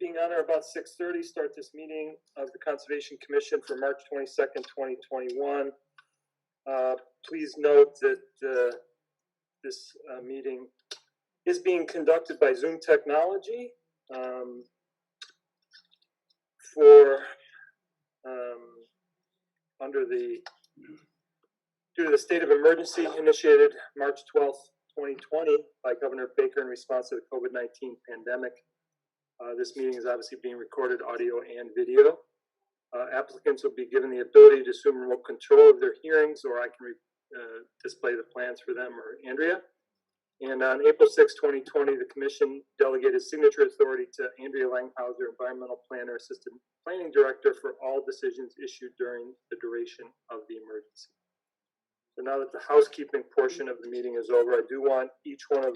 being on or about 6:30, start this meeting of the Conservation Commission for March 22nd, 2021. Please note that this meeting is being conducted by Zoom technology due to the state of emergency initiated March 12th, 2020 by Governor Baker in response to the COVID-19 pandemic. This meeting is obviously being recorded audio and video. Applicants will be given the ability to assume remote control of their hearings, or I can display the plans for them, or Andrea. And on April 6, 2020, the Commission delegated signature authority to Andrea Langhauser, Environmental Planner, Assistant Planning Director, for all decisions issued during the duration of the emergency. So now that the housekeeping portion of the meeting is over, I do want each one of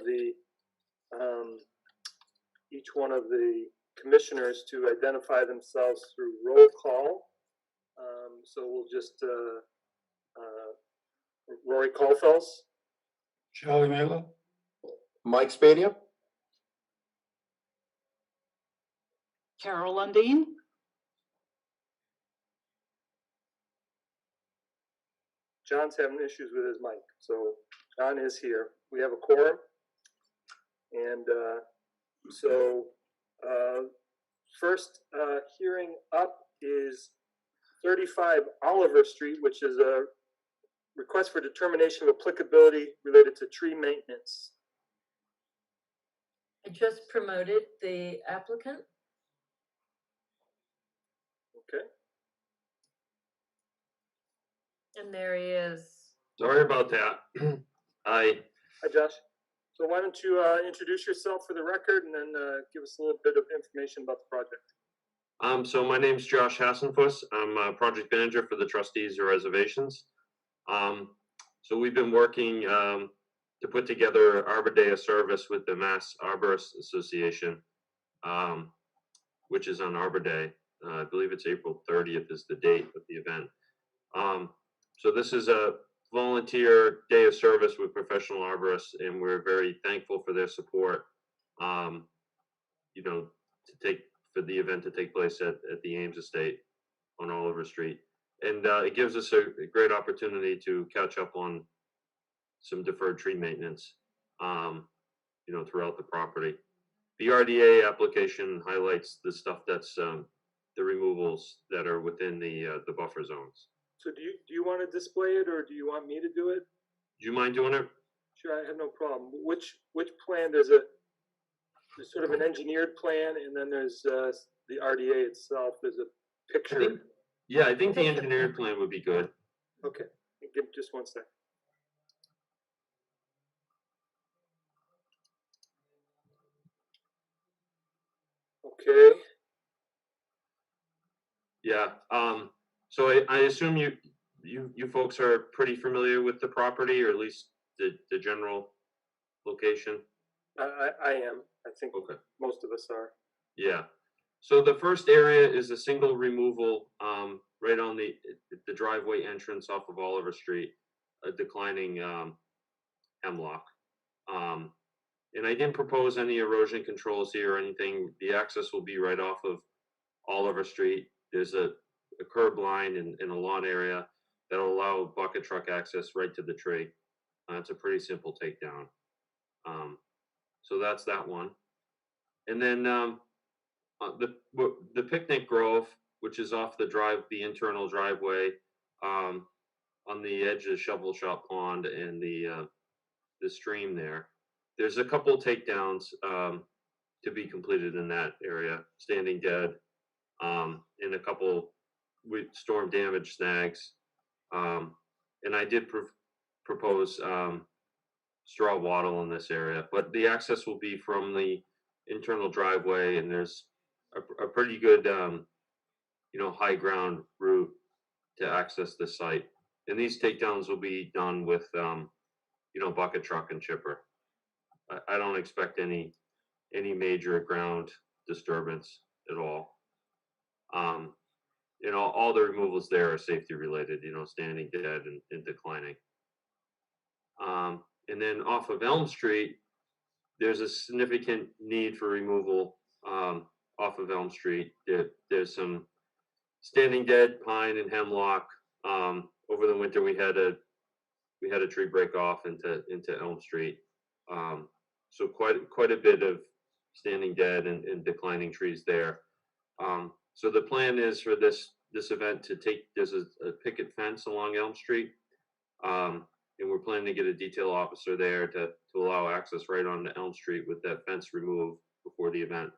the commissioners to identify themselves through roll call. So we'll just Rory Caulfels, Charlie Mailer, Mike Spadia, Carol Lundeen, John's having issues with his mic, so John is here. We have a quorum, and first hearing up is 35 Oliver Street, which is a request for determination of applicability related to tree maintenance. I just promoted the applicant. Okay. And there he is. Sorry about that. Hi, Josh. So why don't you introduce yourself for the record, and then give us a little bit of information about the project. So my name's Josh Hassenfuss. I'm a project manager for the Trustees of Reservations. So we've been working to put together Arbor Day of Service with the Mass Arborists Association, which is on Arbor Day. I believe it's April 30th is the date of the event. So this is a volunteer day of service with professional arborists, and we're very thankful for their support. For the event to take place at the Ames Estate on Oliver Street, and it gives us a great opportunity to catch up on some deferred tree maintenance, throughout the property. The RDA application highlights the stuff that's the removals that are within the buffer zones. So do you want to display it, or do you want me to do it? Do you mind doing it? Sure, I have no problem. Which plan? There's sort of an engineered plan, and then there's the RDA itself. There's a picture. I think the engineered plan would be good. Okay, give just one sec. Okay. Yeah. So I assume you folks are pretty familiar with the property, or at least the general location. I am. I think okay. Most of us are. Yeah. So the first area is a single removal right on the driveway entrance off of Oliver Street, a declining hemlock. And I didn't propose any erosion controls here or anything. The access will be right off of Oliver Street. There's a curb line in a lawn area that'll allow bucket truck access right to the tree. It's a pretty simple takedown. So that's that one. And then the picnic grove, which is off the internal driveway, on the edge of the shovel shop pond and the stream there. There's a couple of takedowns to be completed in that area, standing dead, and a couple with storm damage snags. And I did propose straw wattle in this area, but the access will be from the internal driveway, and there's a pretty good, high ground route to access the site. And these takedowns will be done with, bucket truck and chipper. I don't expect any major ground disturbance at all. All the removals there are safety related, standing dead and declining. And then off of Elm Street, there's a significant need for removal off of Elm Street. There's some standing dead pine and hemlock. Over the winter, we had a tree break off into Elm Street. So quite a bit of standing dead and declining trees there. So the plan is for this event to there's a picket fence along Elm Street. And we're planning to get a detail officer there to allow access right onto Elm Street with that fence removed before the event.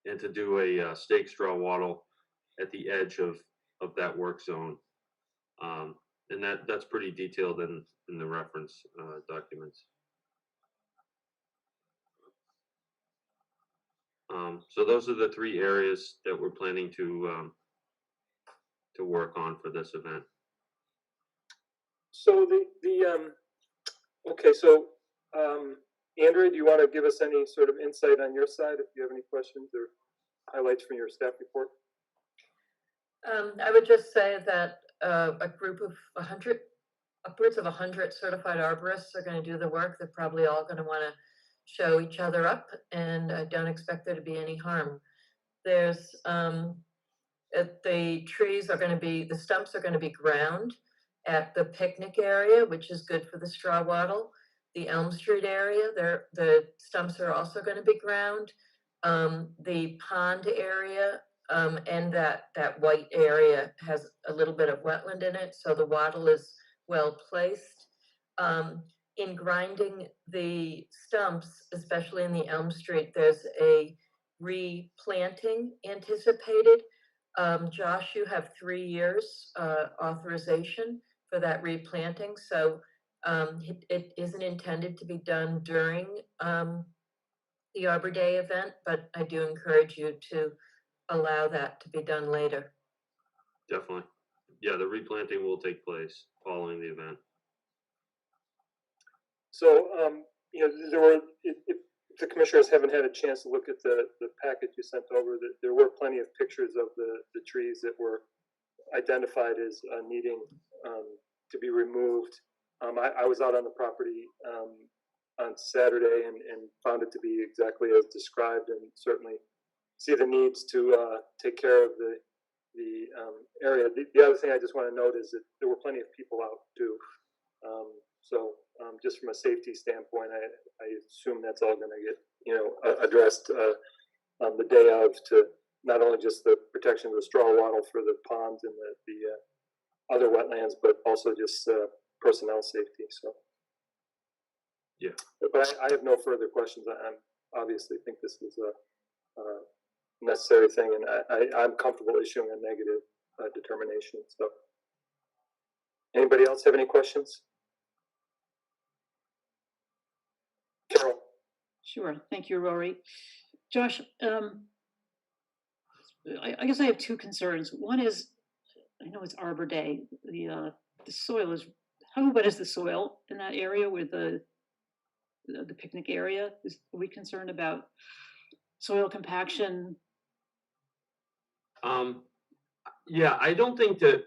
And to do a stake straw wattle at the edge of that work zone. And that's pretty detailed in the reference documents. So those are the three areas that we're planning to work on for this event. So okay, so, Andrea, do you want to give us any sort of insight on your side, if you have any questions or highlights from your staff report? I would just say that a group of upwards of 100 certified arborists are going to do the work. They're probably all going to want to show each other up, and I don't expect there to be any harm. There's the trees are going to be, the stumps are going to be ground at the picnic area, which is good for the straw wattle. The Elm Street area, the stumps are also going to be ground. The pond area and that white area has a little bit of wetland in it, so the wattle is well placed. In grinding the stumps, especially in the Elm Street, there's a replanting anticipated. Josh, you have 3 years authorization for that replanting, so it isn't intended to be done during the Arbor Day event, but I do encourage you to allow that to be done later. Definitely. Yeah, the replanting will take place following the event. So, if the commissioners haven't had a chance to look at the packet you sent over, there were plenty of pictures of the trees that were identified as needing to be removed. I was out on the property on Saturday and found it to be exactly as described, and certainly see the needs to take care of the area. The other thing I just want to note is that there were plenty of people out too. So just from a safety standpoint, I assume that's all going to get addressed on the day of, to not only just the protection of the straw wattle for the ponds and the other wetlands, but also just personnel safety. So yeah, but I have no further questions. I obviously think this is a necessary thing, and I'm comfortable issuing a negative determination. So anybody else have any questions? Carol. Sure. Thank you, Rory. Josh, I guess I have two concerns. One is, I know it's Arbor Day. The soil is, how wet is the soil in that area with the picnic area? Are we concerned about soil compaction? Yeah, I don't think that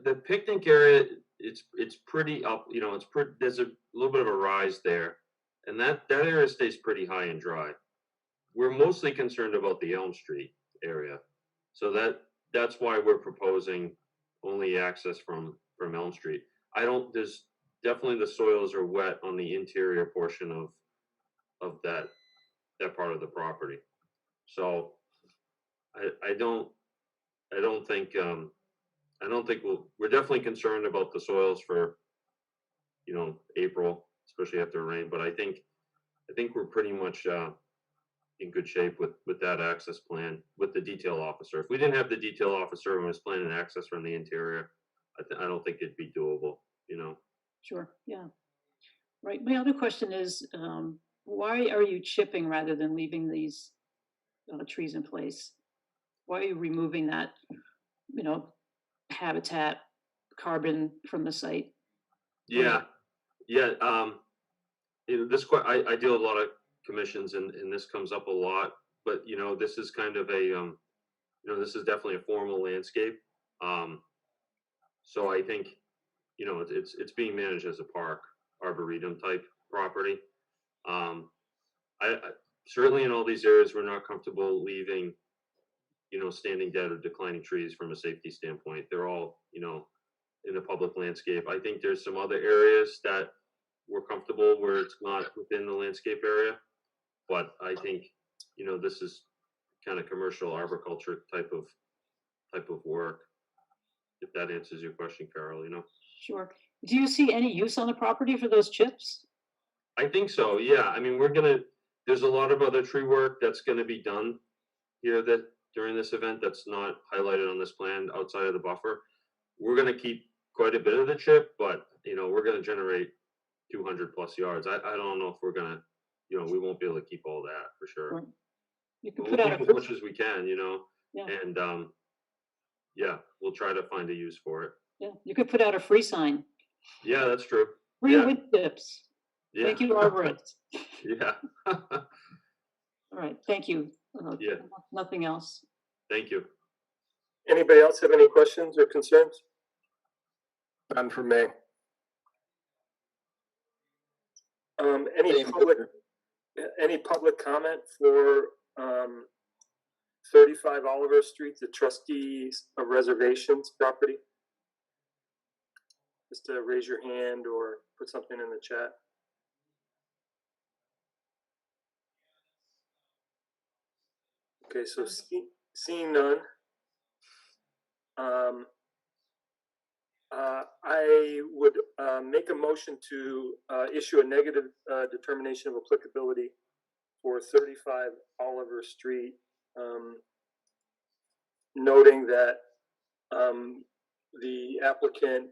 the picnic area, it's pretty up, it's pretty, there's a little bit of a rise there, and that area stays pretty high and dry. We're mostly concerned about the Elm Street area, so that's why we're proposing only access from Elm Street. There's definitely, the soils are wet on the interior portion of that part of the property. So I don't think we're definitely concerned about the soils for April, especially after rain, but I think we're pretty much in good shape with that access plan with the detail officer. If we didn't have the detail officer and was planning access from the interior, I don't think it'd be doable. Sure. Yeah. Right. My other question is, why are you chipping rather than leaving these trees in place? Why are you removing that, habitat, carbon from the site? Yeah. I deal with a lot of commissions, and this comes up a lot, but this is kind of a this is definitely a formal landscape. So I think it's being managed as a park, arboretum type property. certainly in all these areas, we're not comfortable leaving, you know, standing dead or declining trees from a safety standpoint. They're all, you know, in the public landscape. I think there's some other areas that we're comfortable where it's not within the landscape area. But I think, you know, this is kind of commercial arboriculture type of work. If that answers your question, Carol, you know. Sure. Do you see any use on the property for those chips? I think so, yeah. I mean, there's a lot of other tree work that's gonna be done here that during this event that's not highlighted on this plan outside of the buffer. We're gonna keep quite a bit of the chip, but, you know, we're gonna generate 200+ yards. I don't know if we're gonna, you know, we won't be able to keep all that for sure. Right. You can But put we'll out keep a, as much as we can, you know, yeah, and, yeah, we'll try to find a use for it. yeah, you could put out a free sign, Yeah, that's true. free Yeah. wood chips. Yeah. Thank you, arborists. Yeah. All right, thank you. Yeah. Nothing else. Thank you. Anybody else have any questions or concerns? None from me. Any public comment for 35 Oliver Street, the trustees of reservations property? Just raise your hand or put something in the chat. Okay, so seeing none, I would make a motion to issue a negative determination of applicability for 35 Oliver Street, noting that the applicant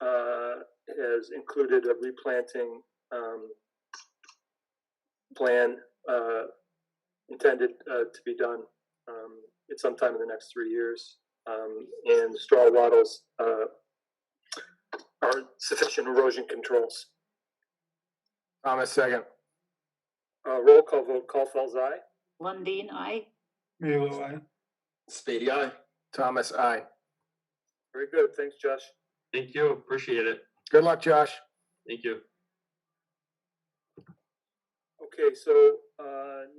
has included a replanting plan intended to be done at some time in the next 3 years, and straw wattles are sufficient erosion controls. Thomas, second. Roll call vote, Caulfield's aye. Lundin, aye. Milo, aye. Spady, aye. Thomas, aye. Very good, thanks, Josh. Thank you. Appreciate it. Good luck, Josh. Thank you. Okay, so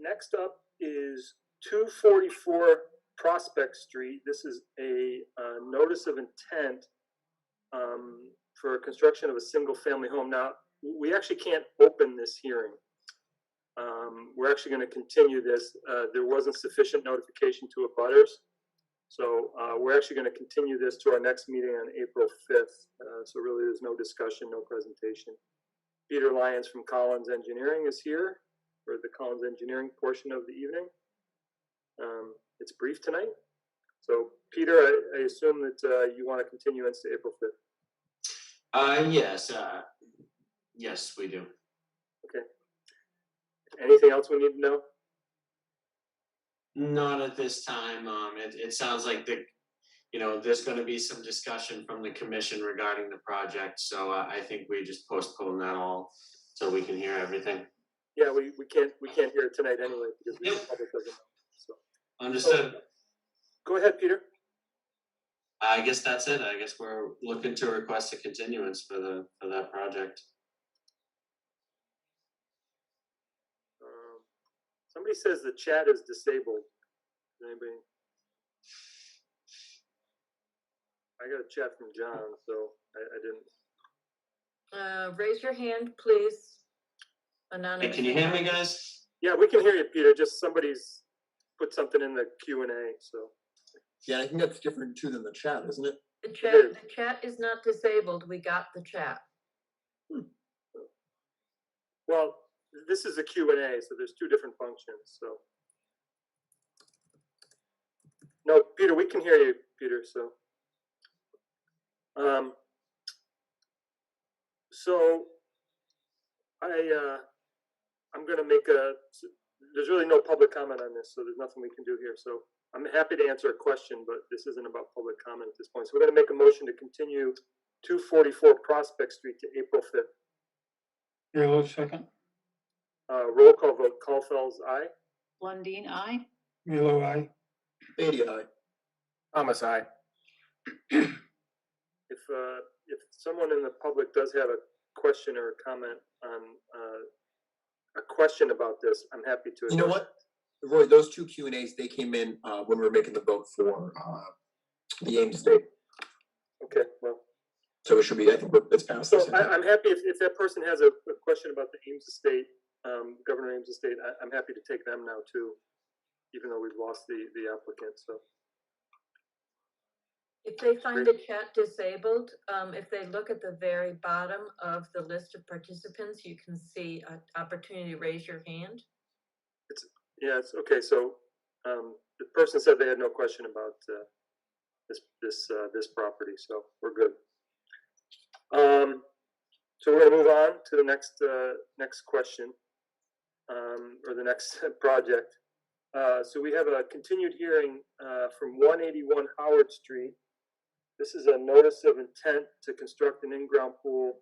next up is 244 Prospect Street. This is a notice of intent for construction of a single-family home. Now, we actually can't open this hearing. We're actually going to continue this. There wasn't sufficient notification to abutters, so we're actually going to continue this to our next meeting on April 5th. So really, there's no discussion, no presentation. Peter Lyons from Collins Engineering is here for the Collins Engineering portion of the evening. It's brief tonight. So Peter, I assume that you want to continue into April 5th. Yes, yes, we do. Okay. Anything else we need to know? Not at this time. It sounds like there's going to be some discussion from the commission regarding the project. So I think we just postpone that all so we can hear everything. Yeah, we can't hear it tonight anyway because the public doesn't know. So Understood. go ahead, Peter. I guess that's it. I guess we're looking to request a continuance for that project. Somebody says the chat is disabled. Anybody? I got a chat from John, so I didn't. Raise your hand, please. Hey, Anonymous. can you hear me, guys? Yeah, we can hear you, Peter. Just somebody's put something in the Q&A, so. Yeah, I think that's different too than the chat, isn't it? The chat is not disabled. We got the chat. Well, this is a Q&A, so there's two different functions, so. No, Peter, we can hear you, Peter, so. So I'm going to make there's really no public comment on this, so there's nothing we can do here. So I'm happy to answer a question, but this isn't about public comment at this point. So we're going to make a motion to continue 244 Prospect Street to April 5th. Milo, second. Roll call vote, Caulfield's aye. Lundin, aye. Milo, aye. Spady, aye. Thomas, aye. If someone in the public does have a question or a comment on a question about this, I'm happy to. You know address what, Roy, those two Q&As, they came in, when we were making the vote for, the Ames State. it. Okay, well, So it should be, I think it's passed. so I'm happy if that person has a question about the Ames Estate, Governor Ames Estate, I'm happy to take them now too, even though we've lost the applicant, so. If they find the chat disabled, if they look at the very bottom of the list of participants, you can see an opportunity to raise your hand. Yeah, it's okay, so, the person said they had no question about, this property, so we're good. So we're gonna move on to the next question, or the next project. So we have a continued hearing, from 181 Howard Street. This is a notice of intent to construct an in-ground pool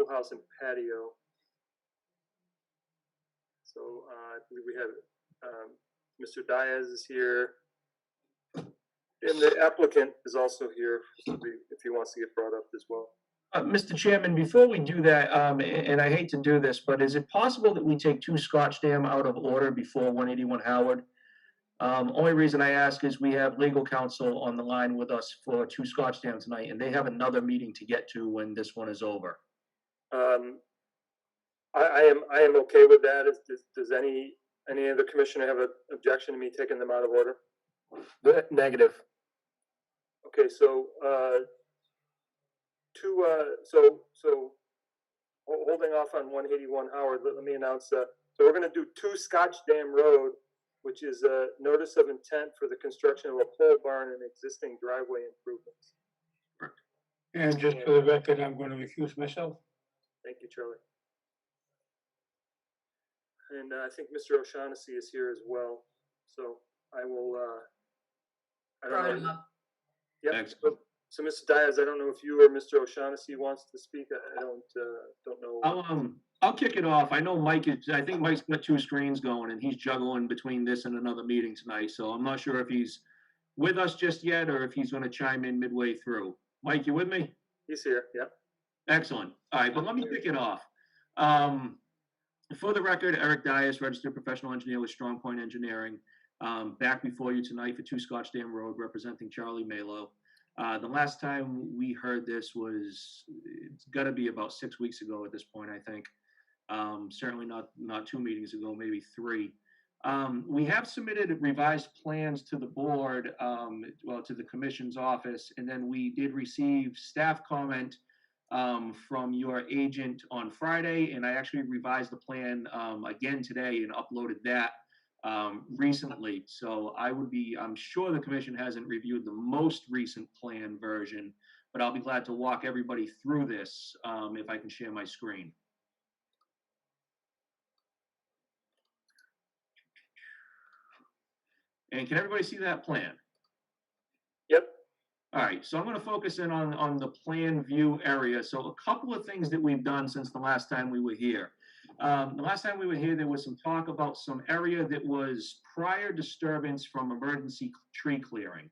house and patio. So, I believe we have, Mr. Diaz is here. And the applicant is also here, if he wants to get brought up as well. Mr. Chairman, before we do that, and I hate to do this, but is it possible that we take 2 Scotchdam out of order before 181 Howard? Only reason I ask is we have legal counsel on the line with us for 2 Scotchdam tonight, and they have another meeting to get to when this one is over. I am okay with that. Does any other commissioner have an objection to me taking them out of order? Negative. Okay, so, holding off on 181 Howard, let me announce, so we're gonna do 2 Scotchdam Road, which is a notice of intent for the construction of a pole barn and existing driveway improvements. And just for the record, I'm going to recuse myself. Thank you, Charlie. And I think Mr. O'Shaughnessy is here as well, so I will, I Brought don't him know. up. Yep, Excellent. so Mr. Diaz, I don't know if you or Mr. O'Shaughnessy wants to speak, I don't know. I'll kick it off. I know I think Mike's got 2 screens going, and he's juggling between this and another meeting tonight, so I'm not sure if he's with us just yet or if he's gonna chime in midway through. Mike, you with me? He's here, yep. Excellent. All right, but let me kick it off. For the record, Eric Dias, registered professional engineer with Strong Point Engineering, back before you tonight for 2 Scotchdam Road, representing Charlie Malo. The last time we heard this it's got to be about 6 weeks ago at this point, I think. Certainly not 2 meetings ago, maybe 3. We have submitted revised plans to the board, to the commission's office, and then we did receive staff comment from your agent on Friday, and I actually revised the plan again today and uploaded that recently. So I'm sure the commission hasn't reviewed the most recent plan version, but I'll be glad to walk everybody through this if I can share my screen. And can everybody see that plan? Yep. All right, so I'm going to focus in on the plan view area. So a couple of things that we've done since the last time we were here. The last time we were here, there was some talk about some area that was prior disturbance from emergency tree clearing.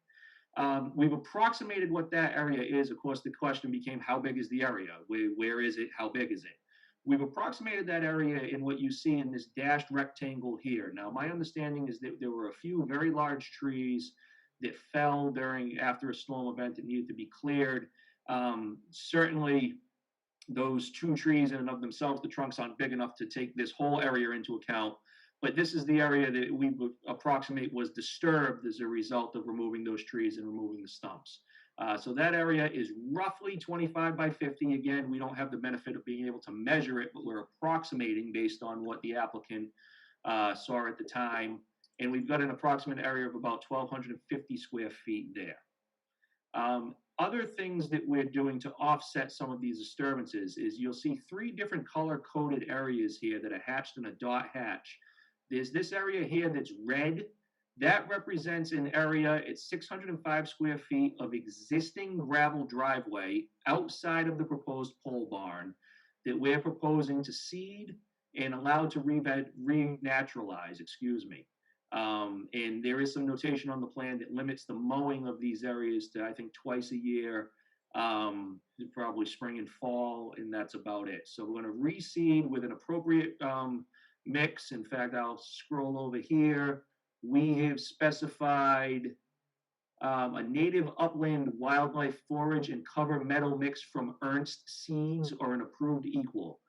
We've approximated what that area is. Of course, the question became, how big is the area? Where is it? How big is it? We've approximated that area in what you see in this dashed rectangle here. Now, my understanding is that there were a few very large trees that fell after a storm event that needed to be cleared. Certainly, those 2 trees in and of themselves, the trunks aren't big enough to take this whole area into account. But this is the area that we would approximate was disturbed as a result of removing those trees and removing the stumps. So that area is roughly 25 by 50. Again, we don't have the benefit of being able to measure it, but we're approximating based on what the applicant saw at the time. And we've got an approximate area of about 1,250 square feet there. Other things that we're doing to offset some of these disturbances is you'll see 3 different color-coded areas here that are hatched in a dot hatch. There's this area here that's red. That represents an area, it's 605 square feet of existing gravel driveway outside of the proposed pole barn that we're proposing to seed and allow to renaturalize, and there is some notation on the plan that limits the mowing of these areas to, I think, twice a year probably spring and fall, and that's about it. So we're going to reseed with an appropriate mix. In fact, I'll scroll over here. We have specified a native upland wildlife forage and cover meadow mix from Ernst Seeds or an approved equal.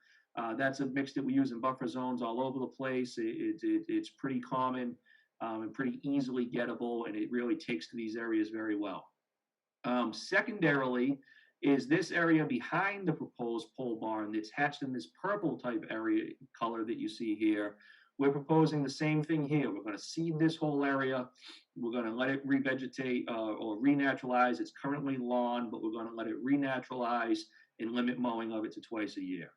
That's a mix that we use in buffer zones all over the place. It's pretty common and pretty easily gettable, and it really takes to these areas very well. Secondarily, is this area behind the proposed pole barn that's hatched in this purple type area color that you see here. We're proposing the same thing here. We're going to seed this whole area. We're going to let it revegetate or renaturalize. It's currently lawn, but we're going to let it renaturalize and limit mowing of it to twice a year.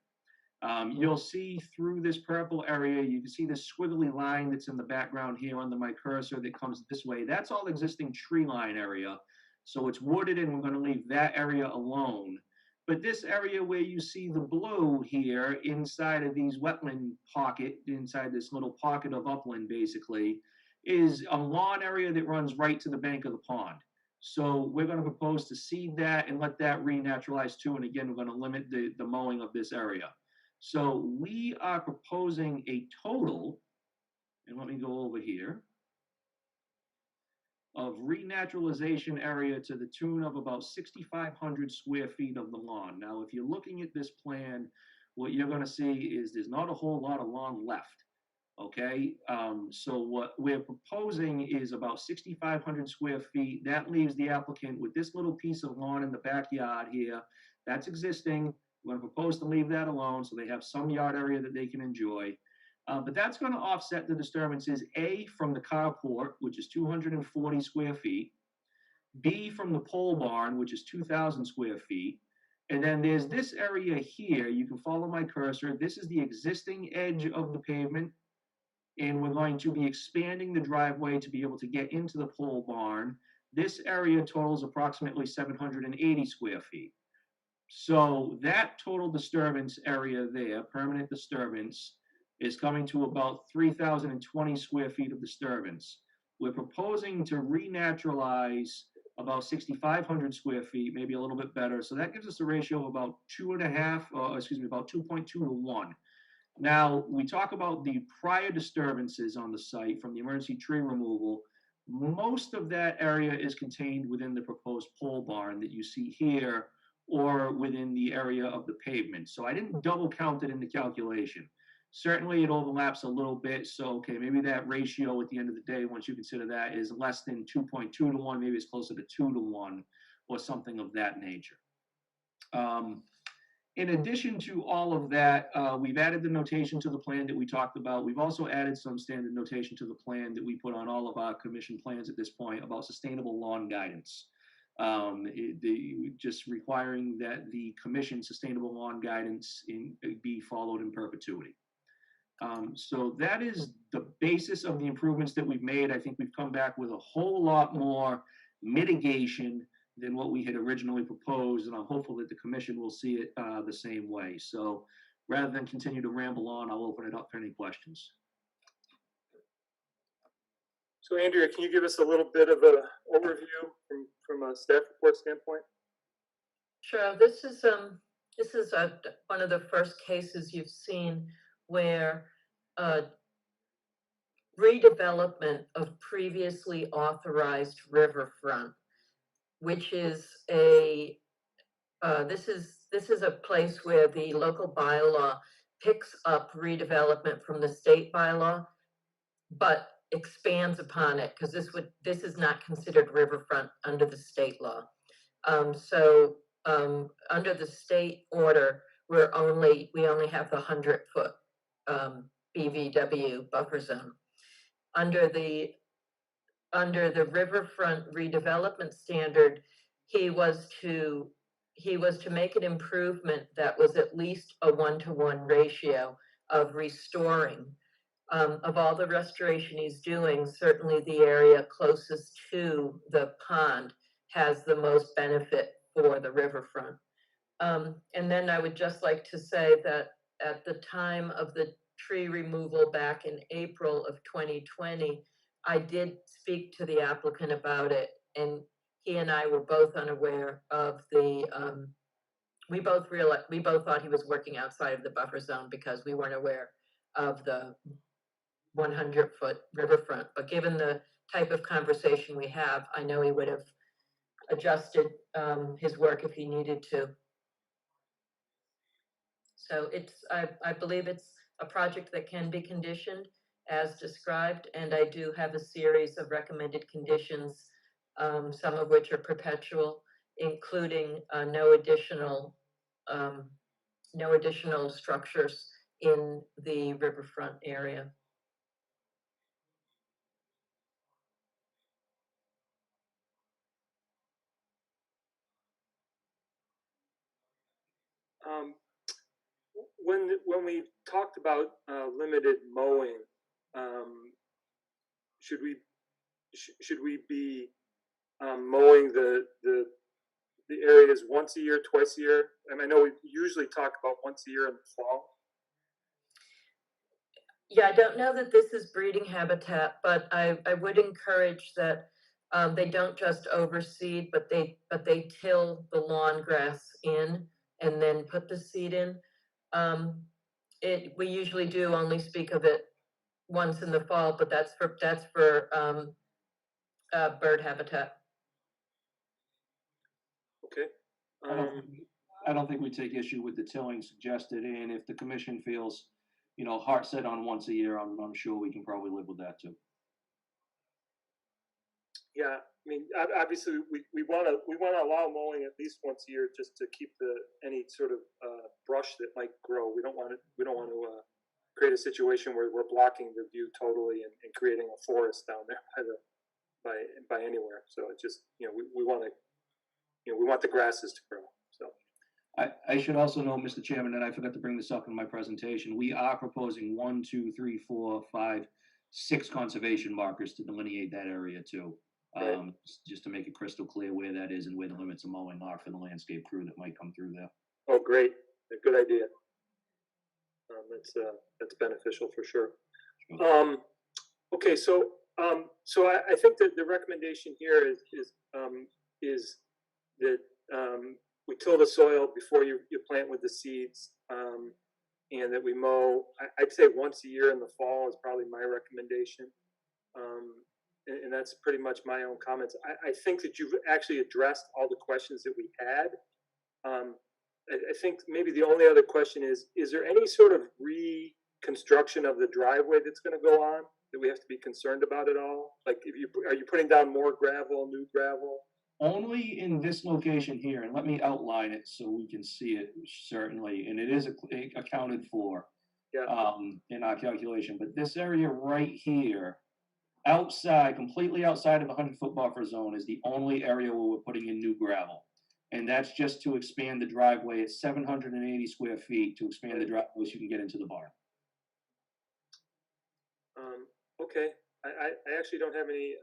You'll see through this purple area, you can see this squiggly line that's in the background here under my cursor that comes this way. That's all existing tree line area. So it's wooded, and we're going to leave that area alone. But this area where you see the blue here inside of these wetland pocket, inside this little pocket of upland basically, is a lawn area that runs right to the bank of the pond. So we're going to propose to seed that and let that renaturalize too. And again, we're going to limit the mowing of this area. So we are proposing a total, and let me go over here, of renaturalization area to the tune of about 6,500 square feet of the lawn. Now, if you're looking at this plan, what you're going to see is there's not a whole lot of lawn left. Okay, so what we're proposing is about 6,500 square feet. That leaves the applicant with this little piece of lawn in the backyard here. That's existing. We're going to propose to leave that alone so they have some yard area that they can enjoy. But that's going to offset the disturbances, A, from the carport, which is 240 square feet, B, from the pole barn, which is 2,000 square feet, and then there's this area here. You can follow my cursor. This is the existing edge of the pavement, and we're going to be expanding the driveway to be able to get into the pole barn. This area totals approximately 780 square feet. So that total disturbance area there, permanent disturbance, is coming to about 3,020 square feet of disturbance. We're proposing to renaturalize about 6,500 square feet, maybe a little bit better. So that gives us a ratio of about 2.2 to 1. Now, we talk about the prior disturbances on the site from the emergency tree removal. Most of that area is contained within the proposed pole barn that you see here, or within the area of the pavement. So I didn't double count it in the calculation. Certainly it overlaps a little bit, so okay, maybe that ratio at the end of the day, once you consider that, is less than 2.2 to 1, maybe it's closer to 2 to 1, or something of that nature. In addition to all of that, we've added the notation to the plan that we talked about. We've also added some standard notation to the plan that we put on all of our commission plans at this point about sustainable lawn guidance. Just requiring that the commission sustainable lawn guidance be followed in perpetuity. So that is the basis of the improvements that we've made. I think we've come back with a whole lot more mitigation than what we had originally proposed, and I'm hopeful that the commission will see it the same way. So rather than continue to ramble on, I'll open it up for any questions. So Andrea, can you give us a little bit of an overview from a staff report standpoint? Sure. This is one of the first cases you've seen where redevelopment of previously authorized riverfront, which is this is a place where the local bylaw picks up redevelopment from the state bylaw, but expands upon it because this is not considered riverfront under the state law. Under the state order, we only have the 100-foot BVW buffer zone. Under the riverfront redevelopment standard, he was to make an improvement that was at least a 1-to-1 ratio of restoring. Of all the restoration he's doing, certainly the area closest to the pond has the most benefit for the riverfront. And then I would just like to say that at the time of the tree removal back in April of 2020, I did speak to the applicant about it, and he and I were both unaware of the, we both thought he was working outside of the buffer zone because we weren't aware of the 100-foot riverfront. But given the type of conversation we have, I know he would have adjusted his work if he needed to. So I believe it's a project that can be conditioned as described, and I do have a series of recommended conditions, some of which are perpetual, including no additional structures in the riverfront area. When we talked about limited mowing, should we be mowing the areas once a year, twice a year? And I know we usually talk about once a year in the fall. Yeah, I don't know that this is breeding habitat, but I would encourage that they don't just overseed, but they till the lawn grass in and then put the seed in. We usually do only speak of it once in the fall, but that's for bird habitat. Okay. I don't think we take issue with the tilling suggested, and if the commission feels, heart set on once a year, I'm sure we can probably live with that too. Yeah, I mean, obviously, we want to allow mowing at least once a year just to keep any sort of brush that might grow. We don't want to create a situation where we're blocking the view totally and creating a forest down there by anywhere. So it's just we want the grasses to grow. So I should also note, Mr. Chairman, and I forgot to bring this up in my presentation, we are proposing 1, 2, 3, 4, 5, 6 conservation markers to delineate that area too. Right. Just to make it crystal clear where that is and where the limits of mowing are for the landscape crew that might come through there. Oh, great! A good idea. That's beneficial for sure. Okay, so I think that the recommendation here is that we till the soil before you plant with the seeds, and that we mow. I'd say once a year in the fall is probably my recommendation. And that's pretty much my own comments. I think that you've actually addressed all the questions that we had. I think maybe the only other question is there any sort of reconstruction of the driveway that's going to go on that we have to be concerned about at all? Like, are you putting down more gravel, new gravel? Only in this location here, and let me outline it so we can see it certainly, and it is accounted for in our calculation, but this area right here, completely outside of the 100-foot buffer zone, is the only area where we're putting in new gravel. And that's just to expand the driveway at 780 square feet to expand the driveway so you can get into the barn. Okay, I actually don't have any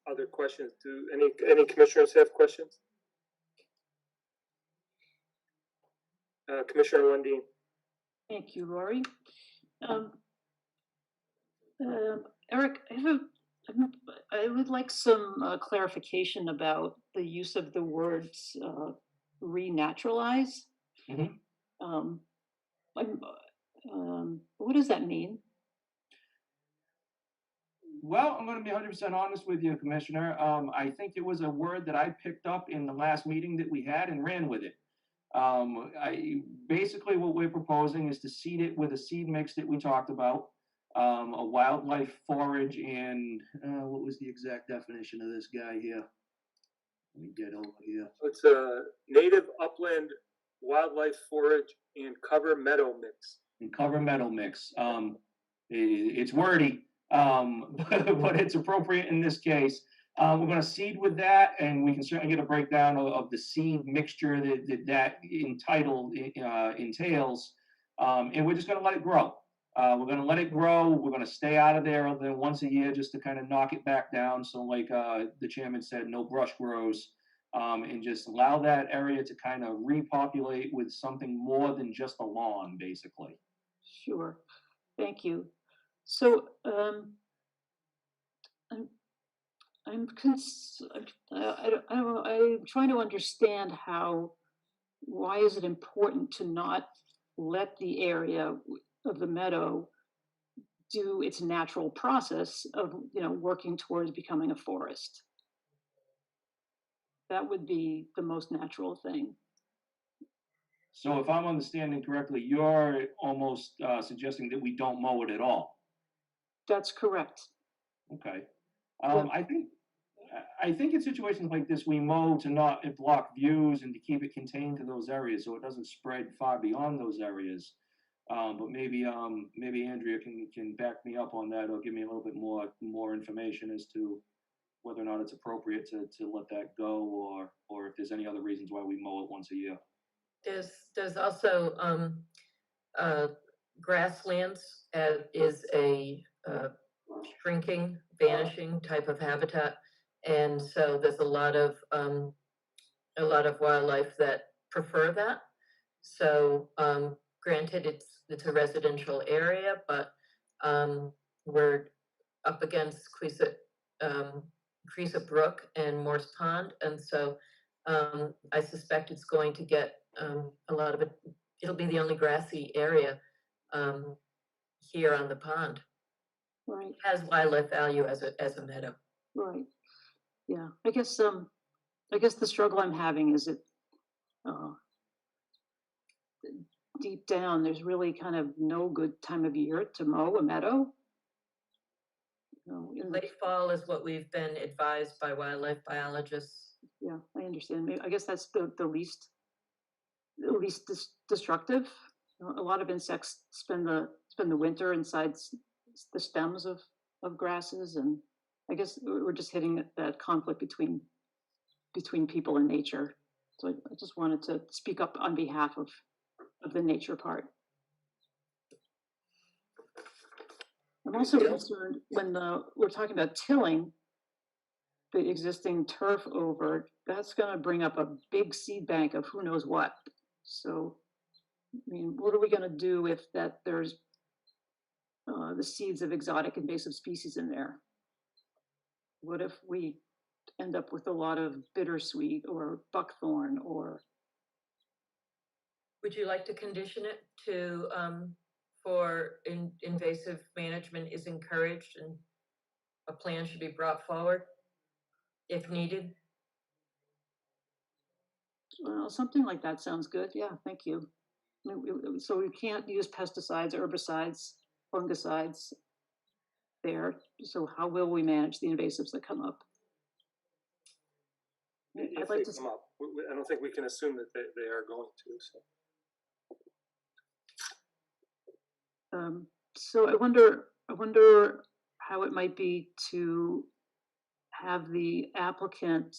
other questions. Do any commissioners have questions? Commissioner Lundin. Thank you, Lori. Eric, I would like some clarification about the use of the words renaturalize. Mm-hmm. What does that mean? Well, I'm going to be 100% honest with you, Commissioner. I think it was a word that I picked up in the last meeting that we had and ran with it. Basically, what we're proposing is to seed it with a seed mix that we talked about, a wildlife forage, and what was the exact definition of this guy here? Let me get over here. It's a native upland wildlife forage and cover meadow mix. It's wordy, but it's appropriate in this case. We're going to seed with that, and we can certainly get a breakdown of the seed mixture that entails, and we're just going to let it grow. We're going to let it grow. We're going to stay out of there other than once a year just to kind of knock it back down. So like the chairman said, no brush grows, and just allow that area to kind of repopulate with something more than just a lawn, basically. Sure, thank you. So I I'm trying to understand why is it important to not let the area of the meadow do its natural process of, working towards becoming a forest? That would be the most natural thing. So if I'm understanding correctly, you're almost suggesting that we don't mow it at all. That's correct. Okay. Well- I think in situations like this, we mow to not block views and to keep it contained to those areas so it doesn't spread far beyond those areas. But maybe Andrea can back me up on that or give me a little bit more information as to whether or not it's appropriate to let that go, or if there's any other reasons why we mow it once a year. There's also grasslands is a shrinking, vanishing type of habitat, and so there's a lot of wildlife that prefer that. So granted, it's a residential area, but we're up against Creasa Brook and Morse Pond, and so I suspect it's going to get a lot of it. It'll be the only grassy area here on the pond. Right. It has wildlife value as a meadow. Right. Yeah. I guess the struggle I'm having is that deep down, there's really kind of no good time of year to mow a meadow. Late fall is what we've been advised by wildlife biologists. Yeah, I understand. I guess that's the least destructive. A lot of insects spend the winter inside the stems of grasses, and I guess we're just hitting that conflict between people and nature. So I just wanted to speak up on behalf of the nature part. I'm also concerned when we're talking about tilling the existing turf over, that's going to bring up a big seed bank of who knows what. So, I mean, what are we going to do if there's the seeds of exotic invasive species in there? What if we end up with a lot of bittersweet or buckthorn or? Would you like to condition it to for invasive management is encouraged and a plan should be brought forward if needed? Well, something like that sounds good. Yeah, thank you. So we can't use pesticides, herbicides, fungicides there. So how will we manage the invasives that come up? If they come up, I don't think we can assume that they are going to. So I wonder how it might be to have the applicant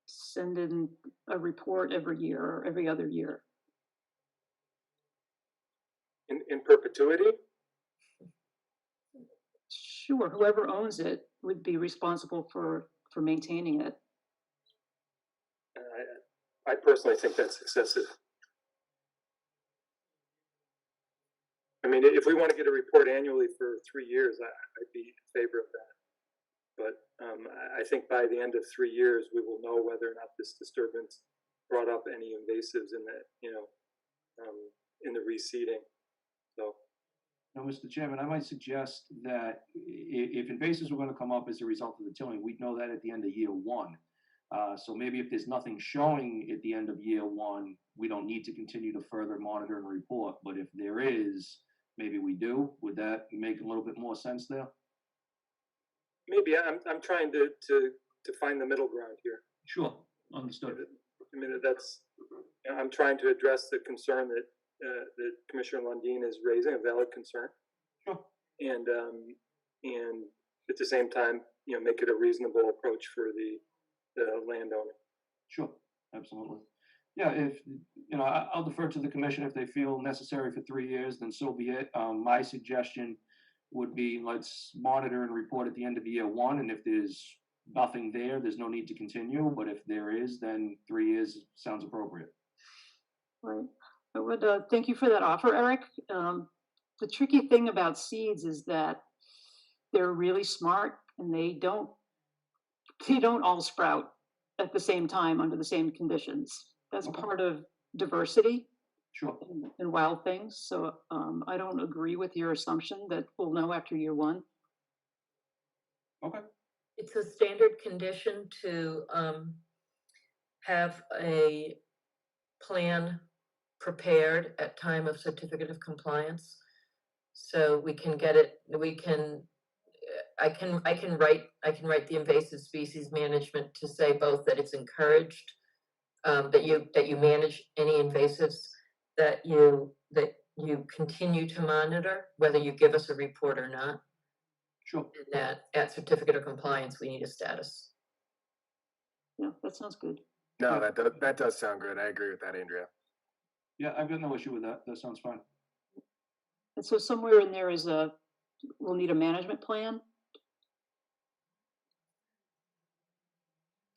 send in a report every year or every other year. In perpetuity? Sure, whoever owns it would be responsible for maintaining it. I personally think that's excessive. I mean, if we want to get a report annually for 3 years, I'd be in favor of that. But I think by the end of 3 years, we will know whether or not this disturbance brought up any invasives in the, in the reseeding. So. Now, Mr. Chairman, I might suggest that if invasives were going to come up as a result of the tilling, we'd know that at the end of year one. So maybe if there's nothing showing at the end of year one, we don't need to continue to further monitor and report. But if there is, maybe we do. Would that make a little bit more sense there? Maybe I'm trying to find the middle ground here. Sure, understood. I mean, I'm trying to address the concern that Commissioner Lundin is raising, a valid concern. Sure. And at the same time, make it a reasonable approach for the landowner. Sure, absolutely. Yeah, if I'll defer to the commission if they feel necessary for 3 years, then so be it. My suggestion would be let's monitor and report at the end of year one, and if there's nothing there, there's no need to continue. But if there is, then 3 years sounds appropriate. Right. I would thank you for that offer, Eric. The tricky thing about seeds is that they're really smart and they don't they don't all sprout at the same time under the same conditions. That's Okay. part of diversity Sure. and wild things. So I don't agree with your assumption that we'll know after year one. Okay. It's a standard condition to have a plan prepared at time of certificate of compliance. So we can get it, I can write the invasive species management to say both that it's encouraged, that you manage any invasives, that you continue to monitor, whether you give us a report or not, Sure. and that at certificate of compliance, we need a status. Yeah, that sounds good. No, that does sound good. I agree with that, Andrea. Yeah, I've got no issue with that. That sounds fine. And so somewhere in there is we'll need a management plan.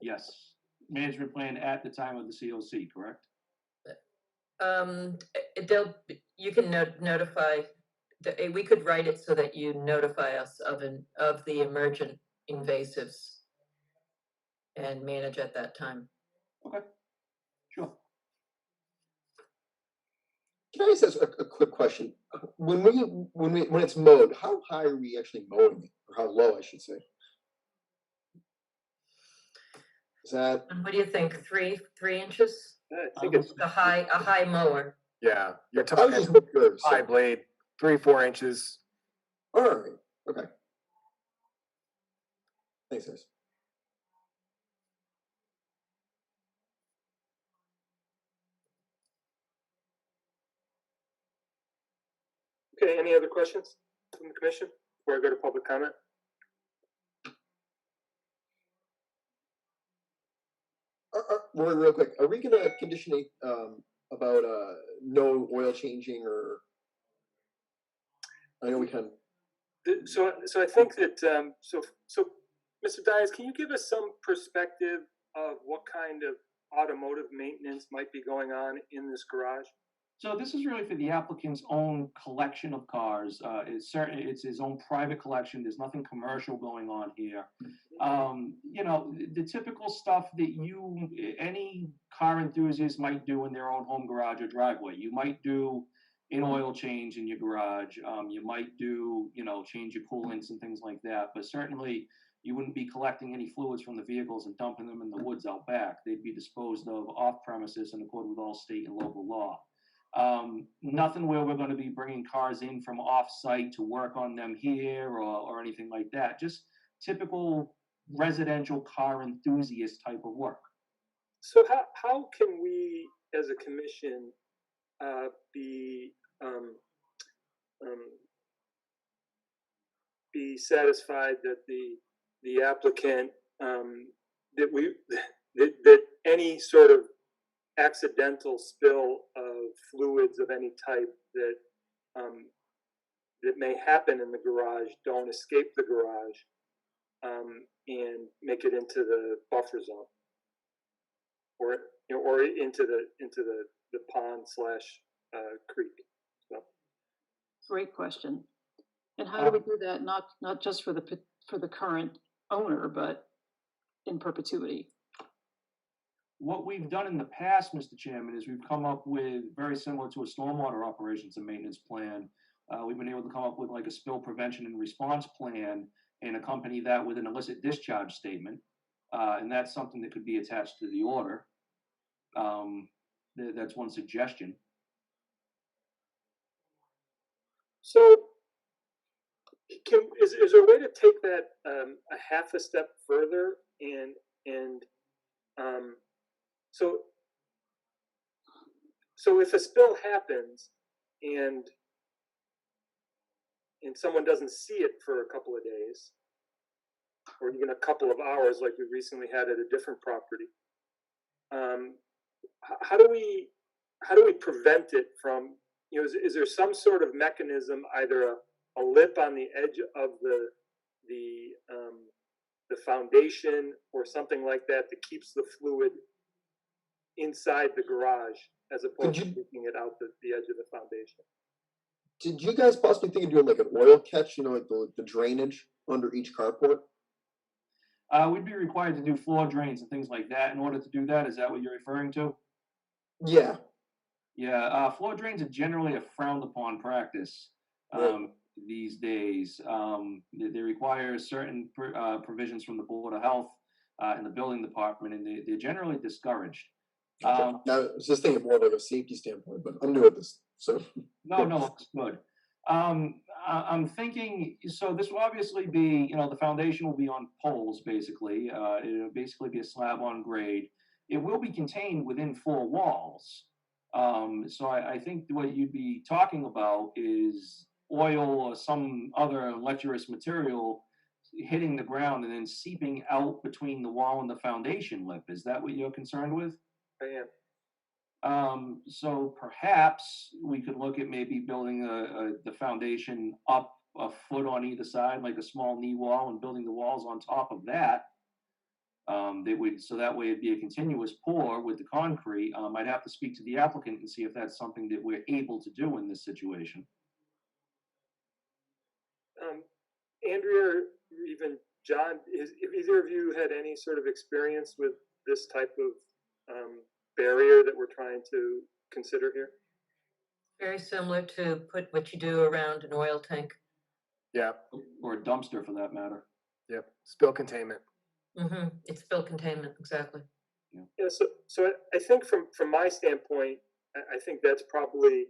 Yes. Management plan at the time of the COC, correct? You can notify, we could write it so that you notify us of the emergent invasives and manage at that time. Okay. Sure. Can I just ask a quick question? When it's mowed, how high are we actually mowing it, or how low, I should say? Is that And what do you think, 3 inches? I think it's, A high mower. Yeah, you're I was talking just curious. high blade, 3-4 inches. All right. Okay. Thanks, guys. okay, any other questions from the commission before I go to public comment? Real quick, are we gonna condition about no oil changing, or I know we can. So I think that, so Mr. Dias, can you give us some perspective of what kind of automotive maintenance might be going on in this garage? So this is really for the applicant's own collection of cars. It's his own private collection. There's nothing commercial going on here. You know, the typical stuff that any car enthusiast might do in their own home garage or driveway. You might do an oil change in your garage. You might do, change your coolants and things like that. But certainly you wouldn't be collecting any fluids from the vehicles and dumping them in the woods out back. They'd be disposed of off premises in accordance with all state and local law. Nothing where we're going to be bringing cars in from off-site to work on them here or anything like that. Just typical residential car enthusiast type of work. So how can we, as a commission, be satisfied that the applicant that any sort of accidental spill of fluids of any type that may happen in the garage don't escape the garage and make it into the buffer zone, or into the pond / creek. So. Great question. And how do we do that? Not just for the current owner, but in perpetuity. What we've done in the past, Mr. Chairman, is we've come up with, very similar to a stormwater operations and maintenance plan, we've been able to come up with like a spill prevention and response plan and accompany that with an illicit discharge statement. And that's something that could be attached to the order. That's one suggestion. So is there a way to take that a half a step further and so if a spill happens and someone doesn't see it for a couple of days or even a couple of hours, like we recently had at a different property, how do we prevent it from, is there some sort of mechanism, either a lip on the edge of the foundation or something like that keeps the fluid inside the garage as opposed to taking it out the edge of the foundation? Did you guys possibly think of doing like an oil catch, like the drainage under each carport? We'd be required to do floor drains and things like that in order to do that. Is that what you're referring to? Yeah, Yeah, floor drains are generally a frowned upon practice Right. these days. They require certain provisions from the Board of Health and the building department, and they're generally discouraged. okay. Now, I was just thinking more like a safety standpoint, but I'm new at this, so. No, it's good. I'm thinking, so this will obviously be, the foundation will be on poles, basically. It'll basically be a slab on grade. It will be contained within 4 walls. So I think what you'd be talking about is oil or some other lecherous material hitting the ground and then seeping out between the wall and the foundation lip. Is that what you're concerned with? I am. So perhaps we could look at maybe building the foundation up a foot on either side, like a small knee wall, and building the walls on top of that. So that way it'd be a continuous pour with the concrete. I'd have to speak to the applicant and see if that's something that we're able to do in this situation. Andrea, or even John, if either of you had any sort of experience with this type of barrier that we're trying to consider here? Very similar to put what you do around an oil tank. Yeah, Or a dumpster for that matter. yep, spill containment. It's spill containment, exactly. Yeah, so I think from my standpoint, I think that's probably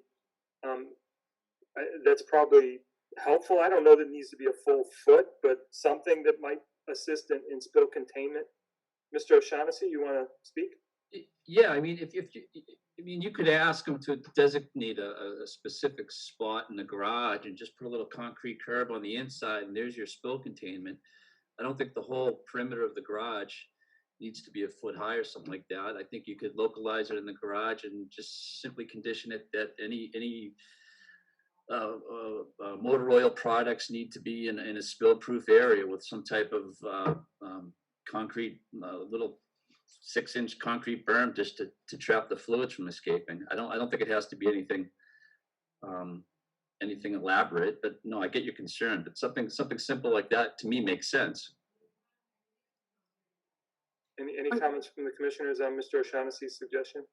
helpful. I don't know that it needs to be a full foot, but something that might assist in spill containment. Mr. O'Shaughnessy, you want to speak? Yeah, I mean, you could ask them to designate a specific spot in the garage and just put a little concrete curb on the inside, and there's your spill containment. I don't think the whole perimeter of the garage needs to be a foot high or something like that. I think you could localize it in the garage and just simply condition it that any motor oil products need to be in a spill-proof area with some type of concrete, little 6-inch concrete berm just to trap the fluids from escaping. I don't think it has to be anything elaborate, but no, I get your concern. But something simple like that to me makes sense. Any comments from the commissioners on Mr. O'Shaughnessy's suggestion?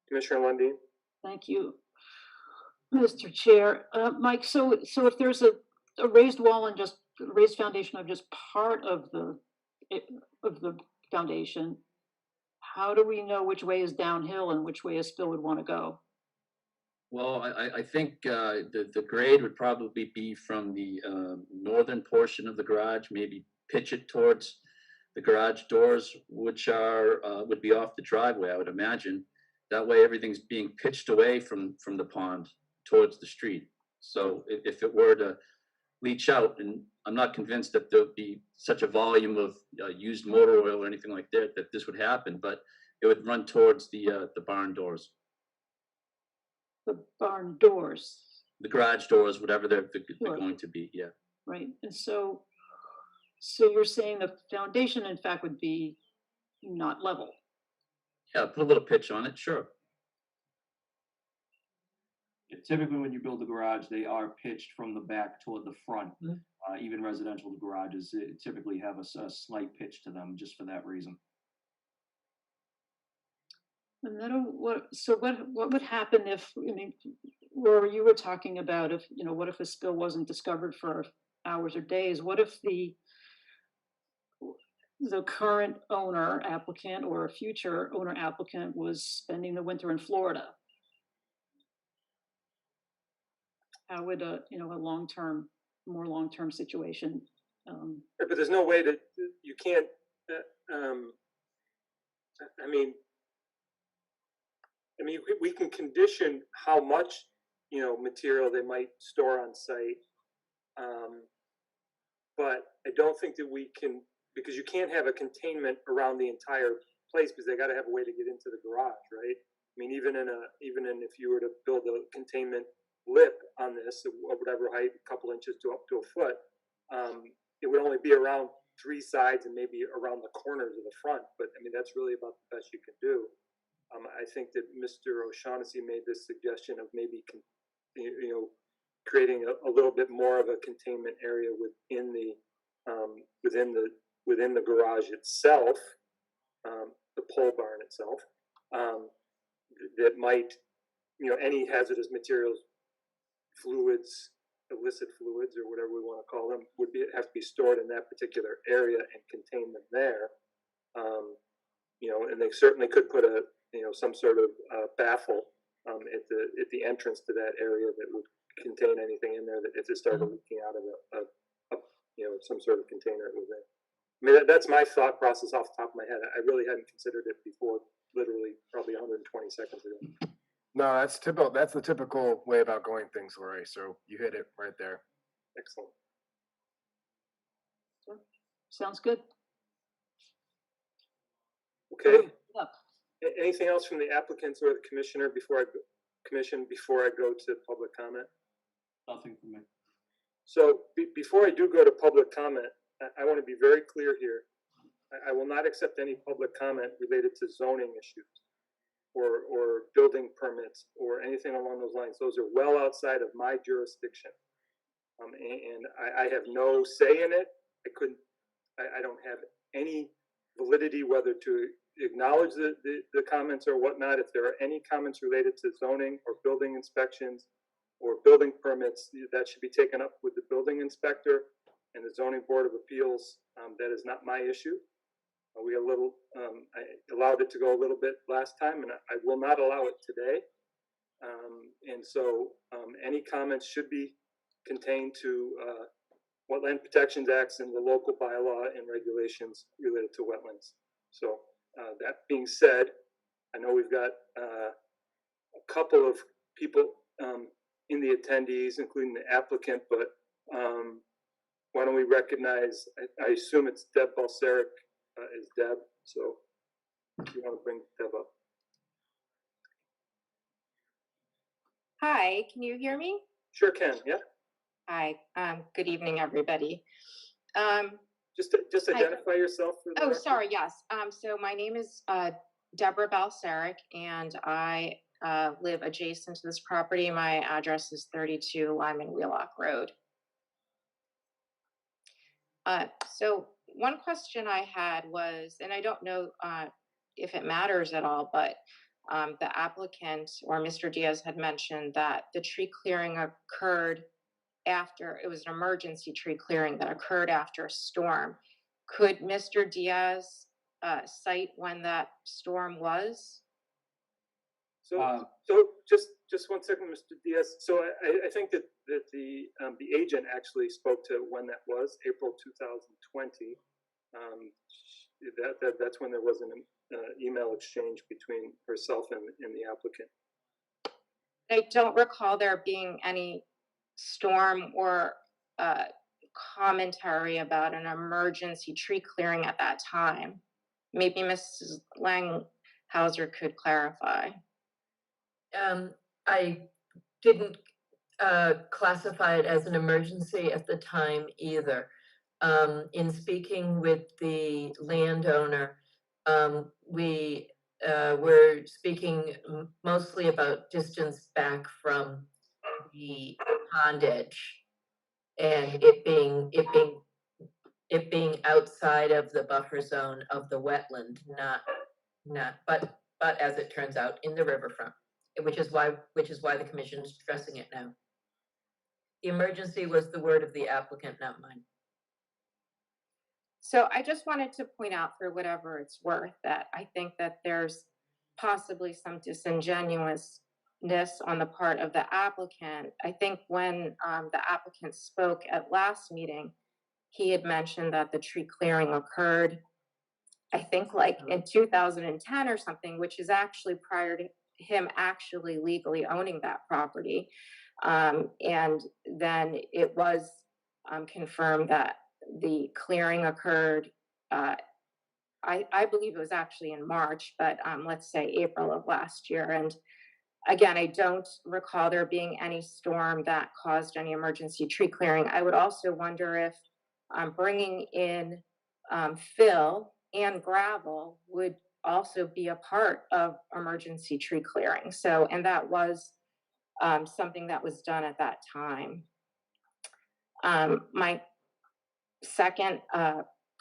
Commissioner Lundin? Thank you, Mr. Chair. Mike, so if there's a raised wall and just a raised foundation of just part of the foundation, how do we know which way is downhill and which way a spill would want to go? Well, I think the grade would probably be from the northern portion of the garage, maybe pitch it towards the garage doors, which would be off the driveway, I would imagine. That way everything's being pitched away from the pond towards the street. So if it were to leach out, and I'm not convinced that there'll be such a volume of used motor oil or anything like that this would happen, but it would run towards the barn doors. The barn doors. The garage doors, whatever they're Sure. going to be, yeah. Right, and so you're saying the foundation, in fact, would be not level. Yeah, put a little pitch on it, sure. Typically, when you build a garage, they are pitched from the back toward the front. Mm-hmm. Even residential garages typically have a slight pitch to them just for that reason. And then what would happen if, where you were talking about if, what if a spill wasn't discovered for hours or days? What if the current owner applicant or a future owner applicant was spending the winter in Florida? How would a more long-term situation? But there's no way that you can't. We can condition how much material they might store on site, but I don't think that we can, because you can't have a containment around the entire place because they got to have a way to get into the garage, right? Even if you were to build a containment lip on this, whatever height, a couple inches to up to a foot, it would only be around 3 sides and maybe around the corners of the front. But that's really about the best you can do. I think that Mr. O'Shaughnessy made this suggestion of maybe, creating a little bit more of a containment area within within the garage itself, the pole barn itself, that might, any hazardous materials, fluids, illicit fluids, or whatever we want to call them, have to be stored in that particular area and contain them there. And they certainly could put some sort of baffle at the entrance to that area that would contain anything in there that if it started leaking out of some sort of container it was in. I mean, that's my thought process off the top of my head. I really hadn't considered it before, literally probably 120 seconds ago. No, that's typical. That's the typical way about going things, Lori. So you hit it right there. Excellent. Sounds good. Okay. Yep. Anything else from the applicants or the commissioner before I go to public comment? Nothing from me. So before I do go to public comment, I want to be very clear here. I will not accept any public comment related to zoning issues or building permits or anything along those lines. Those are well outside of my jurisdiction. And I have no say in it. I don't have any validity whether to acknowledge the comments or whatnot. If there are any comments related to zoning or building inspections or building permits, that should be taken up with the building inspector and the zoning board of appeals. That is not my issue. I allowed it to go a little bit last time, and I will not allow it today. And so any comments should be contained to Wetland Protections Acts and the local bylaw and regulations related to wetlands. So that being said, I know we've got a couple of people in the attendees, including the applicant, but why don't we recognize, I assume it's Deb Balsarick is Deb, so if you want to bring Deb up. Hi, can you hear me? Sure can, yeah. Hi, good evening, everybody. Just identify yourself for the Oh, record. sorry, yes. So my name is Deborah Balsarick, and I live adjacent to this property. My address is 32 Lyman Wheelock Road. So one question I had was, and I don't know if it matters at all, but the applicant or Mr. Diaz had mentioned that the tree clearing occurred after, it was an emergency tree clearing that occurred after a storm. Could Mr. Diaz cite when that storm was? So just 1 second, Mr. Diaz. So I think that the agent actually spoke to when that was, April 2020. That's when there was an email exchange between herself and the applicant. I don't recall there being any storm or commentary about an emergency tree clearing at that time. Maybe Mrs. Langhauser could clarify. I didn't classify it as an emergency at the time either. In speaking with the landowner, we were speaking mostly about distance back from the pond edge and it being outside of the buffer zone of the wetland, but as it turns out, in the riverfront, which is why the commission is stressing it now. The emergency was the word of the applicant, not mine. So I just wanted to point out, for whatever it's worth, that I think that there's possibly some disingenuousness on the part of the applicant. I think when the applicant spoke at last meeting, he had mentioned that the tree clearing occurred, I think like in 2010 or something, which is actually prior to him actually legally owning that property. And then it was confirmed that the clearing occurred, I believe it was actually in March, but let's say April of last year. And again, I don't recall there being any storm that caused any emergency tree clearing. I would also wonder if bringing in fill and gravel would also be a part of emergency tree clearing. So, and that was something that was done at that time. My second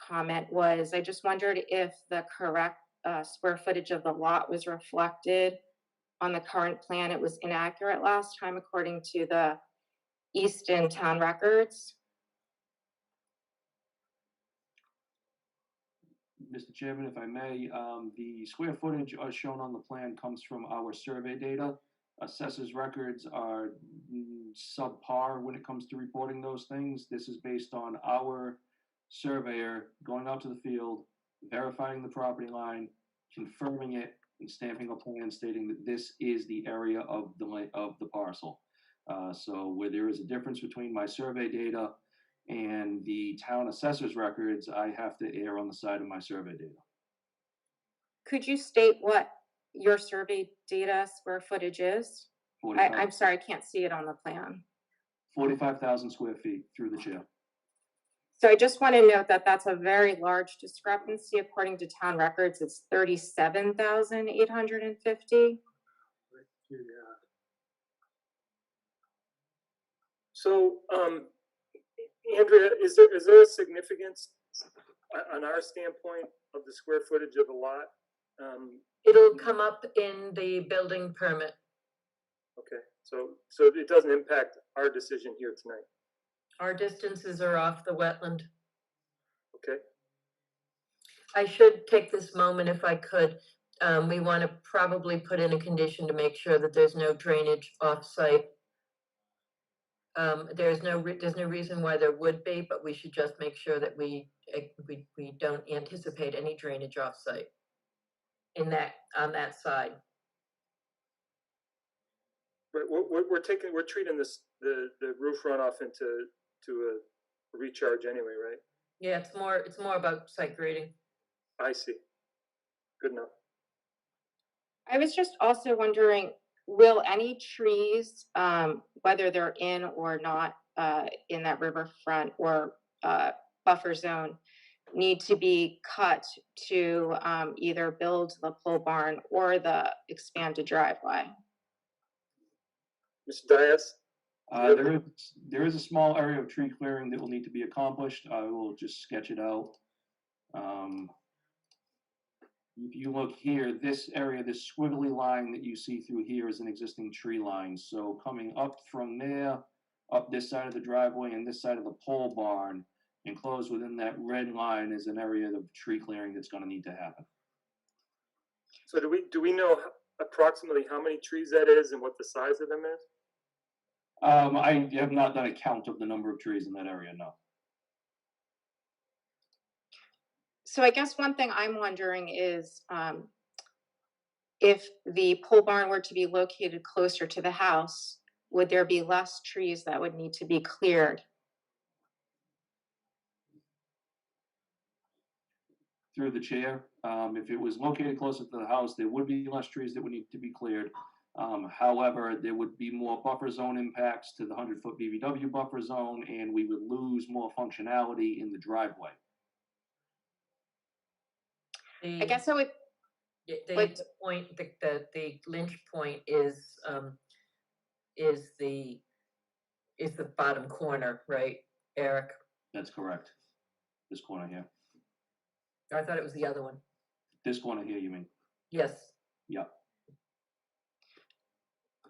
comment was, I just wondered if the correct square footage of the lot was reflected on the current plan. It was inaccurate last time according to the Easton town records. Mr. Chairman, if I may, the square footage as shown on the plan comes from our survey data. Assessors records are subpar when it comes to reporting those things. This is based on our surveyor going out to the field, verifying the property line, confirming it, and stamping a plan stating that this is the area of the parcel. So where there is a difference between my survey data and the town assessor's records, I have to err on the side of my survey data. Could you state what your survey data square footage is? I'm sorry, I can't see it on the plan. 45,000 square feet through the chair. So I just want to note that that's a very large discrepancy. According to town records, it's 37,850. So, Andrea, is there a significance on our standpoint of the square footage of the lot? It'll come up in the building permit. Okay, so it doesn't impact our decision here tonight. Our distances are off the wetland. Okay. I should take this moment if I could. We want to probably put in a condition to make sure that there's no drainage off-site. There's no reason why there would be, but we should just make sure that we don't anticipate any drainage off-site on that side. We're treating the roof runoff into a recharge anyway, right? Yeah, it's more about site grading. I see. Good enough. I was just also wondering, will any trees, whether they're in or not in that riverfront or buffer zone, need to be cut to either build the pole barn or the expanded driveway? Mr. Dias? There is a small area of tree clearing that will need to be accomplished. I will just sketch it out. If you look here, this area, this squiggly line that you see through here is an existing tree line. So coming up from there, up this side of the driveway and this side of the pole barn, enclosed within that red line is an area of tree clearing that's going to need to happen. So do we know approximately how many trees that is and what the size of them is? I have not done a count of the number of trees in that area, no. So I guess one thing I'm wondering is if the pole barn were to be located closer to the house, would there be less trees that would need to be cleared? Through the chair, if it was located closer to the house, there would be less trees that would need to be cleared. However, there would be more buffer zone impacts to the 100-foot BVW buffer zone, and we would lose more functionality in the driveway. I guess I would. The lynch point is the bottom corner, right, Eric? That's correct. This corner here. I thought it was the other one. This corner here, you mean? Yes. Yeah.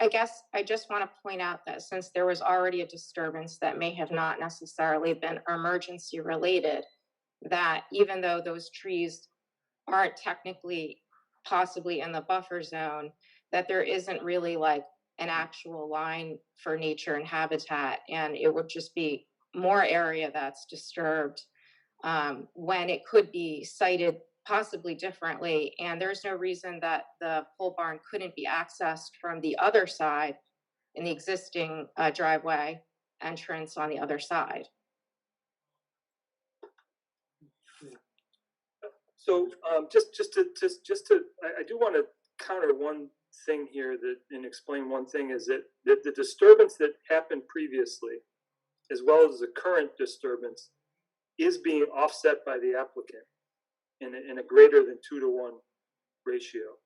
I guess I just want to point out that since there was already a disturbance that may have not necessarily been emergency related, that even though those trees aren't technically possibly in the buffer zone, that there isn't really like an actual line for nature and habitat, and it would just be more area that's disturbed when it could be sited possibly differently. And there's no reason that the pole barn couldn't be accessed from the other side in the existing driveway entrance on the other side. So I do want to counter one thing here and explain one thing is that the disturbance that happened previously, as well as the current disturbance, is being offset by the applicant in a greater than 2-to-1 ratio.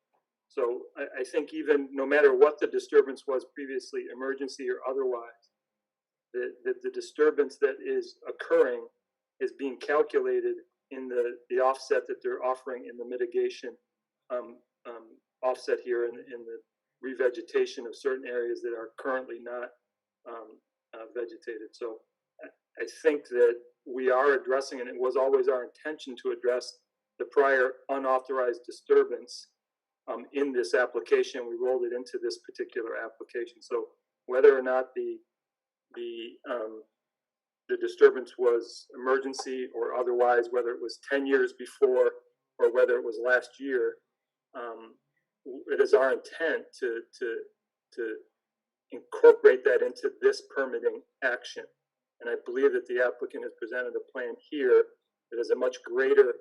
So I think even no matter what the disturbance was previously, emergency or otherwise, the disturbance that is occurring is being calculated in the offset that they're offering in the mitigation offset here in the revegetation of certain areas that are currently not vegetated. So I think that we are addressing, and it was always our intention to address the prior unauthorized disturbance in this application. We rolled it into this particular application. So whether or not the disturbance was emergency or otherwise, whether it was 10 years before or whether it was last year, it is our intent to incorporate that into this permitting action. And I believe that the applicant has presented a plan here that is a much greater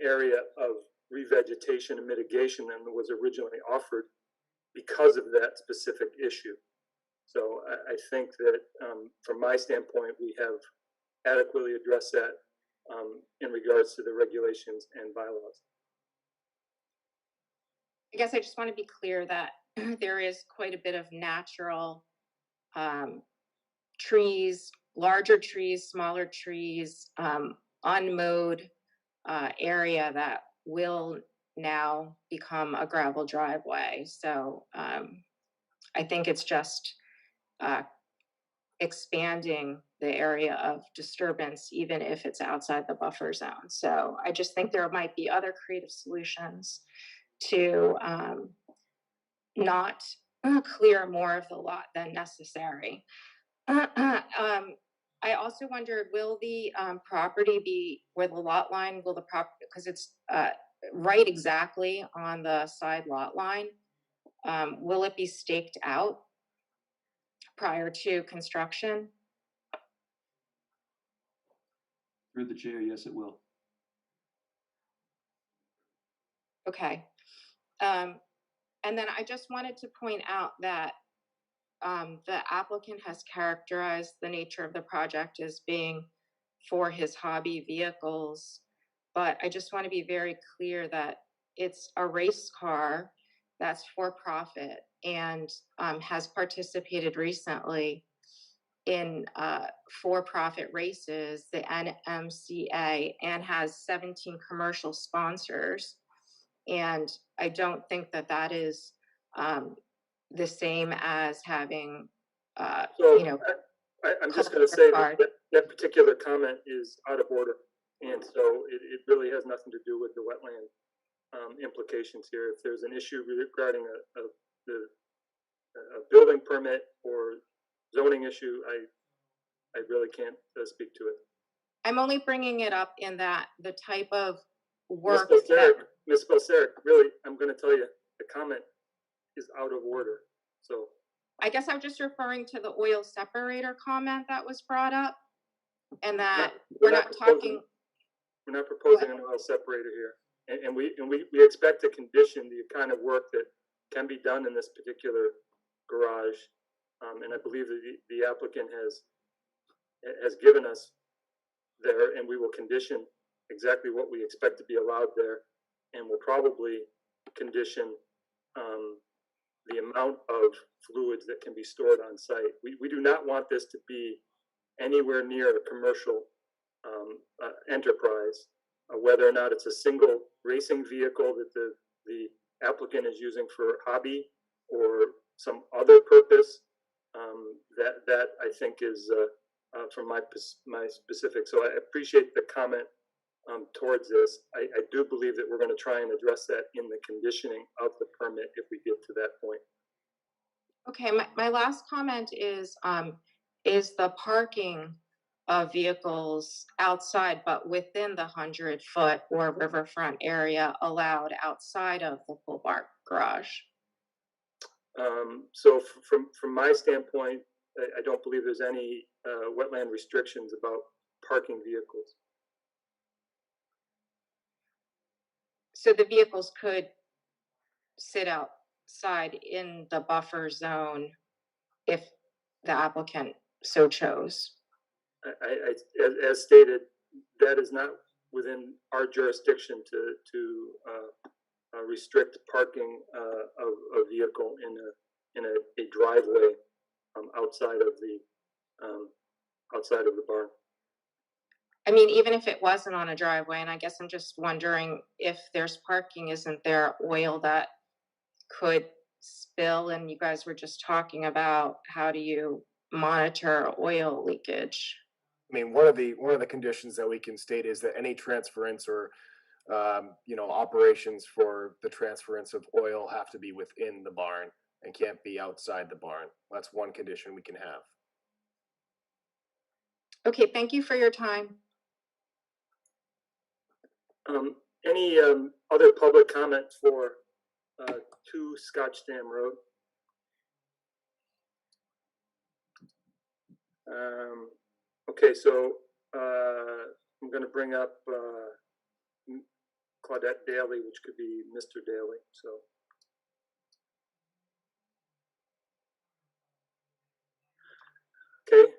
area of revegetation and mitigation than was originally offered because of that specific issue. So I think that from my standpoint, we have adequately addressed that in regards to the regulations and bylaws. I guess I just want to be clear that there is quite a bit of natural trees, larger trees, smaller trees, unmowed area that will now become a gravel driveway. So I think it's just expanding the area of disturbance, even if it's outside the buffer zone. So I just think there might be other creative solutions to not clear more of the lot than necessary. I also wondered, will the property be where the lot line, will the property, because it's right exactly on the side lot line, will it be staked out prior to construction? Through the chair, yes, it will. Okay. And then I just wanted to point out that the applicant has characterized the nature of the project as being for his hobby vehicles, but I just want to be very clear that it's a race car that's for profit and has participated recently in for-profit races, the NMCA, and has 17 commercial sponsors. And I don't think that that is the same as having, So you know, I'm just going to say that particular comment is out of order. And so it really has nothing to do with the wetland implications here. If there's an issue regarding a building permit or zoning issue, I really can't speak to it. I'm only bringing it up in that the type of work Ms. Balsarick, really, I'm going to tell you, the comment is out of order. So I guess I'm just referring to the oil separator comment that was brought up, and that we're not talking. We're not proposing an oil separator here, and we expect to condition the kind of work that can be done in this particular garage, and I believe that the applicant has given us there, and we will condition exactly what we expect to be allowed there, and we'll probably condition the amount of fluids that can be stored on site. We do not want this to be anywhere near a commercial enterprise, whether or not it's a single racing vehicle that the applicant is using for hobby or some other purpose. That I think is from my specific. So I appreciate the comment towards this. I do believe that we're going to try and address that in the conditioning of the permit if we get to that point. Okay, my last comment is the parking of vehicles outside but within the 100-foot or riverfront area allowed outside of the full bar garage? So from my standpoint, I don't believe there's any wetland restrictions about parking vehicles. So the vehicles could sit outside in the buffer zone if the applicant so chose? As stated, that is not within our jurisdiction to restrict parking of a vehicle in a driveway outside of the barn. I mean, even if it wasn't on a driveway, and I guess I'm just wondering if there's parking, isn't there oil that could spill? And you guys were just talking about how do you monitor oil leakage? I mean, one of the conditions that we can state is that any transference or operations for the transference of oil have to be within the barn and can't be outside the barn. That's one condition we can have. Okay, thank you for your time. Any other public comment for 2 Scotchdam Road? Okay, so I'm going to bring up Claudette Daly, which could be Mr. Daly. So, okay,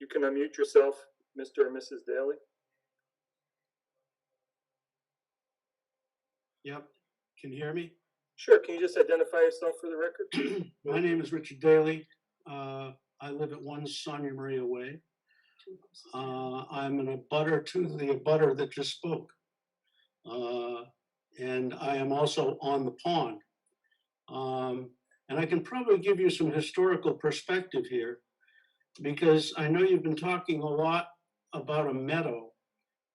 you can unmute yourself, Mr. or Mrs. Daly. Yep, can you hear me? Sure, can you just identify yourself for the record? My name is Richard Daly. I live at 1 Sonia Maria Way. I'm an abutter to the abutter that just spoke. And I am also on the pond. And I can probably give you some historical perspective here, because I know you've been talking a lot about a meadow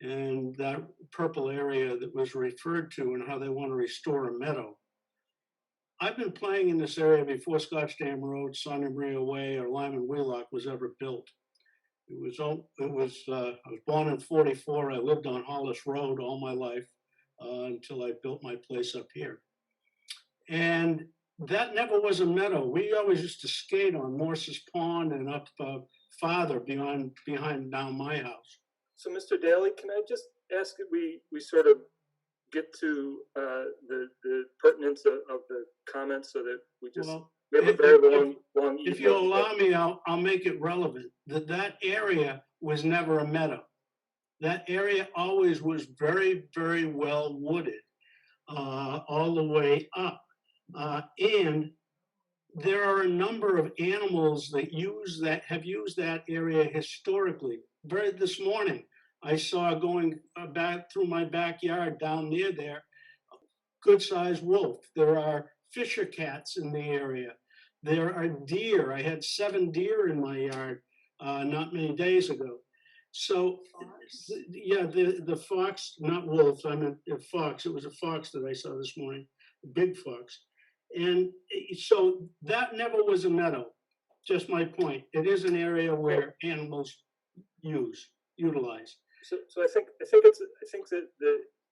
and that purple area that was referred to and how they want to restore a meadow. I've been playing in this area before Scotchdam Road, Sonia Maria Way, or Lyman Wheelock was ever built. I was born in '44. I lived on Hollis Road all my life until I built my place up here. And that never was a meadow. We always used to skate on Morse's Pond and up farther behind down my house. So, Mr. Daly, can I just ask that we sort of get to the pertinence of the comments so that we just we have a very long evening. If you allow me, I'll make it relevant. That area was never a meadow. That area always was very, very well wooded all the way up. And there are a number of animals that have used that area historically. This morning, I saw going back through my backyard down near there, good-sized wolf. There are fisher cats in the area. There are deer. I had 7 deer in my yard not many days ago. So, yeah, the fox, not wolf, I meant a fox. It was a fox that I saw this morning, a big fox. And so that never was a meadow, just my point. It is an area where animals utilize. So I think that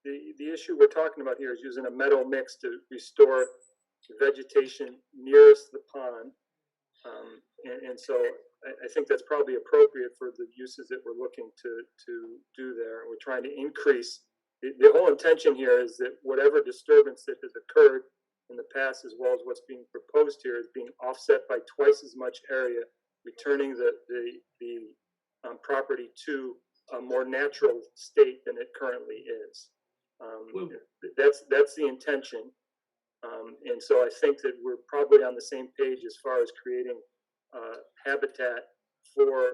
the issue we're talking about here is using a meadow mix to restore vegetation nearest the pond, and so I think that's probably appropriate for the uses that we're looking to do there. We're trying to increase the whole intention here is that whatever disturbance that has occurred in the past, as well as what's being proposed here, is being offset by twice as much area, returning the property to a more natural state than it currently is. That's the intention. And so I think that we're probably on the same page as far as creating habitat for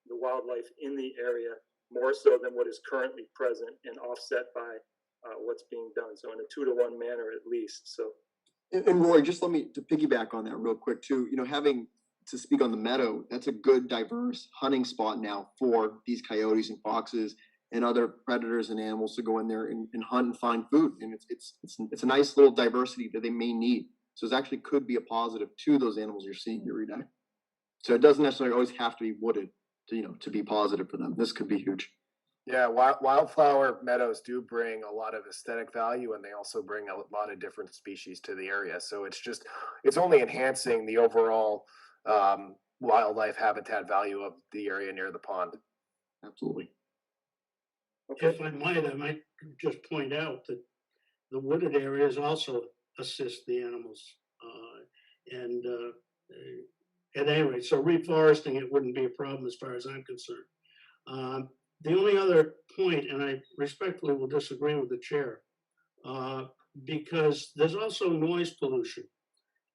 the wildlife in the area, more so than what is currently present and offset by what's being done. So in a 2-to-1 manner at least. So. And Roy, just let me to piggyback on that real quick too. Having to speak on the meadow, that's a good diverse hunting spot now for these coyotes and foxes and other predators and animals to go in there and hunt and find food. And it's a nice little diversity that they may need. So it actually could be a positive to those animals you're seeing every day. So it doesn't necessarily always have to be wooded to be positive for them. This could be huge. Yeah, wildflower meadows do bring a lot of aesthetic value, and they also bring a lot of different species to the area. So it's only enhancing the overall wildlife habitat value of the area near the pond. Absolutely. Okay. If I might just point out that the wooded areas also assist the animals. At any rate, so reforesting it wouldn't be a problem as far as I'm concerned. The only other point, and I respectfully will disagree with the chair, because there's also noise pollution.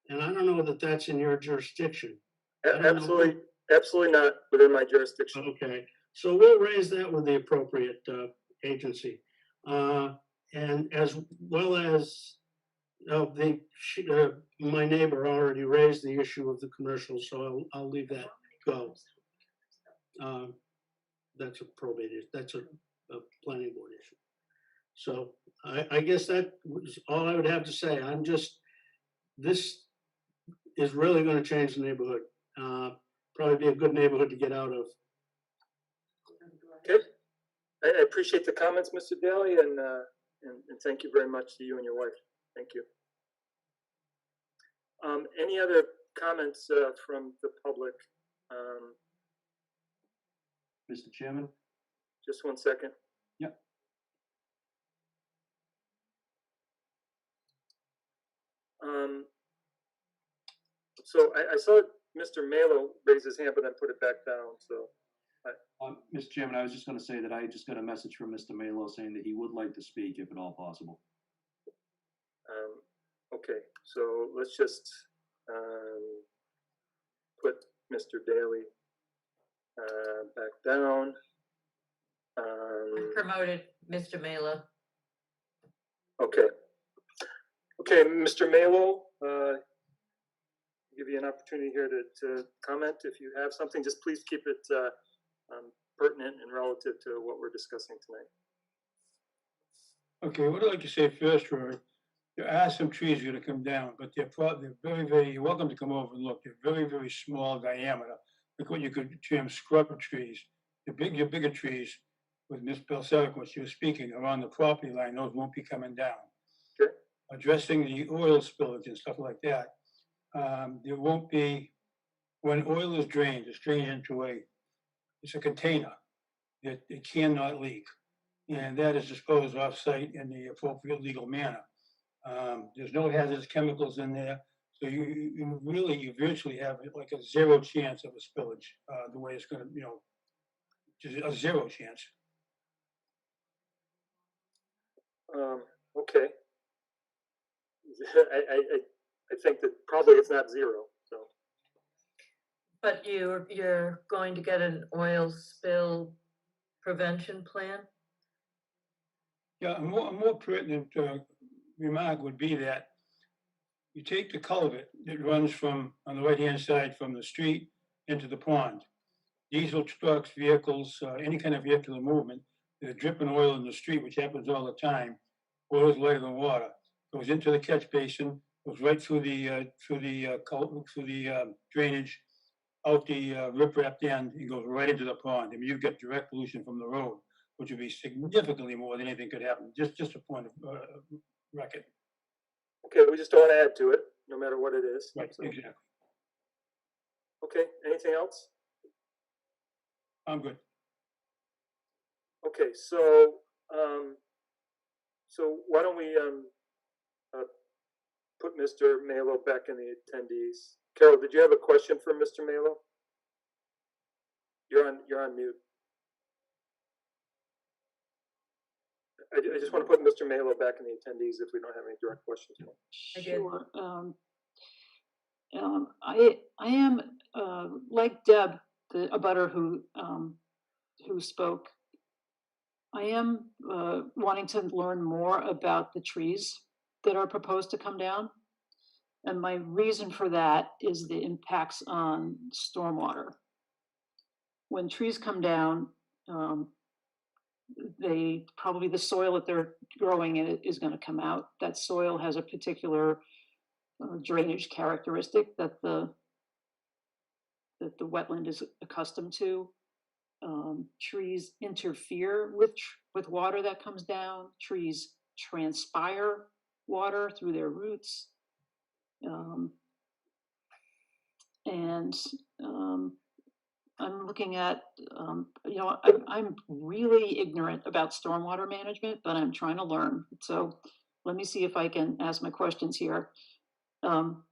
And I don't know that that's in your jurisdiction. Absolutely not within my jurisdiction. Okay. So we'll raise that with the appropriate agency. And as well as my neighbor already raised the issue of the commercial, so I'll leave that go. That's a probate issue. That's a planning board issue. So I guess that was all I would have to say. This is really going to change the neighborhood. Probably be a good neighborhood to get out of. Okay, I appreciate the comments, Mr. Daly, and thank you very much to you and your wife. Thank you. Any other comments from the public? Mr. Chairman? Just one second. Yep. So I saw Mr. Melo raise his hand, but then put it back down, so. Mr. Chairman, I was just gonna say that I just got a message from Mr. Melo saying that he would like to speak if at all possible. Okay, so let's just put Mr. Daly back down. Promoted Mr. Melo. Okay. Okay, Mr. Melo, give you an opportunity here to comment. If you have something, just please keep it pertinent and relative to what we're discussing tonight. Okay, what I'd like to say first, Rory, there are some trees going to come down, but they're very, very, you're welcome to come over and look. They're very, very small diameter, like what you could term scrubber trees. Your bigger trees, with Ms. Balsarick, when she was speaking, around the property line, those won't be coming down. Sure. Addressing the oil spillage and stuff like that, there won't be, when oil is drained, it's drained into it's a container that it cannot leak. And that is disposed off-site in the appropriate legal manner. There's no hazardous chemicals in there, so you virtually have like a 0 chance of a spillage, the way it's gonna, just a 0 chance. Okay. I think that probably it's not 0, so. But you're going to get an oil spill prevention plan? Yeah, a more pertinent remark would be that you take the culvert that runs from, on the right-hand side, from the street into the pond. Diesel trucks, vehicles, any kind of vehicular movement that are dripping oil in the street, which happens all the time, oil is lighter than water, goes into the catch basin, goes right through the drainage, out the riprap end, and goes right into the pond. I mean, you get direct pollution from the road, which would be significantly more than anything could happen. Just a point of record. Okay, we just don't want to add to it, no matter what it is. Right, so. exactly. Okay, anything else? I'm good. Okay, so why don't we put Mr. Melo back in the attendees? Carol, did you have a question for Mr. Melo? You're on mute. I just want to put Mr. Melo back in the attendees if we don't have any direct questions. Sure. I am like Deb, the abutter who spoke. I am wanting to learn more about the trees that are proposed to come down. And my reason for that is the impacts on stormwater. When trees come down, probably the soil that they're growing in is going to come out. That soil has a particular drainage characteristic that the wetland is accustomed to. Trees interfere with water that comes down. Trees transpire water through their roots. I'm looking at, I'm really ignorant about stormwater management, but I'm trying to learn. So let me see if I can ask my questions here. When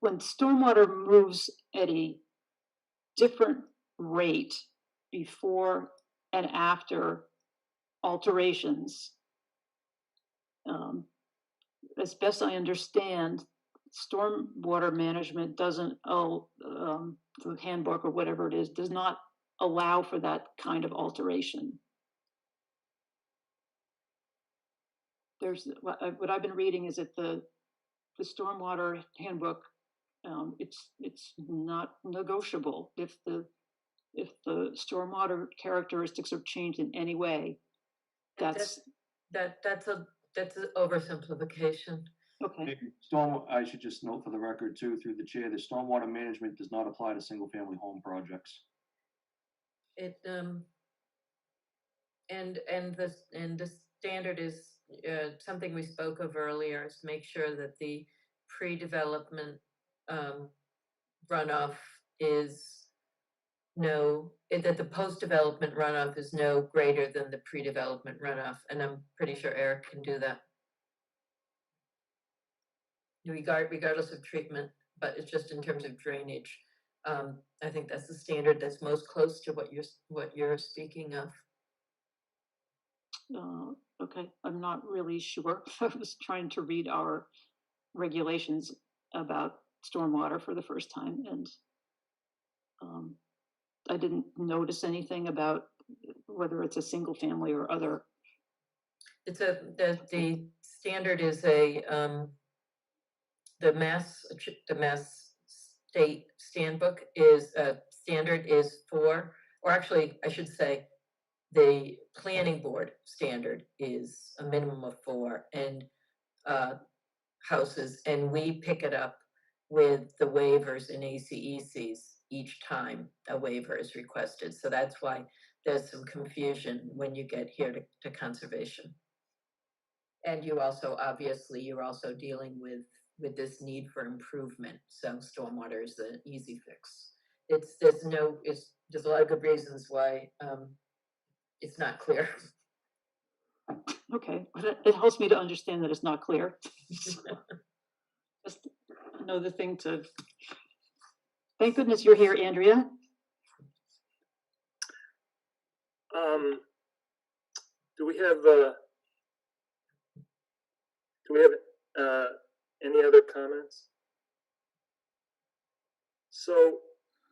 stormwater moves at a different rate before and after alterations, as best I understand, stormwater management doesn't, the handbook or whatever it is, does not allow for that kind of alteration. There's, what I've been reading is that the stormwater handbook, it's not negotiable. If the stormwater characteristics are changed in any way, that's That's an oversimplification. okay. Maybe I should just note for the record too, through the chair, that stormwater management does not apply to single-family home projects. It, and the standard is, something we spoke of earlier, is to make sure that the pre-development, runoff is that the post-development runoff is no greater than the pre-development runoff, and I'm pretty sure Eric can do that. Regardless of treatment, but it's just in terms of drainage. I think that's the standard that's most close to what you're speaking of. Okay, I'm not really sure. I was trying to read our regulations about stormwater for the first time, and I didn't notice anything about whether it's a single family or other. It's the standard is the Mass State Standbook is standard is for, or actually I should say, the planning board standard is a minimum of 4 and houses, and we pick it up with the waivers in ACECs each time a waiver is requested. So that's why there's some confusion when you get here to conservation. And you also, obviously, you're also dealing with this need for improvement. So stormwater is the easy fix. There's a lot of good reasons why it's not clear. Okay, but it helps me to understand that it's not clear. Just another thing to. Thank goodness you're here, Andrea. Do we have any other comments? So,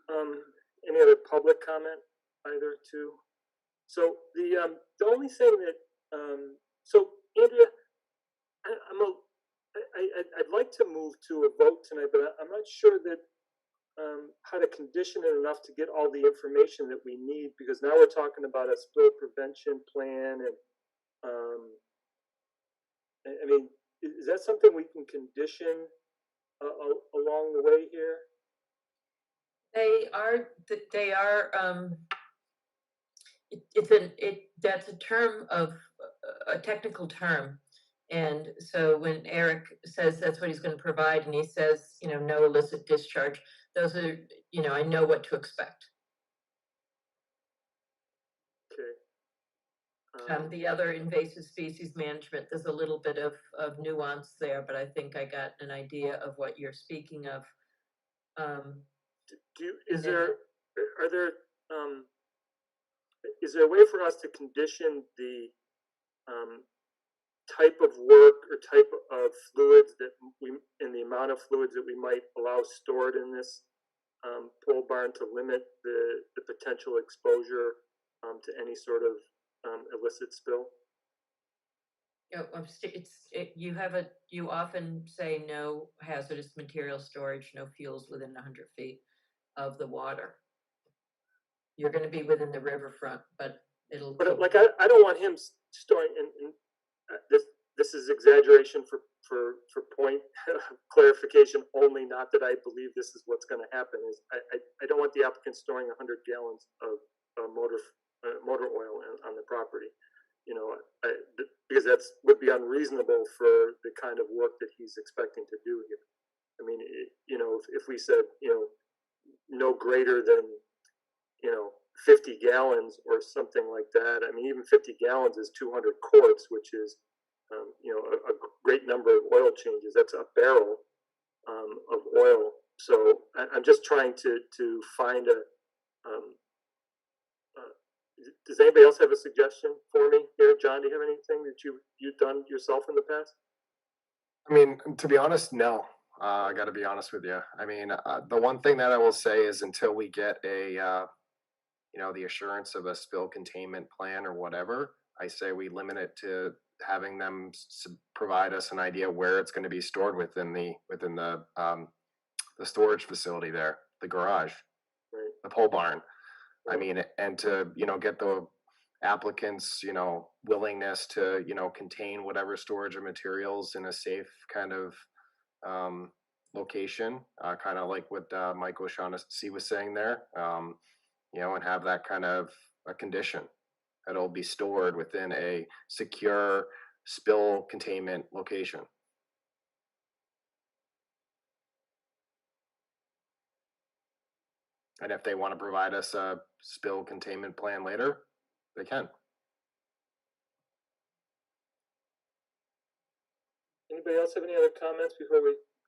any other public comment either too? So the only thing that so Andrea, I'd like to move to a vote tonight, but I'm not sure that how to condition it enough to get all the information that we need, because now we're talking about a spill prevention plan, and I mean, is that something we can condition along the way here? They are. That's a term of a technical term, and so when Eric says that's what he's going to provide, and he says, no illicit discharge, those are, I know what to expect. Okay. The other invasive species management, there's a little bit of nuance there, but I think I got an idea of what you're speaking of. Is there a way for us to condition the type of work or type of fluids that and the amount of fluids that we might allow stored in this pole barn to limit the potential exposure to any sort of illicit spill? You often say no hazardous material storage, no fuels within 100 feet of the water. You're going to be within the riverfront, but it'll. But like I don't want him storing. And this is exaggeration for point clarification only. Not that I believe this is what's going to happen. Is I don't want the applicant storing 100 gallons of motor oil on the property. Because that would be unreasonable for the kind of work that he's expecting to do here. I mean, if we said, no greater than, 50 gallons or something like that. I mean, even 50 gallons is 200 quarts, which is, a great number of oil changes. That's a barrel of oil. So I'm just trying to find a. Does anybody else have a suggestion for me here? John, do you have anything that you've done yourself in the past? I mean, to be honest, no. I got to be honest with you. I mean, the one thing that I will say is until we get a you know, the assurance of a spill containment plan or whatever, I say we limit it to having them provide us an idea where it's going to be stored within the storage facility there, the garage, Right. the pole barn. I mean, and to, you know, get the applicants, you know, willingness to, you know, contain whatever storage of materials in a safe kind of location, kind of like what Mike O'Shaughnessy was saying there, you know, and have that kind of a condition that it'll be stored within a secure spill containment location. And if they want to provide us a spill containment plan later, they can. Anybody else have any other comments before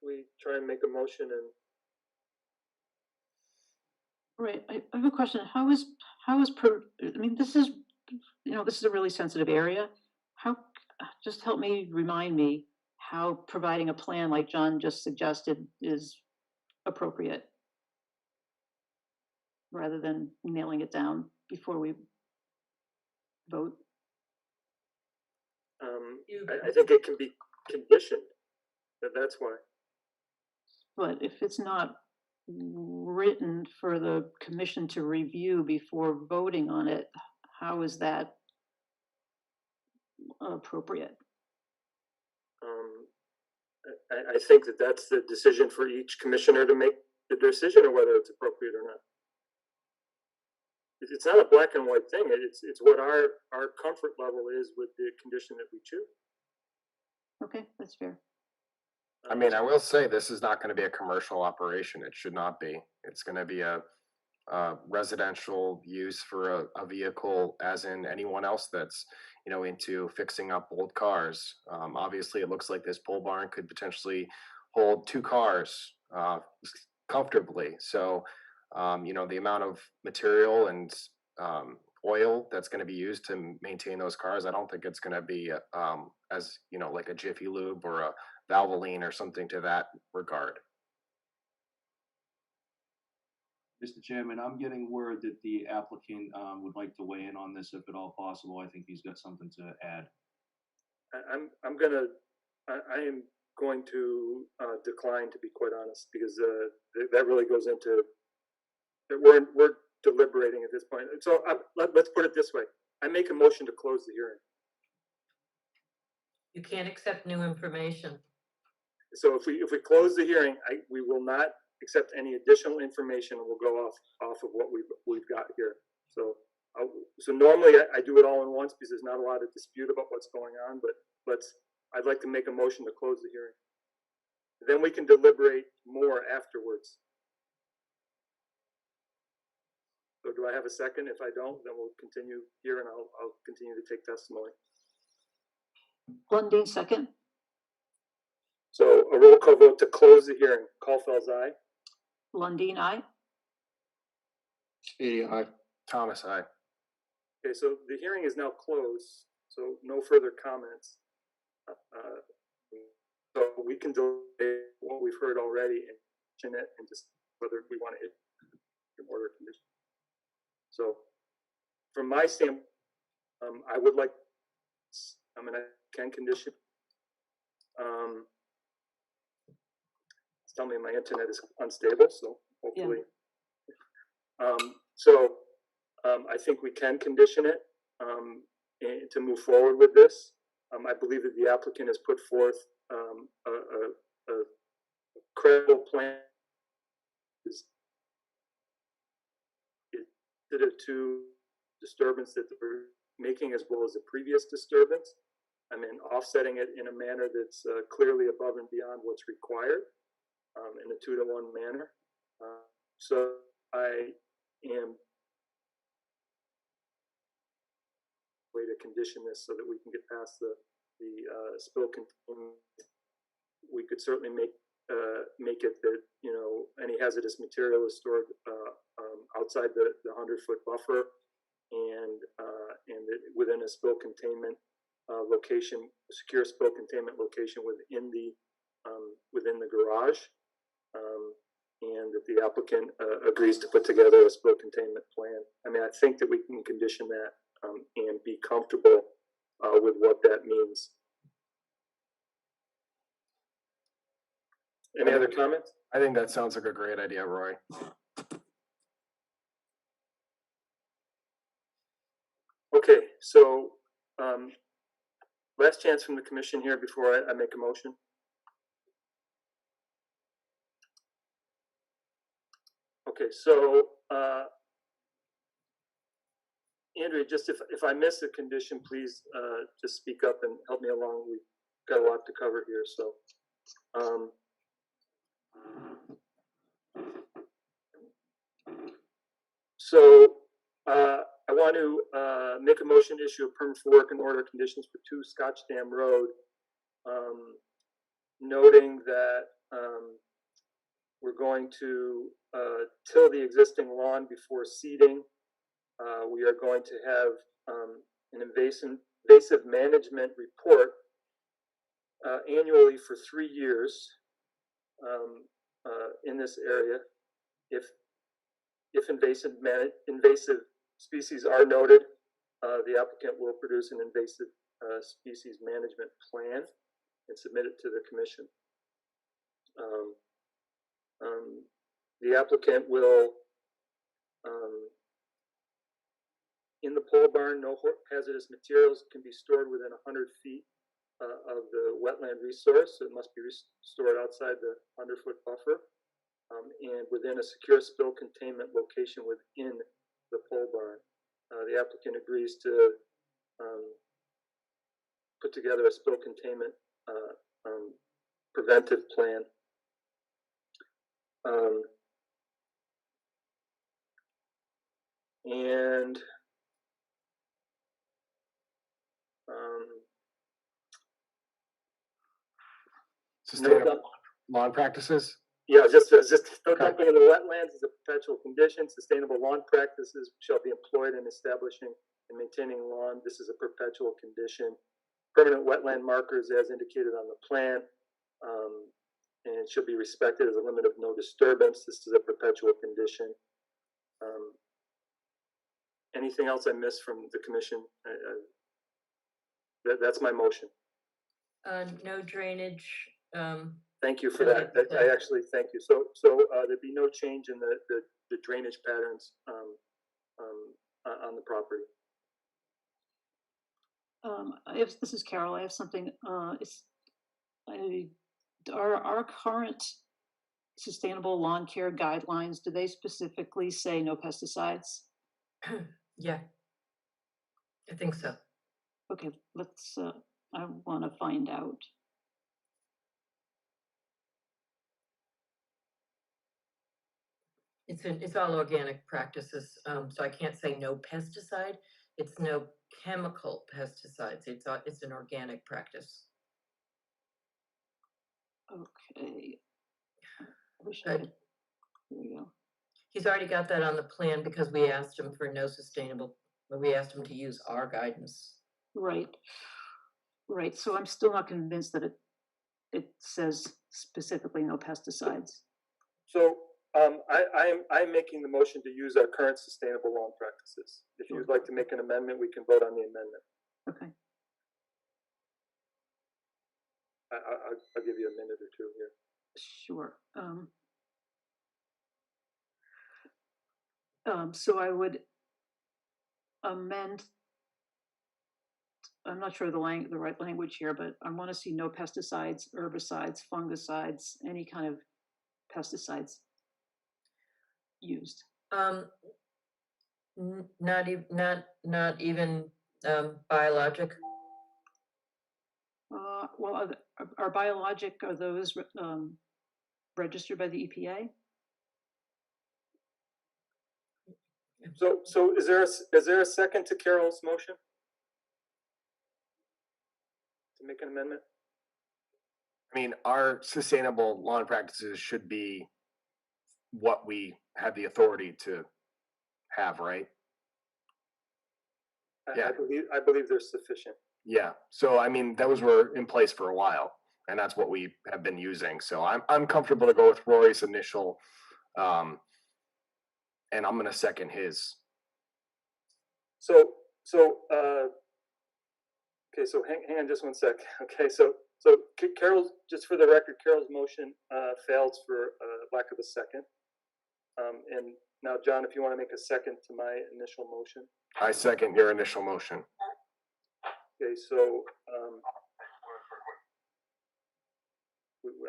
we try and make a motion? And Right, I have a question. I mean, this is, you know, this is a really sensitive area. Just help me, remind me how providing a plan like John just suggested is appropriate, rather than nailing it down before we vote. I think it can be conditioned, that's why. But if it's not written for the commission to review before voting on it, how is that appropriate? I think that's the decision for each commissioner to make the decision of whether it's appropriate or not. It's not a black and white thing. It's what our comfort level is with the condition that we choose. Okay, that's fair. I mean, I will say this is not going to be a commercial operation. It should not be. It's going to be a residential use for a vehicle, as in anyone else that's, you know, into fixing up old cars. Obviously, it looks like this pole barn could potentially hold 2 cars comfortably. So, you know, the amount of material and oil that's going to be used to maintain those cars, I don't think it's going to be as, you know, like a Jiffy Lube or a Valvoline or something to that regard. Mr. Chairman, I'm getting word that the applicant would like to weigh in on this if at all possible. I think he's got something to add. I am going to decline, to be quite honest, because that really goes into we're deliberating at this point. So let's put it this way: I make a motion to close the hearing. You can't accept new information. So if we close the hearing, we will not accept any additional information, and we'll go off of what we've got here. So normally I do it all in once because there's not a lot of dispute about what's going on. But I'd like to make a motion to close the hearing. Then we can deliberate more afterwards. So do I have a second? If I don't, then we'll continue here, and I'll continue to take testimony. Lundin, second. So a roll call vote to close the hearing. Caulfield's aye. Lundin, aye. Speedy, aye. Thomas, aye. Okay, so the hearing is now closed, so no further comments. So we can delay what we've heard already and mention it and just whether we want to in order condition. So from my standpoint, I would like, I mean, I can condition. It's telling me my internet is unstable, so hopefully. Yeah. I think we can condition it to move forward with this. I believe that the applicant has put forth a credible plan. To disturbance that they're making, as well as the previous disturbance. I mean, offsetting it in a manner that's clearly above and beyond what's required in a 2-to-1 manner. So I am way to condition this so that we can get past the spill containment. We could certainly make it that, you know, any hazardous material is stored outside the 100-foot buffer and within a spill containment location, secure spill containment location within the garage. and that the applicant agrees to put together a spill containment plan. I mean, I think that we can condition that and be comfortable with what that means. Any other comments? I think that sounds like a great idea, Roy. Okay, so last chance from the commission here before I make a motion. Okay, so Andrea, just if I miss a condition, please just speak up and help me along. We've got a lot to cover here, so. I want to make a motion to issue a permit for work and order conditions for 2 Scotch Dam Road, noting that we're going to till the existing lawn before seeding. We are going to have an invasive management report annually for 3 years in this area. If invasive species are noted, the applicant will produce an invasive species management plan and submit it to the commission. The applicant will, in the pole barn, no hazardous materials can be stored within 100 feet of the wetland resource. So it must be stored outside the 100-foot buffer and within a secure spill containment location within the pole barn. The applicant agrees to put together a spill containment preventive plan. And Sustainable lawn practices. yeah, just no dumping in the wetlands is a perpetual condition. Sustainable lawn practices shall be employed in establishing and maintaining lawn. This is a perpetual condition. Permanent wetland markers as indicated on the plan, and it should be respected as a limit of no disturbance. This is a perpetual condition. Anything else I missed from the commission? That's my motion. No drainage. Thank you for that. I actually thank you. So there'd be no change in the drainage patterns on the property. This is Carol. I have something. Our current sustainable lawn care guidelines, do they specifically say no pesticides? Yeah, I think so. Okay, let's. I want to find out. It's all organic practices, so I can't say no pesticide. It's no chemical pesticides. It's an organic practice. Okay. Good. Here we go. He's already got that on the plan because we asked him for no sustainable. We asked him to use our guidance. Right. Right. So I'm still not convinced that it says specifically no pesticides. So I'm making the motion to use our current sustainable lawn practices. If you'd like to make an amendment, we can vote on the amendment. Okay. I'll give you a minute or two here. Sure. So I would amend. I'm not sure the right language here, but I want to see no pesticides, herbicides, fungicides, any kind of pesticides used. Not even biologic. Well, are biologic, are those registered by the EPA? So is there a second to Carol's motion? To make an amendment? I mean, our sustainable lawn practices should be what we have the authority to have, right? Yeah. I believe they're sufficient. Yeah. So I mean, those were in place for a while, and that's what we have been using. So I'm comfortable to go with Roy's initial And I'm gonna second his. Okay, so hang on just one sec. Okay, so Carol's, just for the record, Carol's motion fails for lack of a second. And now, John, if you want to make a second to my initial motion. I second your initial motion. Okay, so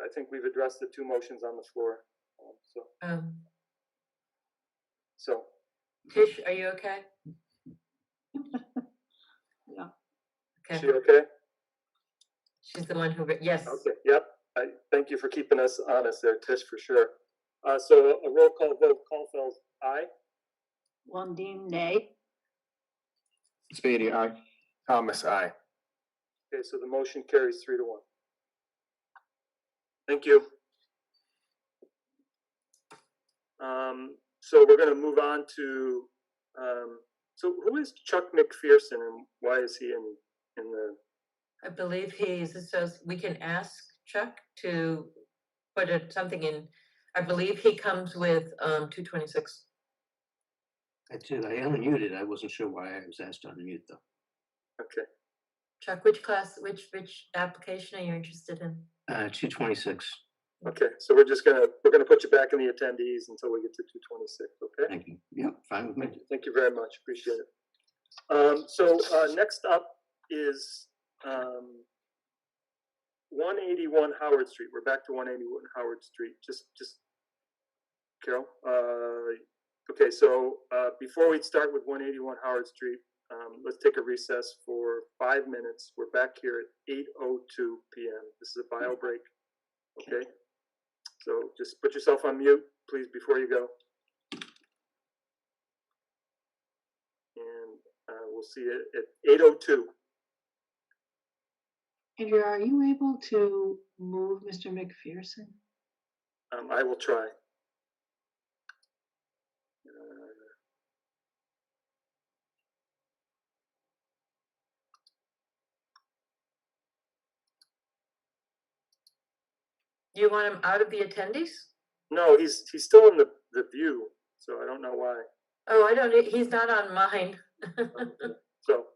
I think we've addressed the two motions on the floor. So Tish, are you okay? Yeah. is Okay, she okay? she's the one who, yes. Okay, yep. I thank you for keeping us honest there, Tish, for sure. So a roll call vote, Caulfield's aye. Lundin, nay. Spady, aye. Thomas, aye. Okay, so the motion carries 3-1. Thank you. So we're going to move on to, so who is Chuck Mcpherson and why is he in the, I believe he's, we can ask Chuck to put something in. I believe he comes with 226. I did. I unmuted. I wasn't sure why I was asked to unmute though. okay. Chuck, which application are you interested in? 226. Okay, so we're gonna put you back in the attendees until we get to 226, okay? Thank you. Yep, fine with me. Thank you very much, appreciate it. So next up is 181 Howard Street. We're back to 181 Howard Street. Just Carol. Okay, so before we start with 181 Howard Street, let's take a recess for 5 minutes. We're back here at 8:02 p.m. This is a bio break. Okay. So just put yourself on mute, please, before you go. And we'll see you at 8:02. Andrea, are you able to move Mr. Mcpherson? I will try. Do you want him out of the attendees? No, he's still in the view, so I don't know why. Oh, I don't, he's not on mine. So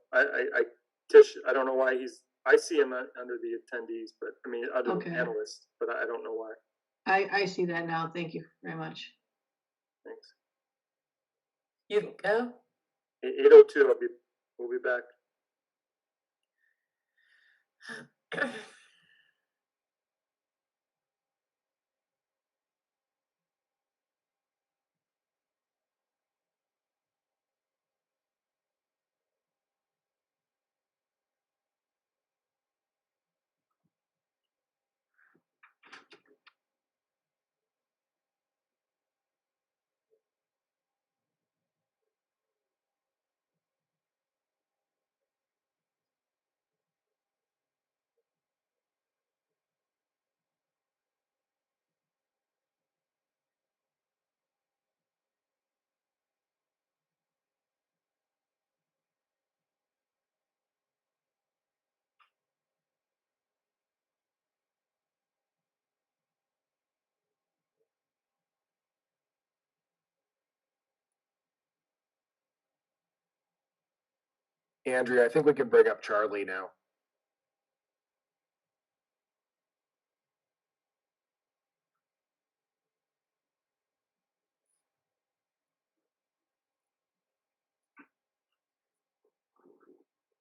Tish, I don't know why I see him under the attendees, but I mean, under the panelists, but I don't know why. I see that now. Thank you very much. Thanks. You go. 8:02, we'll be back. Andrea, I think we can bring up Charlie now.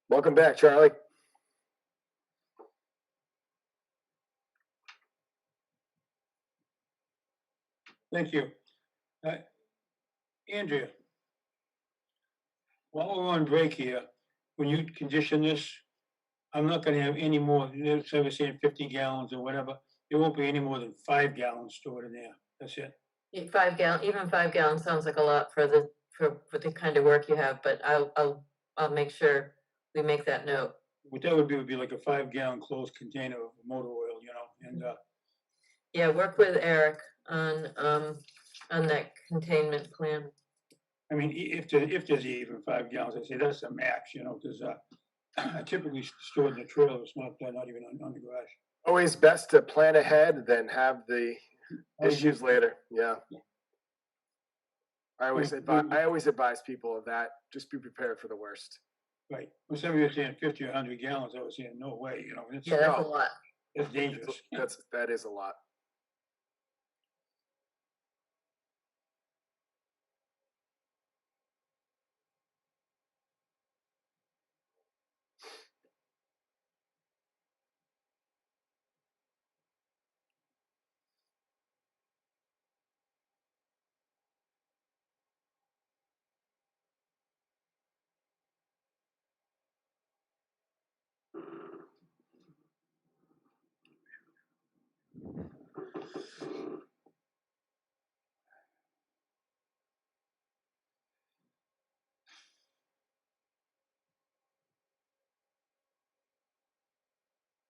Welcome back, Charlie. Thank you. Andrea, while we're on break here, when you condition this, I'm not gonna have any more, let's say we're saying 50 gallons or whatever. There won't be any more than 5 gallons stored in there. That's it. Even 5 gallons sounds like a lot for the kind of work you have, but I'll make sure we make that note. What that would be like a 5-gallon closed container of motor oil, you know, and Yeah, work with Eric on that containment plan. I mean, if there's even 5 gallons, I say that's the max, you know, because I typically store it in the trailer, it's not even on the garage. Always best to plan ahead than have the issues later. Yeah. I always advise people of that, just be prepared for the worst. Right, when somebody was saying 50 or 100 gallons, I was saying, no way, it's, Yeah, that's a No. lot. it's dangerous. That is a lot.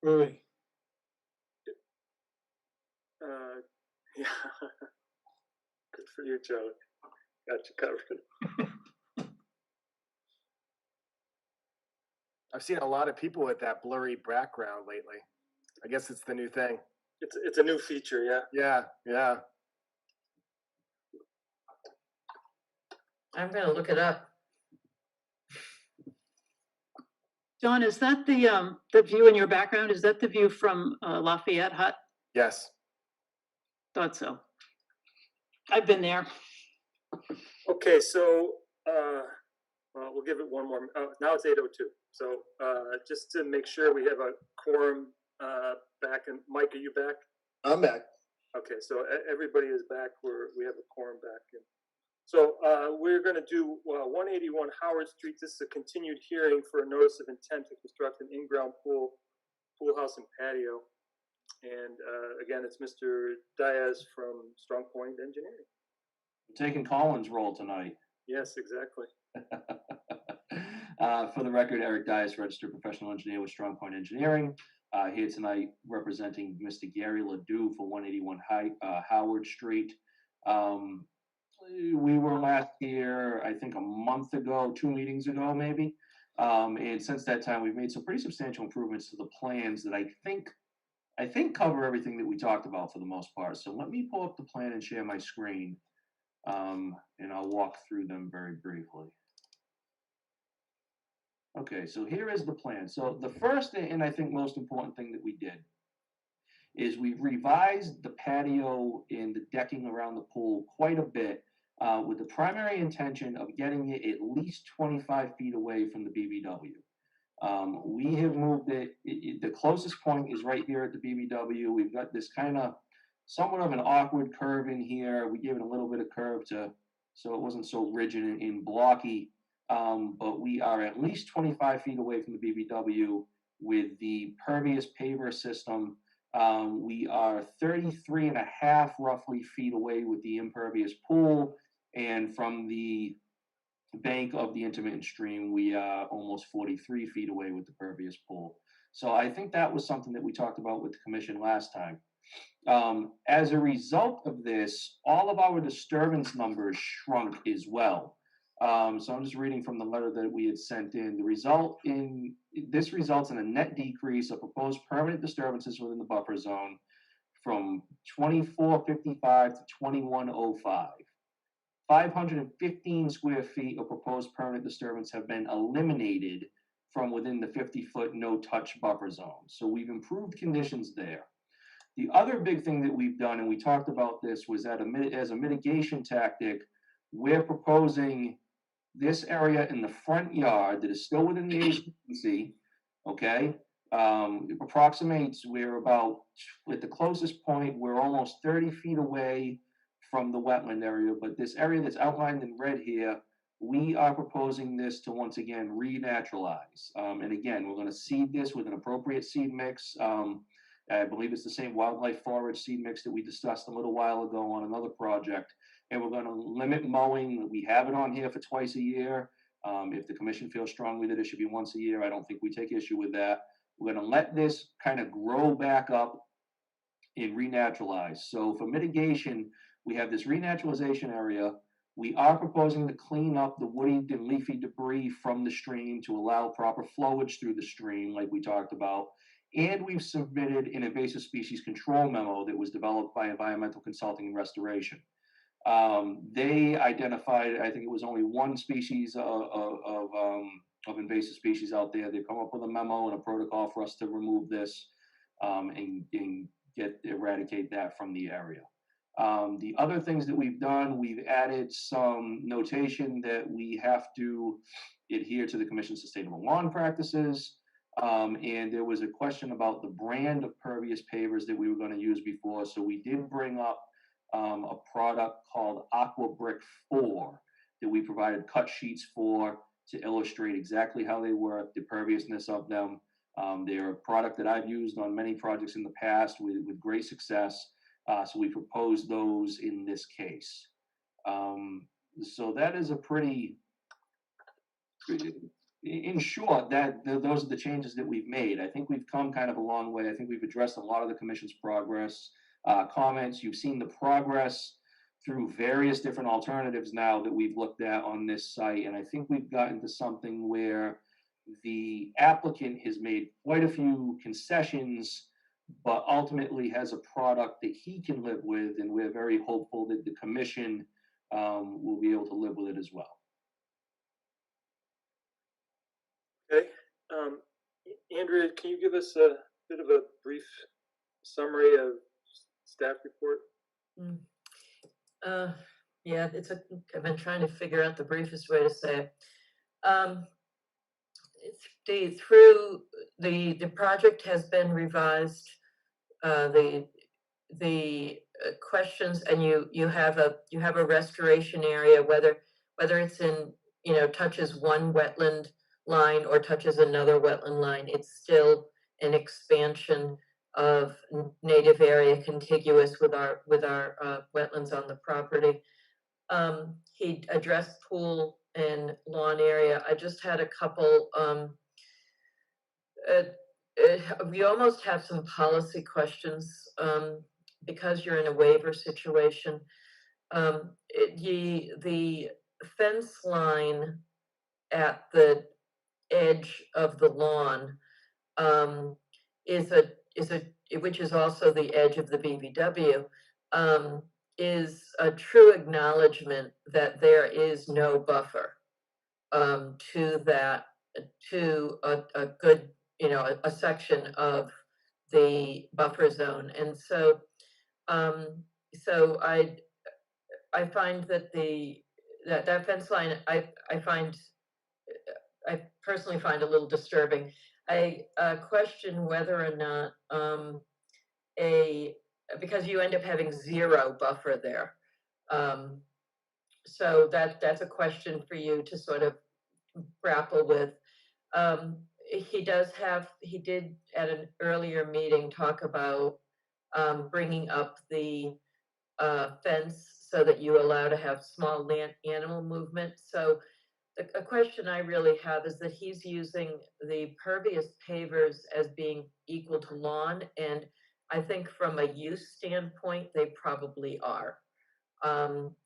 Really, Yeah. Good for you, Joe. Got you covered. I've seen a lot of people with that blurry background lately. I guess it's the new thing. It's a new feature, yeah. Yeah. I'm gonna look it up. John, is that the view in your background? Is that the view from Lafayette Hut? Yes. Thought so. I've been there. Okay, so we'll give it one more. Now it's 8:02. So just to make sure we have a quorum back. And Mike, are you back? I'm back. Okay, so everybody is back. We have a quorum back. And so we're going to do 181 Howard Street. This is a continued hearing for a notice of intent to construct an in-ground pool house and patio. And again, it's Mr. Diaz from Strong Point Engineering. Taking Colin's role tonight. Yes, exactly. For the record, Eric Dias, registered professional engineer with Strong Point Engineering, here tonight representing Mr. Gary Ledoux for 181 Howard Street. We were last here, I think, a month ago, 2 meetings ago, maybe. And since that time, we've made some pretty substantial improvements to the plans that I think cover everything that we talked about for the most part. So let me pull up the plan and share my screen, and I'll walk through them very briefly. Okay, so here is the plan. So the first and I think most important thing that we did is we revised the patio and the decking around the pool quite a bit, with the primary intention of getting it at least 25 feet away from the BBW. We have moved it, the closest point is right here at the BBW. We've got this kind of somewhat of an awkward curve in here. We gave it a little bit of curve so it wasn't so rigid and blocky. But we are at least 25 feet away from the BBW with the pervious paver system. We are 33 and a half roughly feet away with the impervious pool. And from the bank of the intermittent stream, we are almost 43 feet away with the pervious pool. So I think that was something that we talked about with the commission last time. As a result of this, all of our disturbance numbers shrunk as well. So I'm just reading from the letter that we had sent in. This results in a net decrease of proposed permanent disturbances within the buffer zone from 2455 to 2105. 515 square feet of proposed permanent disturbance have been eliminated from within the 50-foot no-touch buffer zone. So we've improved conditions there. The other big thing that we've done, and we talked about this, was as a mitigation tactic, we're proposing this area in the front yard that is still within the agency, okay? It approximates, we're about, at the closest point, we're almost 30 feet away from the wetland area, but this area that's outlined in red here, we are proposing this to once again renaturalize. And again, we're gonna seed this with an appropriate seed mix. I believe it's the same wildlife forage seed mix that we discussed a little while ago on another project. And we're gonna limit mowing. We have it on here for twice a year. If the commission feels strongly that it should be once a year, I don't think we take issue with that. We're gonna let this kind of grow back up and renaturalize. So for mitigation, we have this renaturalization area. We are proposing to clean up the woody and leafy debris from the stream to allow proper flowage through the stream, like we talked about. And we've submitted an invasive species control memo that was developed by Environmental Consulting and Restoration. They identified, I think it was only one species of invasive species out there. They've come up with a memo and a protocol for us to remove this and eradicate that from the area. The other things that we've done, we've added some notation that we have to adhere to the Commission's sustainable lawn practices. And there was a question about the brand of pervious pavers that we were going to use before. So we did bring up a product called Aqua Brick 4 that we provided cut sheets for to illustrate exactly how they work, the perviousness of them. They're a product that I've used on many projects in the past with great success. So we proposed those in this case. So that is a pretty, in short, those are the changes that we've made. I think we've come kind of a long way. I think we've addressed a lot of the Commission's progress comments. You've seen the progress through various different alternatives now that we've looked at on this site. And I think we've gotten to something where the applicant has made quite a few concessions, but ultimately has a product that he can live with. And we're very hopeful that the Commission will be able to live with it as well. Okay, Andrea, can you give us a bit of a brief summary of staff report? Yeah, I've been trying to figure out the briefest way to say it. The project has been revised. The questions, and you have a restoration area, whether it's in, touches one wetland line or touches another wetland line, it's still an expansion of native area contiguous with our wetlands on the property. He addressed pool and lawn area. I just had a couple, we almost have some policy questions because you're in a waiver situation. The fence line at the edge of the lawn which is also the edge of the BVW, is a true acknowledgement that there is no buffer to a good, a section of the buffer zone. And so I find that that fence line, I personally find a little disturbing. I question whether or not because you end up having zero buffer there. So that's a question for you to sort of grapple with. He did at an earlier meeting talk about bringing up the fence so that you allow to have small land animal movement. So a question I really have is that he's using the pervious pavers as being equal to lawn, and I think from a use standpoint, they probably are.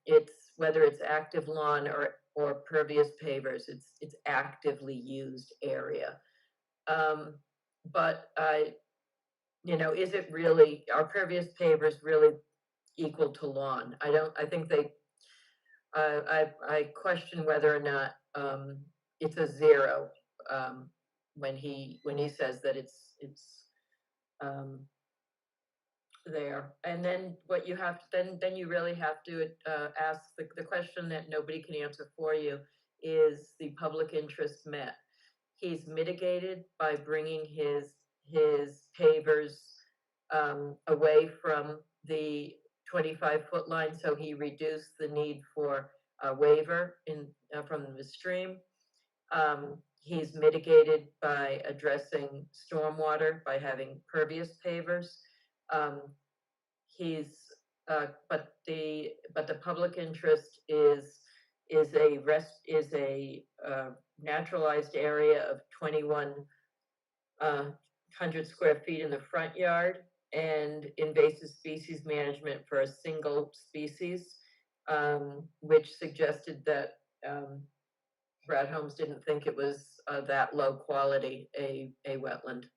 It's whether it's active lawn or pervious pavers, it's actively used area. But is it really, are pervious pavers really equal to lawn? I think they, I question whether or not it's a zero when he says that it's there. And then what you have to, then you really have to ask the question that nobody can answer for you: is the public interest met? He's mitigated by bringing his pavers away from the 25-foot line, so he reduced the need for a waiver from the stream. He's mitigated by addressing stormwater by having pervious pavers. But the public interest is a naturalized area of 2,100 square feet in the front yard, and invasive species management for a single species, which suggested that Brad Holmes didn't think it was that low quality a wetland.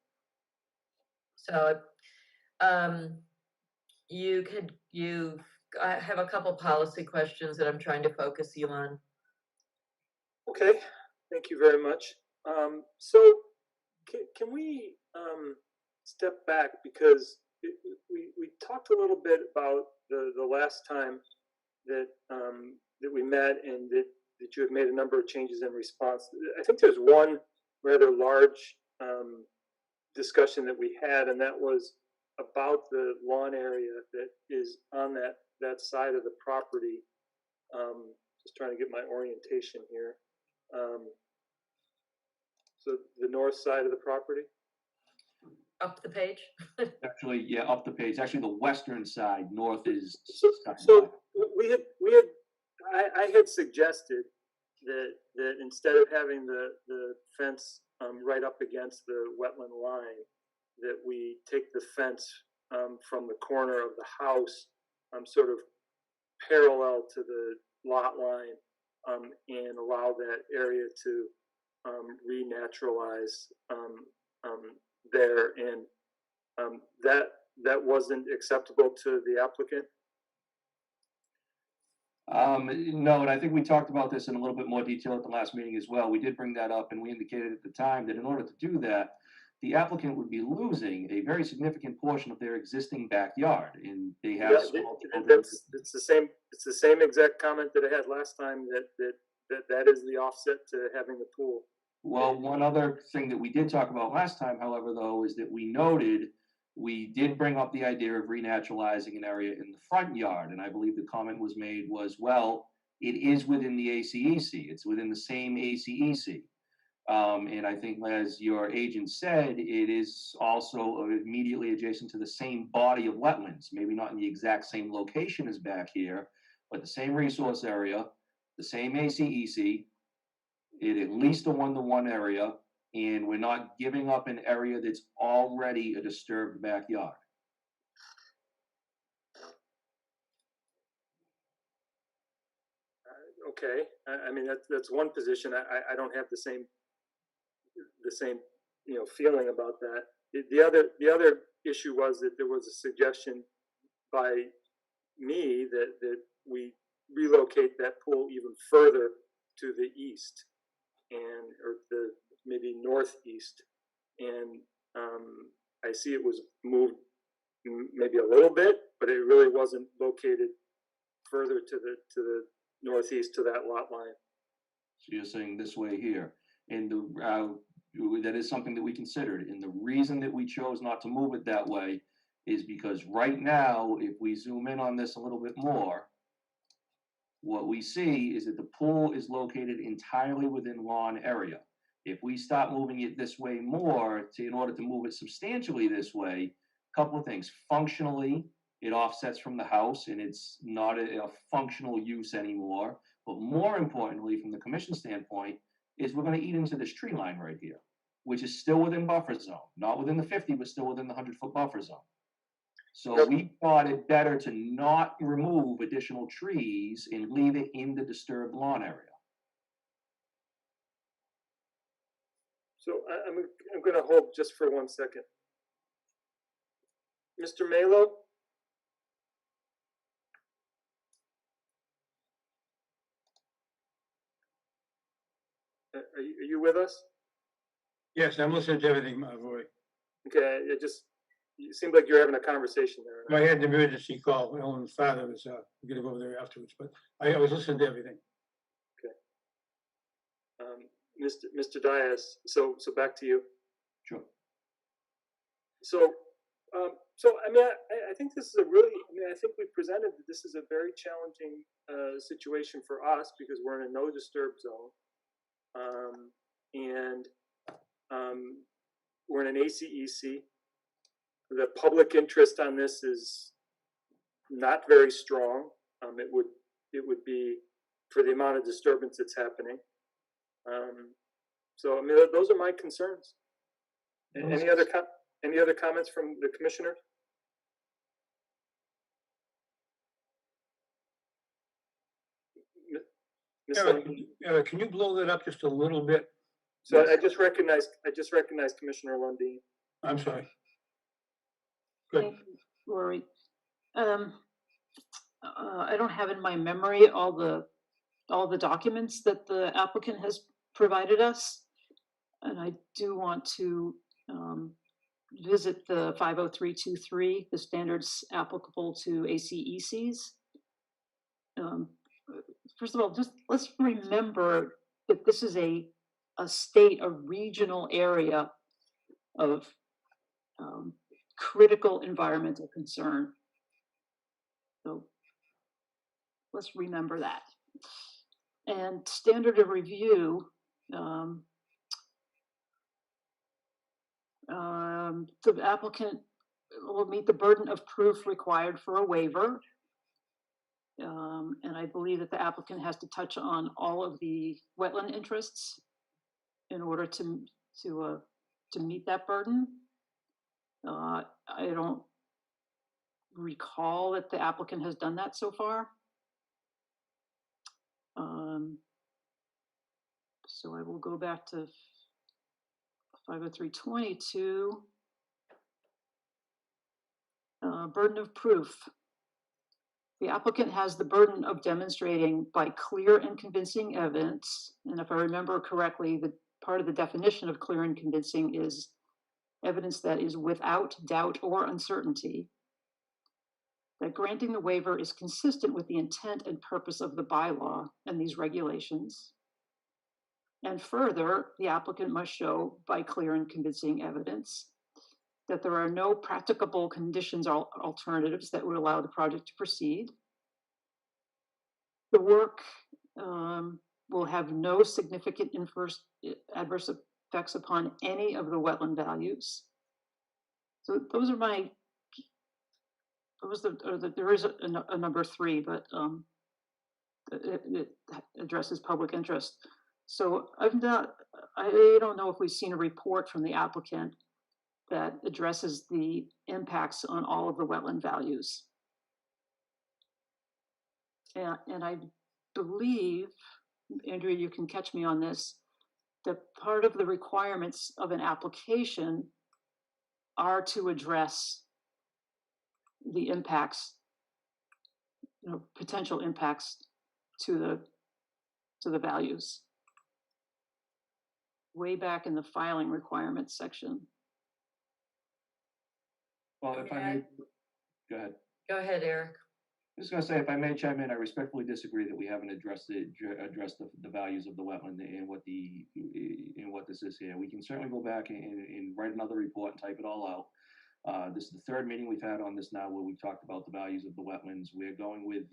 So you've I have a couple policy questions that I'm trying to focus you on. Okay, thank you very much. So can we step back, because we talked a little bit about the last time that that we met, and that you had made a number of changes in response. I think there's one rather large discussion that we had, and that was about the lawn area that is on that side of the property. Just trying to get my orientation here. So the north side of the property. Up the page? Actually, yeah, up the page, actually the western side, north is. So we had I had suggested that instead of having the fence right up against the wetland line, that we take the fence from the corner of the house sort of parallel to the lot line, and allow that area to renaturalize there, and that wasn't acceptable to the applicant. No, and I think we talked about this in a little bit more detail at the last meeting as well. We did bring that up, and we indicated at the time that in order to do that, the applicant would be losing a very significant portion of their existing backyard, and they have. Yeah, it's the same exact comment that I had last time, that is the offset to having the pool. Well, one other thing that we did talk about last time, however, though, is that we did bring up the idea of renaturalizing an area in the front yard, and I believe the comment was made was, well, it is within the ACEC, it's within the same ACEC. And I think, as your agent said, it is also immediately adjacent to the same body of wetlands, maybe not in the exact same location as back here, but the same resource area, the same ACEC, it at least a one-to-one area, and we're not giving up an area that's already a disturbed backyard. Okay, I mean, that's one position. I don't have the same feeling about that. The other issue was that there was a suggestion by me that we relocate that pool even further to the east, or the maybe northeast, and I see it was moved maybe a little bit, but it really wasn't located further to the northeast to that lot line. So you're saying this way here, and that is something that we considered, and the reason that we chose not to move it that way is because right now, if we zoom in on this a little bit more, what we see is that the pool is located entirely within lawn area. If we stop moving it this way more, in order to move it substantially this way, a couple of things. Functionally, it offsets from the house, and it's not a functional use anymore. But more importantly, from the commission standpoint, is we're going to eat into this tree line right here, which is still within buffer zone, not within the 50, but still within the 100-foot buffer zone. So we thought it better to not remove additional trees and leave it in the disturbed lawn area. So I'm going to hold just for 1 second. Mr. Melo? Are you with us? Yes, I'm listening to everything, my boy. Okay, it seemed like you're having a conversation there. I had an emergency call. My own father was, we're gonna go over there afterwards, but I was listening to everything. Mr. Dias, so back to you. Sure. So I mean, I think this is I think we presented that this is a very challenging situation for us because we're in a no disturb zone. And we're in an ACEC. The public interest on this is not very strong. It would be for the amount of disturbance that's happening. So I mean, those are my concerns. Any other comments from the commissioner? Eric, can you blow that up just a little bit? So I just recognized Commissioner Lundin. I'm sorry. Good. Thank you, Rory. I don't have in my memory all the documents that the applicant has provided us. And I do want to visit the 50323, the standards applicable to ACECs. First of all, just let's remember that this is a state, a regional area of critical environmental concern. So let's remember that. And standard of review, the applicant will meet the burden of proof required for a waiver. And I believe that the applicant has to touch on all of the wetland interests in order to meet that burden. I don't recall that the applicant has done that so far. So I will go back to 50322. Burden of proof. The applicant has the burden of demonstrating by clear and convincing evidence. And if I remember correctly, the part of the definition of clear and convincing is evidence that is without doubt or uncertainty, that granting the waiver is consistent with the intent and purpose of the bylaw and these regulations. And further, the applicant must show by clear and convincing evidence that there are no practicable conditions or alternatives that would allow the project to proceed. The work will have no significant adverse effects upon any of the wetland values. So those are my, there is a number 3, but it addresses public interest. So I don't know if we've seen a report from the applicant that addresses the impacts on all of the wetland values. And I believe, Andrea, you can catch me on this, that part of the requirements of an application are to address the impacts, potential impacts to the values. Way back in the filing requirements section. Well, if I may, go ahead. Go ahead, Eric. I was gonna say, if I may chime in, I respectfully disagree that we haven't addressed the values of the wetland and what this is here. We can certainly go back and write another report and type it all out. This is the 3rd meeting we've had on this now where we've talked about the values of the wetlands. We're going with,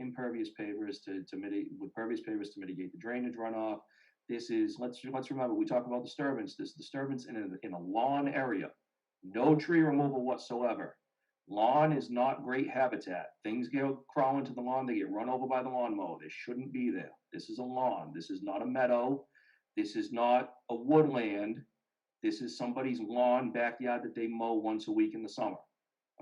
impervious pavers to mitigate the drainage runoff. This is, let's remember, we talk about disturbance. This disturbance in a lawn area, no tree removal whatsoever. Lawn is not great habitat. Things go crawl into the lawn, they get run over by the lawnmower. They shouldn't be there. This is a lawn. This is not a meadow. This is not a woodland. This is somebody's lawn backyard that they mow once a week in the summer.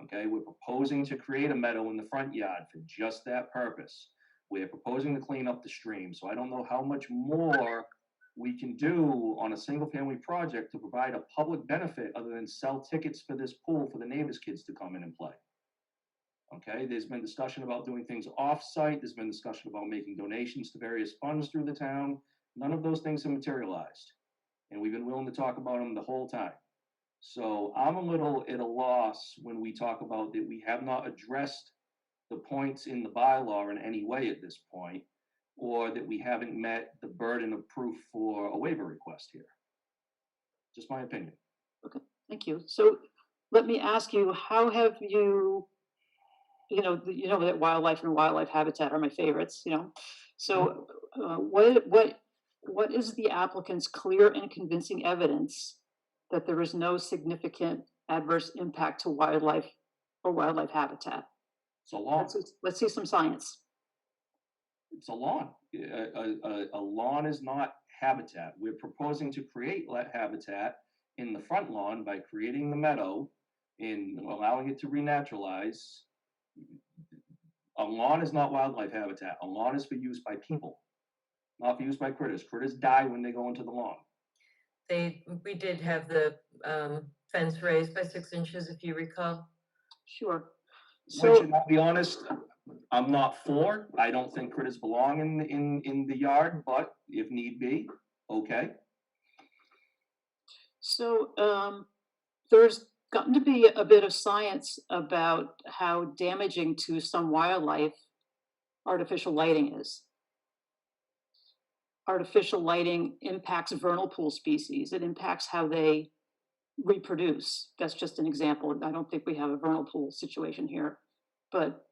Okay, we're proposing to create a meadow in the front yard for just that purpose. We're proposing to clean up the stream. So I don't know how much more we can do on a single family project to provide a public benefit other than sell tickets for this pool for the neighbors' kids to come in and play. Okay, there's been discussion about doing things off-site. There's been discussion about making donations to various funds through the town. None of those things have materialized. And we've been willing to talk about them the whole time. So I'm a little at a loss when we talk about that we have not addressed the points in the bylaw in any way at this point, or that we haven't met the burden of proof for a waiver request here. Just my opinion. Okay, thank you. So let me ask you, how have you, that wildlife and wildlife habitat are my favorites, So what is the applicant's clear and convincing evidence that there is no significant adverse impact to wildlife or wildlife habitat? It's a lawn. Let's see some science. It's a lawn. A lawn is not habitat. We're proposing to create habitat in the front lawn by creating the meadow and allowing it to renaturalize. A lawn is not wildlife habitat. A lawn is for use by people, not for use by critters. Critters die when they go into the lawn. We did have the fence raised by 6 inches, if you recall. Sure. So, which, I'll be honest, I'm not for, I don't think critters belong in the yard, but if need be, okay. So, there's gotten to be a bit of science about how damaging to some wildlife artificial lighting is. Artificial lighting impacts vernal pool species. It impacts how they reproduce. That's just an example. I don't think we have a vernal pool situation here, but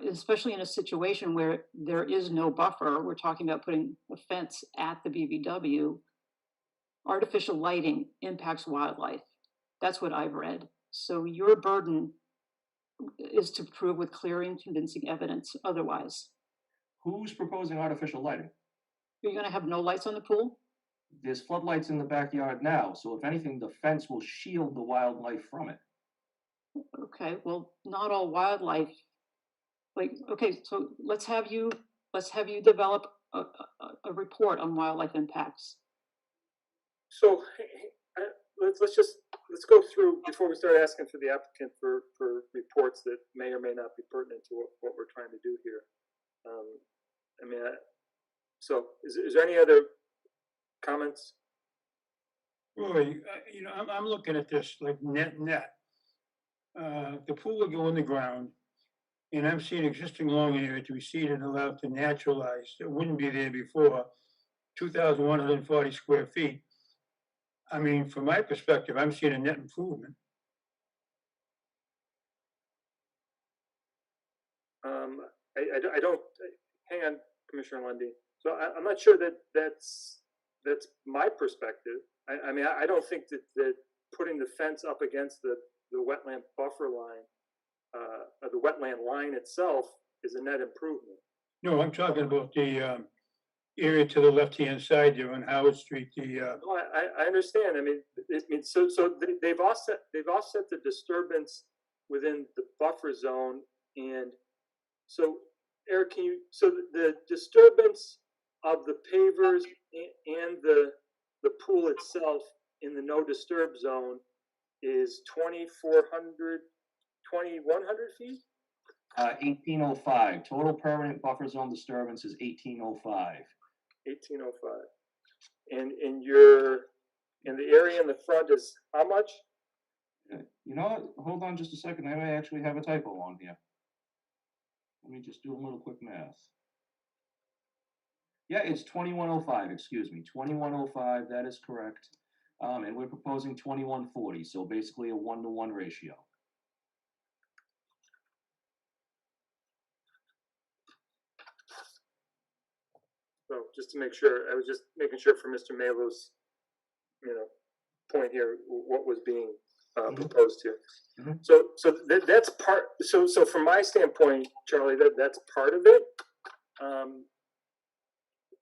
especially in a situation where there is no buffer, we're talking about putting a fence at the BVW. Artificial lighting impacts wildlife. That's what I've read. So your burden is to prove with clear and convincing evidence otherwise. Who's proposing artificial lighting? You're gonna have no lights on the pool? There's floodlights in the backyard now, so if anything, the fence will shield the wildlife from it. Okay, well, not all wildlife, like, okay, so let's have you develop a report on wildlife impacts. So let's go through before we start asking for the applicant for reports that may or may not be pertinent to what we're trying to do here. So is there any other comments? Roy, I'm looking at this like net. The pool will go in the ground, and I'm seeing existing lawn area to be seeded and allowed to naturalize. It wouldn't be there before, 2,140 square feet. I mean, from my perspective, I'm seeing a net improvement. I don't, hang on, Commissioner Lundy. So I'm not sure that that's my perspective. I mean, I don't think that putting the fence up against the wetland buffer line, the wetland line itself is a net improvement. No, I'm talking about the area to the left-hand side there on Howard Street, No, I understand. I mean, so they've offset the disturbance within the buffer zone, and so Eric, so the disturbance of the pavers and the pool itself in the no disturb zone is 2,100 feet? 1805, total permanent buffer zone disturbance is 1805. 1805. And the area in the front is how much? You know what, hold on just a second, I may actually have a typo on here. Let me just do a little quick math. Yeah, it's 2105, excuse me, 2105, that is correct. And we're proposing 2140, so basically a 1-to-1 ratio. So just to make sure, I was just making sure for Mr. Melo's, point here, what was being proposed here. Mhm. So that's part. So from my standpoint, Charlie, that's part of it.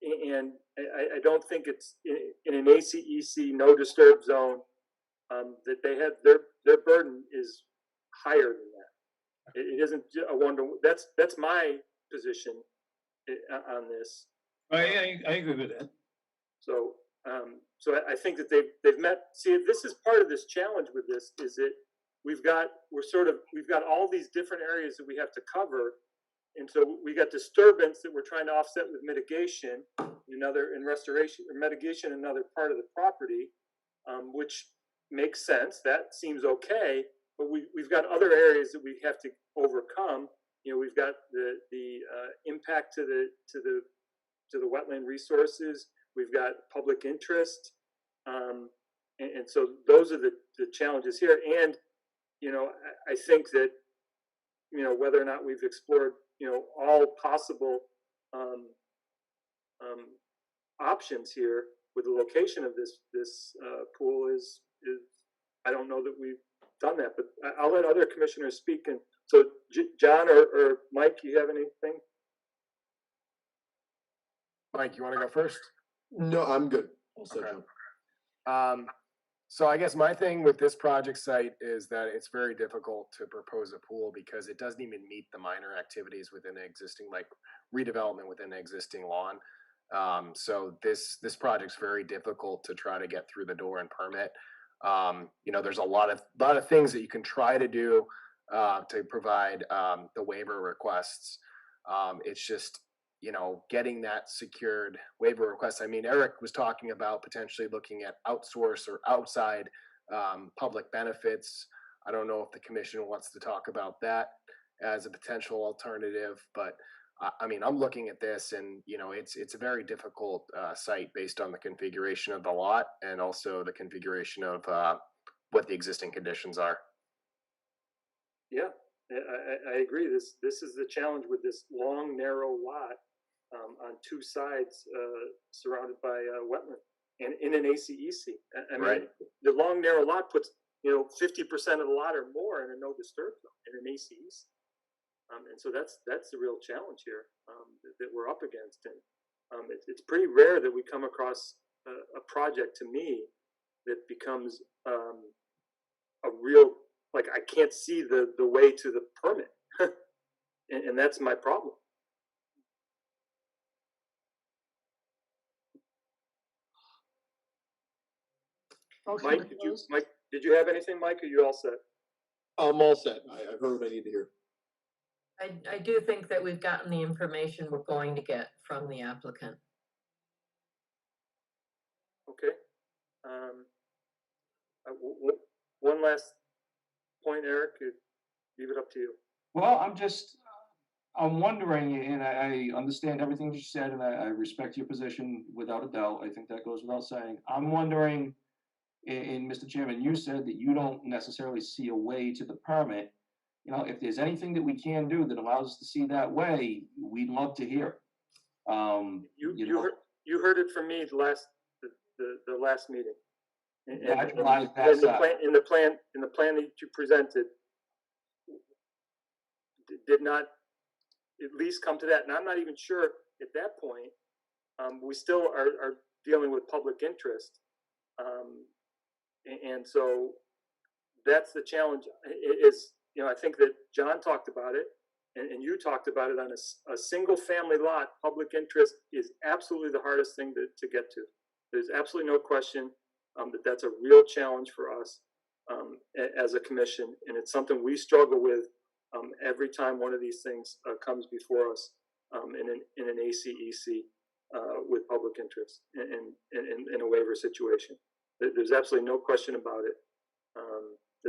And I don't think it's in an ACEC no disturb zone that they have their burden is higher than that. It isn't a one-to. That's my position on this. I agree with that. So I think that they've met. See, this is part of this challenge with this is that we've got all these different areas that we have to cover, and so we got disturbance that we're trying to offset with mitigation, in restoration or mitigation, another part of the property, which makes sense. That seems okay, but we've got other areas that we have to overcome. We've got the impact to the wetland resources. We've got public interest, and so those are the challenges here. And I think that whether or not we've explored all possible options here with the location of this pool is I don't know that we've done that, but I'll let other commissioners speak. And so John or Mike, you have anything? Mike, you want to go first? No, I'm good. I'll set Okay. up. So I guess my thing with this project site is that it's very difficult to propose a pool because it doesn't even meet the minor activities within the existing, like redevelopment within the existing lawn. So this project's very difficult to try to get through the door and permit. There's a lot of things that you can try to do to provide the waiver requests. It's just, you know, getting that secured waiver request. I mean, Eric was talking about potentially looking at outsource or outside public benefits. I don't know if the commission wants to talk about that as a potential alternative, but I mean, I'm looking at this and, you know, it's a very difficult site based on the configuration of the lot and also the configuration of what the existing conditions are. Yeah, I agree. This is the challenge with this long, narrow lot on two sides, surrounded by wetland and in an ACEC. I mean, Right. the long, narrow lot puts, you know, 50% of the lot or more in a no disturb zone in an ACEC. And so that's the real challenge here that we're up against. And it's pretty rare that we come across a project, to me, that becomes a real, like, I can't see the way to the permit. And that's my problem. Mike, did you have anything, Mike? Are you all set? I'm all set. I've heard what I need to hear. I do think that we've gotten the information we're going to get from the applicant. Okay. One last point, Eric. Leave it up to you. Well, I'm wondering, and I understand everything you said, and I respect your position without a doubt. I think that goes without saying. I'm wondering, and Mr. Chairman, you said that you don't necessarily see a way to the permit. You know, if there's anything that we can do that allows us to see that way, we'd love to hear it. You heard it from me the last meeting. And Yeah, I realize that side. in the plan that you presented did not at least come to that. And I'm not even sure at that point, we still are dealing with public interest. And so that's the challenge is, you know, I think that John talked about it and you talked about it on a single family lot. Public interest is absolutely the hardest thing to get to. There's absolutely no question that that's a real challenge for us as a commission. And it's something we struggle with every time one of these things comes before us in an ACEC with public interest in a waiver situation. There's absolutely no question about it.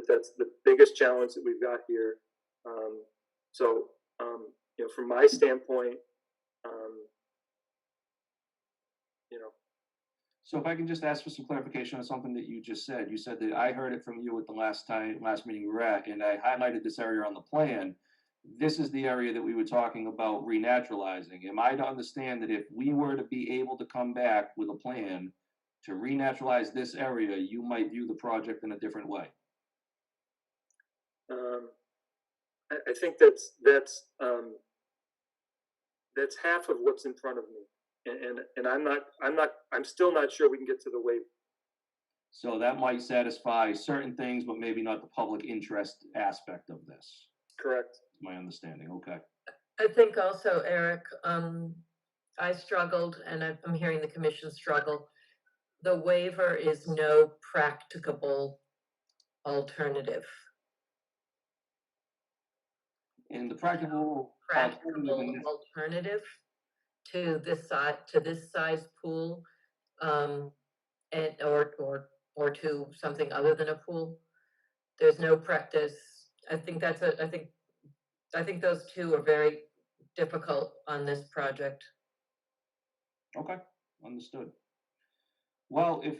That's the biggest challenge that we've got here. So, you know, from my standpoint, you know. So if I can just ask for some clarification on something that you just said. You said that I heard it from you at the last meeting we were at, and I highlighted this area on the plan. This is the area that we were talking about renaturalizing. Am I to understand that if we were to be able to come back with a plan to renaturalize this area, you might view the project in a different way? I think that's half of what's in front of me, and I'm still not sure we can get to the waiver. So that might satisfy certain things, but maybe not the public interest aspect of this. Correct. My understanding. Okay. I think also, Eric, I struggled, and I'm hearing the commission struggle. The waiver is no practicable alternative. And the practicable alternative to this size pool, and or to something other than a pool. There's no practice. I think I think those two are very difficult on this project. Okay, understood. Well, if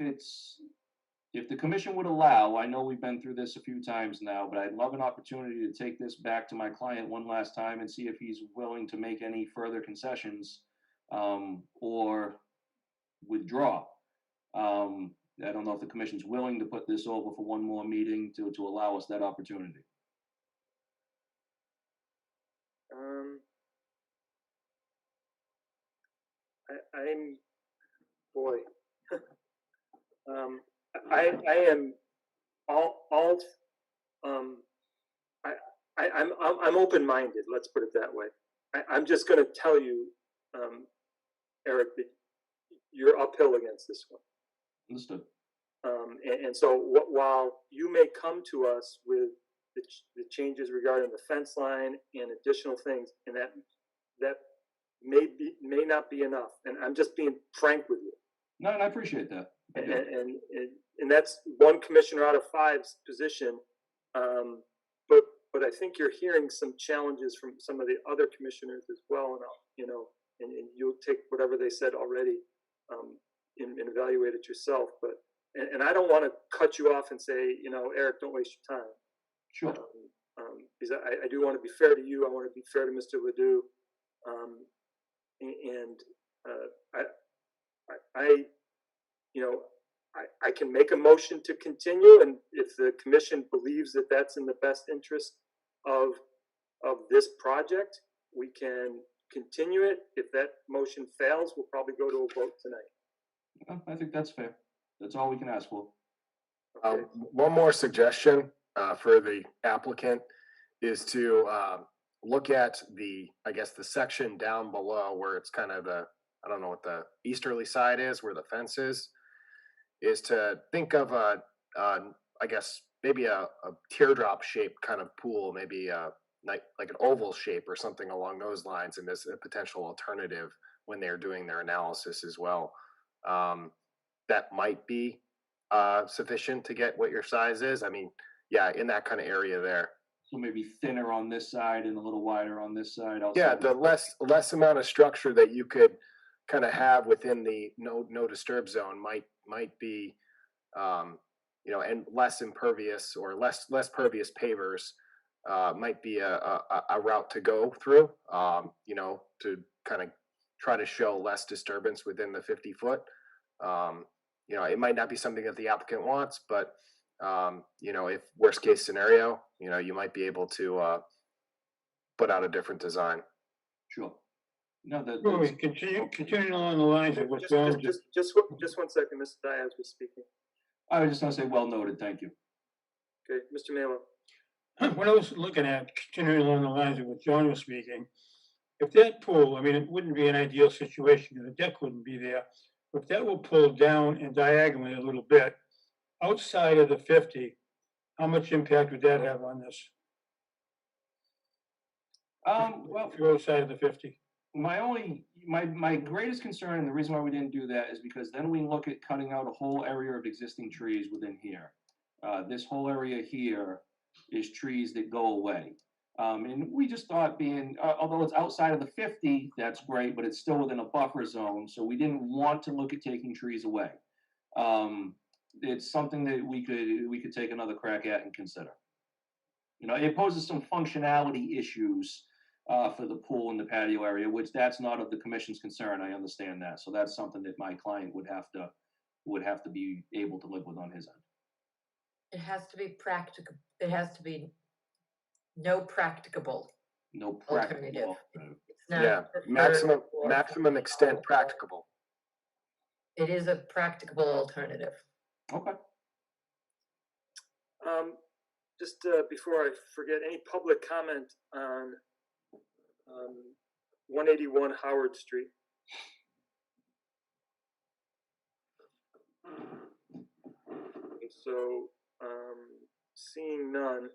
the commission would allow, I know we've been through this a few times now, but I'd love an opportunity to take this back to my client one last time and see if he's willing to make any further concessions or withdraw. I don't know if the commission's willing to put this over for one more meeting to allow us that opportunity. I'm, boy, I am I'm open-minded. Let's put it that way. I'm just going to tell you, Eric, that you're uphill against this one. Understood. And so while you may come to us with the the changes regarding the fence line and additional things, and that may not be enough. And I'm just being frank with you. No, and I appreciate that. I do. And that's one commissioner out of 5's position. But I think you're hearing some challenges from some of the other commissioners as well, and and you'll take whatever they said already, and evaluate it yourself. But and I don't want to cut you off and say, Eric, don't waste your time. Sure. Because I do want to be fair to you. I want to be fair to Mr. Ledoux. I can make a motion to continue, and if the commission believes that that's in the best interest of this project, we can continue it. If that motion fails, we'll probably go to a vote tonight. I think that's fair. That's all we can ask for. Okay. One more suggestion for the applicant is to look at the section down below where it's kind of I don't know what the easterly side is, where the fence is to think of maybe a teardrop shaped kind of pool, maybe like an oval shape or something along those lines, and as a potential alternative when they're doing their analysis as well. That might be sufficient to get what your size is. I mean, yeah, in that kind of area there. So maybe thinner on this side and a little wider on this side. Yeah, the less amount of structure that you could kind of have within the no disturb zone might be, and less impervious or less pervious pavers might be a route to go through. To kind of try to show less disturbance within the 50 foot. It might not be something that the applicant wants, but if worst case scenario, you might be able to put out a different design. Sure. No, Continuing along the lines of what John just. Just 1 second, Mr. Diaz was speaking. I was just gonna say, well noted, thank you. Okay, Mr. Melo. What I was looking at, continuing along the lines of what John was speaking, if that pool, I mean, it wouldn't be an ideal situation, the deck wouldn't be there. If that will pull down and diagonally a little bit, outside of the 50, how much impact would that have on this? Well, If you're outside of the 50. My greatest concern, and the reason why we didn't do that, is because then we look at cutting out a whole area of existing trees within here. This whole area here is trees that go away. And we just thought although it's outside of the 50, that's great, but it's still within a buffer zone. So we didn't want to look at taking trees away. It's something that we could take another crack at and consider. It poses some functionality issues for the pool and the patio area, which that's not of the commission's concern. I understand that. So that's something that my client would have to be able to live with on his end. It has to be practical. It has to be no practicable. No practical. It's not Yeah, maximum extent practicable. It is a practicable alternative. Okay. Just before I forget, any public comment on 181 Howard Street? So, seeing none,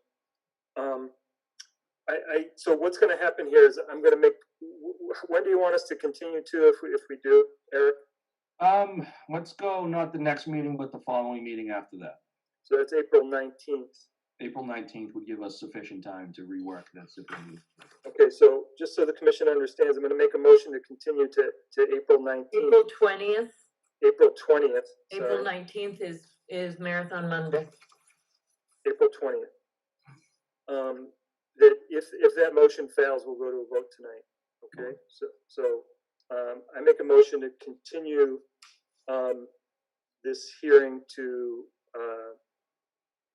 so what's going to happen here is I'm going to make. When do you want us to continue to, if we do, Eric? Let's go not the next meeting, but the following meeting after that. So that's April 19th. April 19th would give us sufficient time to rework that. Okay, so just so the commission understands, I'm going to make a motion to continue to April 19th. April 20th. April 20th. April 19th is Marathon Monday. April 20th. That if that motion fails, we'll go to a vote tonight. Okay, so I make a motion to continue this hearing to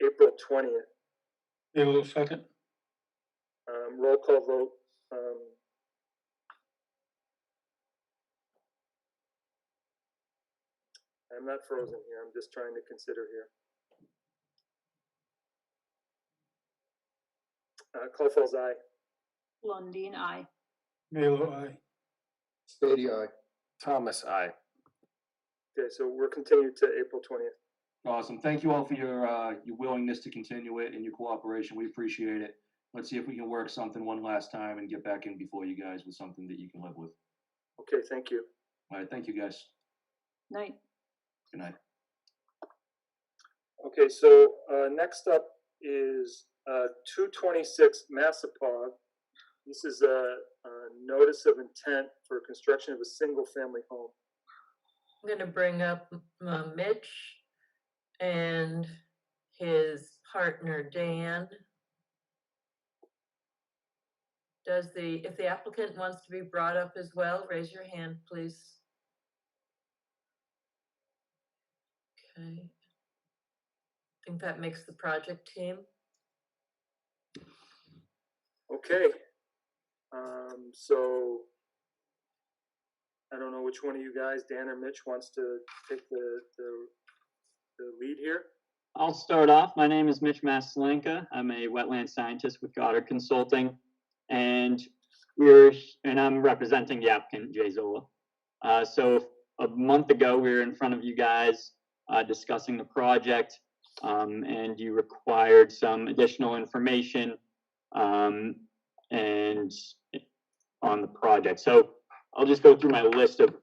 April 20th. A little second. Roll call vote. I'm not frozen here. I'm just trying to consider here. Kleffel's aye. Lundin, aye. Melo, aye. Stady, aye. Thomas, aye. Okay, so we're continued to April 20th. Awesome. Thank you all for your willingness to continue it and your cooperation. We appreciate it. Let's see if we can work something one last time and get back in before you guys with something that you can live with. Okay, thank you. All right, thank you, guys. Night. Good night. Okay, so next up is 226 Massapog. This is a notice of intent for construction of a single-family home. I'm gonna bring up Mitch and his partner Dan. If the applicant wants to be brought up as well, raise your hand, please. Okay. I think that makes the project team. Okay. So I don't know which one of you guys, Dan or Mitch, wants to take the lead here. I'll start off. My name is Mitch Maslenka. I'm a wetland scientist with Goddard Consulting, and I'm representing the applicant, Jay Zola. So a month ago, we were in front of you guys discussing the project, and you required some additional information and on the project. So I'll just go through my list of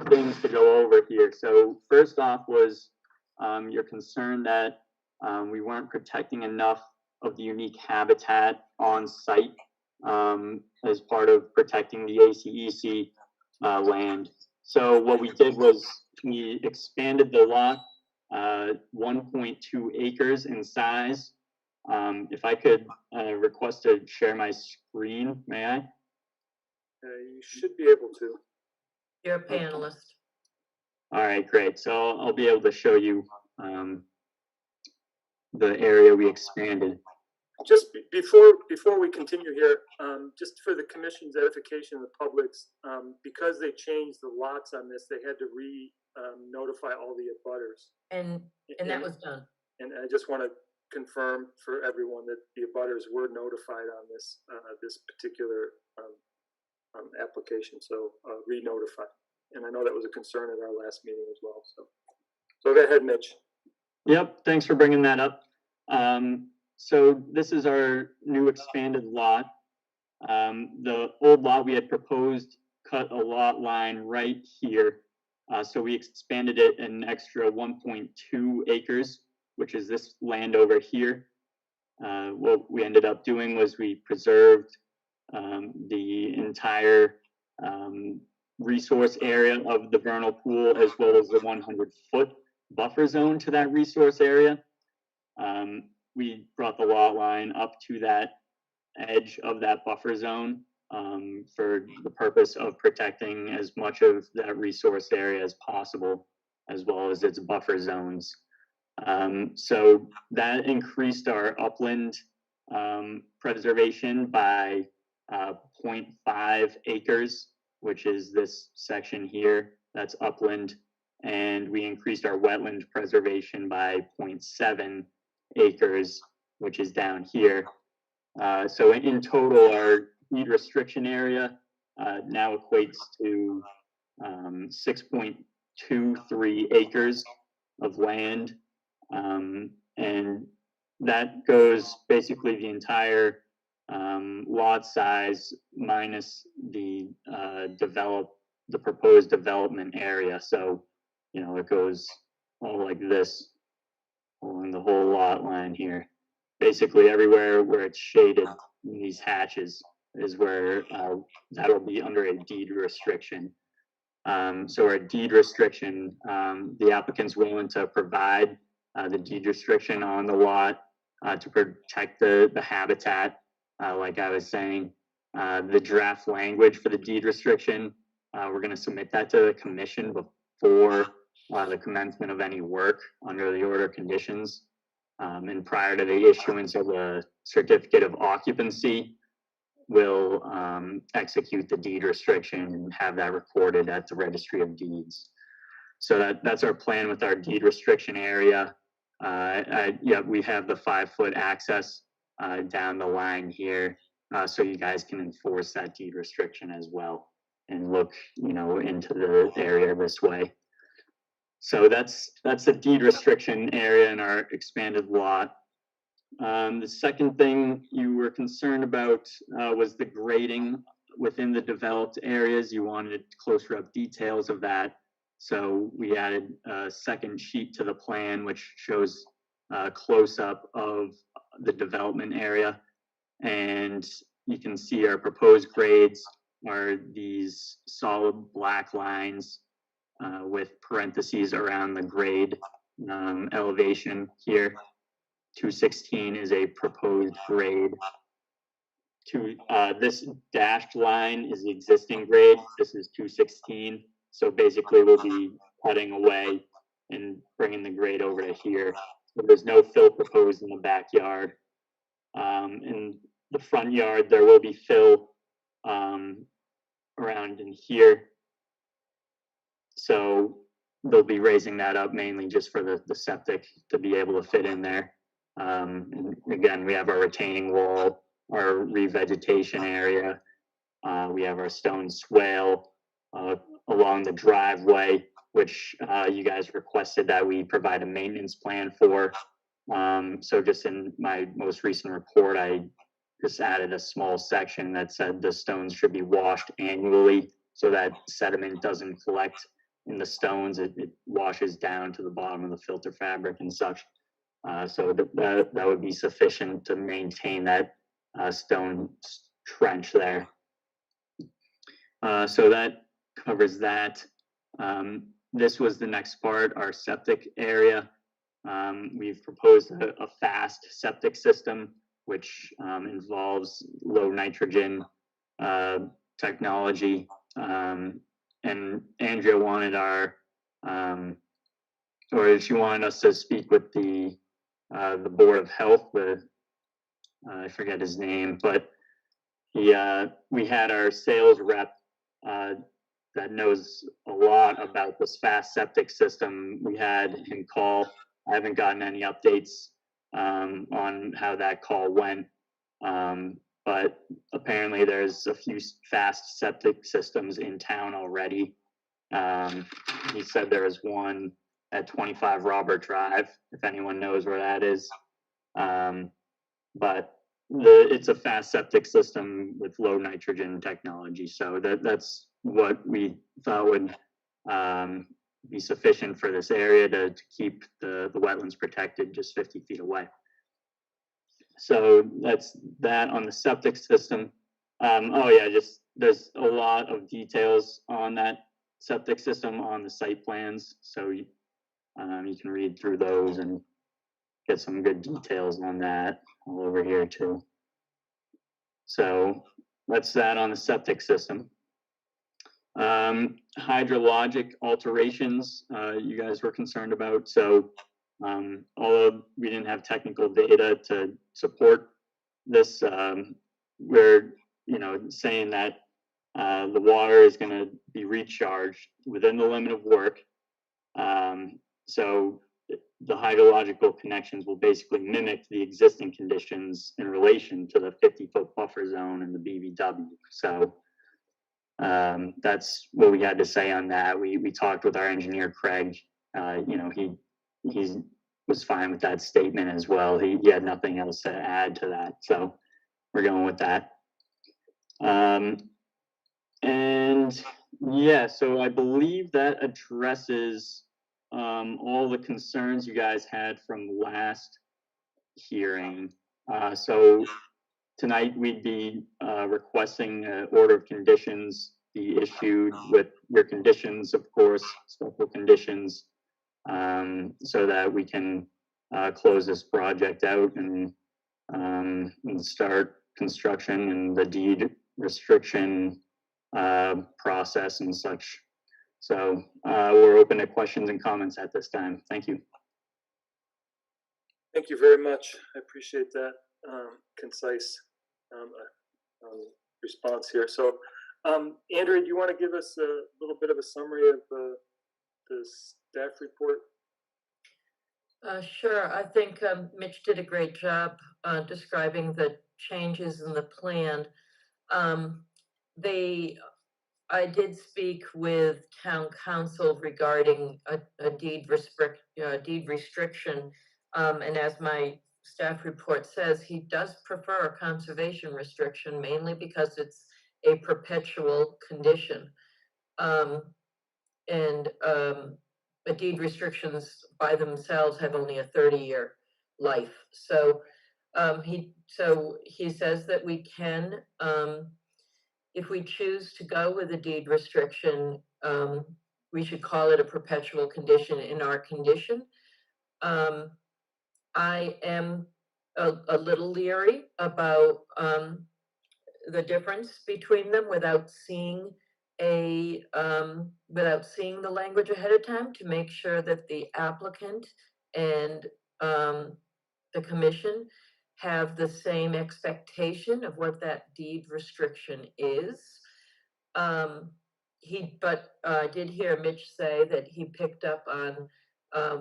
things to go over here. So first off was your concern that we weren't protecting enough of the unique habitat on site as part of protecting the ACEC land. So what we did was we expanded the lot 1.2 acres in size. If I could request to share my screen, may I? You should be able to. You're a panelist. All right, great. So I'll be able to show you the area we expanded. Just before we continue here, just for the commission's edification of the public's, because they changed the lots on this, they had to notify all the abutters. And that was done. And I just want to confirm for everyone that the abutters were notified on this this particular application, so re-notify. And I know that was a concern at our last meeting as well. So go ahead, Mitch. Yep, thanks for bringing that up. So this is our new expanded lot. The old lot we had proposed cut a lot line right here. So we expanded it an extra 1.2 acres, which is this land over here. What we ended up doing was we preserved the entire resource area of the vernal pool, as well as the 100-foot buffer zone to that resource area. We brought the lot line up to that edge of that buffer zone for the purpose of protecting as much of that resource area as possible, as well as its buffer zones. So that increased our upland preservation by 0.5 acres, which is this section here, that's upland, and we increased our wetland preservation by 0.7 acres, which is down here. So in total, our deed restriction area now equates to 6.23 acres of land, and that goes basically the entire lot size minus the proposed development area. So, you know, it goes all like this along the whole lot line here. Basically everywhere where it's shaded in these hatches is where that'll be under a deed restriction. So our deed restriction, the applicant's willing to provide the deed restriction on the lot to protect the habitat. Like I was saying, the draft language for the deed restriction, we're going to submit that to the commission before the commencement of any work under the order conditions. And prior to the issuance of a certificate of occupancy, we'll execute the deed restriction and have that recorded at the registry of deeds. So that's our plan with our deed restriction area. Yeah, we have the 5-foot access down the line here, so you guys can enforce that deed restriction as well and look, you know, into the area this way. So that's a deed restriction area in our expanded lot. The second thing you were concerned about was the grading within the developed areas. You wanted closer up details of that. So we added a second sheet to the plan, which shows a close up of the development area. And you can see our proposed grades are these solid black lines with parentheses around the grade elevation here. 216 is a proposed grade. This dashed line is the existing grade. This is 216. So basically we'll be cutting away and bringing the grade over to here. So there's no fill proposed in the backyard. In the front yard, there will be fill around in here. So they'll be raising that up mainly just for the septic to be able to fit in there. And again, we have our retaining wall, our revegetation area. We have our stone swale along the driveway, which you guys requested that we provide a maintenance plan for. So just in my most recent report, I just added a small section that said the stones should be washed annually so that sediment doesn't collect in the stones. It washes down to the bottom of the filter fabric and such. So that would be sufficient to maintain that stone trench there. So that covers that. This was the next part, our septic area. We've proposed a fast septic system, which involves low nitrogen technology. And Andrea wanted she wanted us to speak with the Board of Health, I forget his name, but we had our sales rep that knows a lot about this fast septic system. We had him call. I haven't gotten any updates on how that call went, but apparently there's a few fast septic systems in town already. He said there is one at 25 Robert Drive, if anyone knows where that is. But it's a fast septic system with low nitrogen technology. So that's what we thought would be sufficient for this area to keep the wetlands protected just 50 feet away. So that's that on the septic system. Oh yeah, there's a lot of details on that septic system on the site plans. So you can read through those and get some good details on that all over here too. So that's that on the septic system. Hydrologic alterations you guys were concerned about. So although we didn't have technical data to support this, we're saying that the water is going to be recharged within the limit of work. So the hydrological connections will basically mimic the existing conditions in relation to the 50-foot buffer zone and the BVW. So that's what we had to say on that. We talked with our engineer, Craig. He was fine with that statement as well. He had nothing else to add to that. So we're going with that. And yeah, so I believe that addresses all the concerns you guys had from last hearing. So tonight we'd be requesting an order of conditions be issued with your conditions, of course, special conditions, so that we can close this project out and start construction and the deed restriction process and such. So we're open to questions and comments at this time. Thank you. Thank you very much. I appreciate that concise response here. So, Andrea, do you want to give us a little bit of a summary of the staff report? Sure. I think Mitch did a great job describing the changes in the plan. I did speak with town council regarding a deed restriction. And as my staff report says, he does prefer a conservation restriction mainly because it's a perpetual condition. But deed restrictions by themselves have only a 30-year life. So he says that we can, if we choose to go with a deed restriction, we should call it a perpetual condition in our condition. I am a little leery about the difference between them without seeing the language ahead of time to make sure that the applicant and the commission have the same expectation of what that deed restriction is. But I did hear Mitch say that he picked up on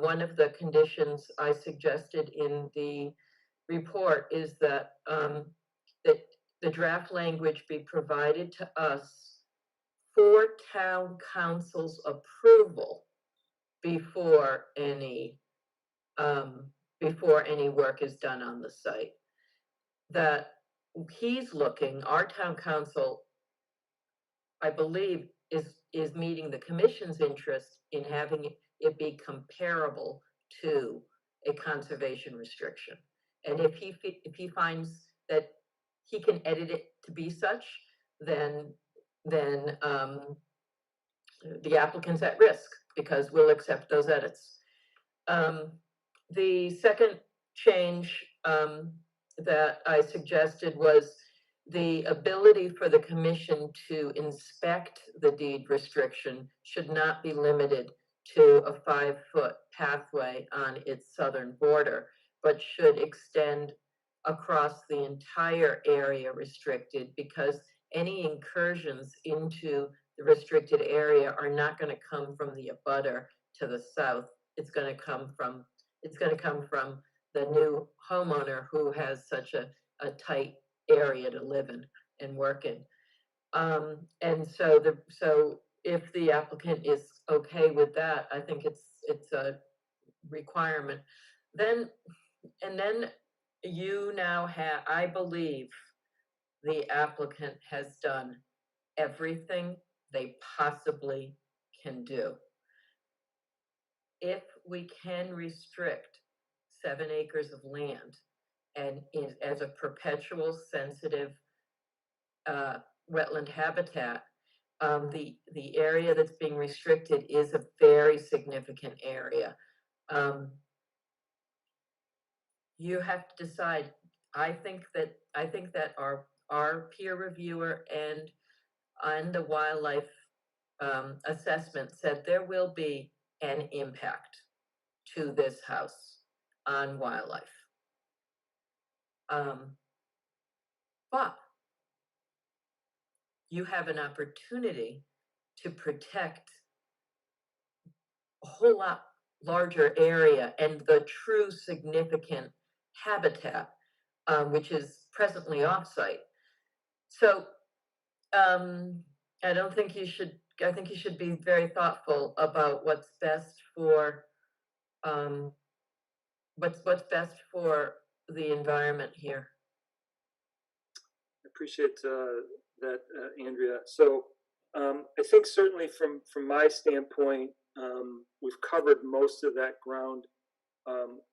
one of the conditions I suggested in the report is that that the draft language be provided to us for town council's approval before any work is done on the site. That he's looking, our town council, I believe, is meeting the commission's interest in having it be comparable to a conservation restriction. And if he finds that he can edit it to be such, then the applicant's at risk because we'll accept those edits. The second change that I suggested was the ability for the commission to inspect the deed restriction should not be limited to a 5-foot pathway on its southern border, but should extend across the entire area restricted, because any incursions into the restricted area are not going to come from the abutter to the south. It's going to come from the new homeowner who has such a tight area to live in and work in. And so if the applicant is okay with that, I think it's a requirement. Then you now have, I believe the applicant has done everything they possibly can do. If we can restrict 7 acres of land and as a perpetual sensitive wetland habitat, the area that's being restricted is a very significant area. You have to decide. I think that our peer reviewer and the wildlife assessment said there will be an impact to this house on wildlife. But you have an opportunity to protect a whole lot larger area and the true significant habitat, which is presently off-site. So I think you should be very thoughtful about what's best for the environment here. I appreciate that, Andrea. So I think certainly from my standpoint, we've covered most of that ground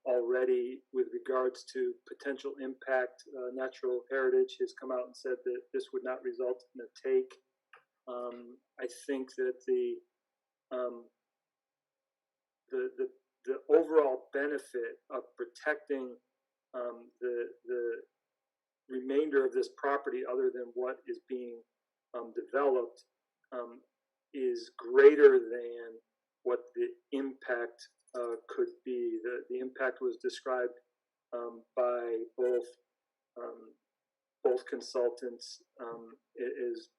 already with regards to potential impact. Natural Heritage has come out and said that this would not result in a take. I think that the overall benefit of protecting the remainder of this property, other than what is being developed, is greater than what the impact could be. The impact was described by both consultants is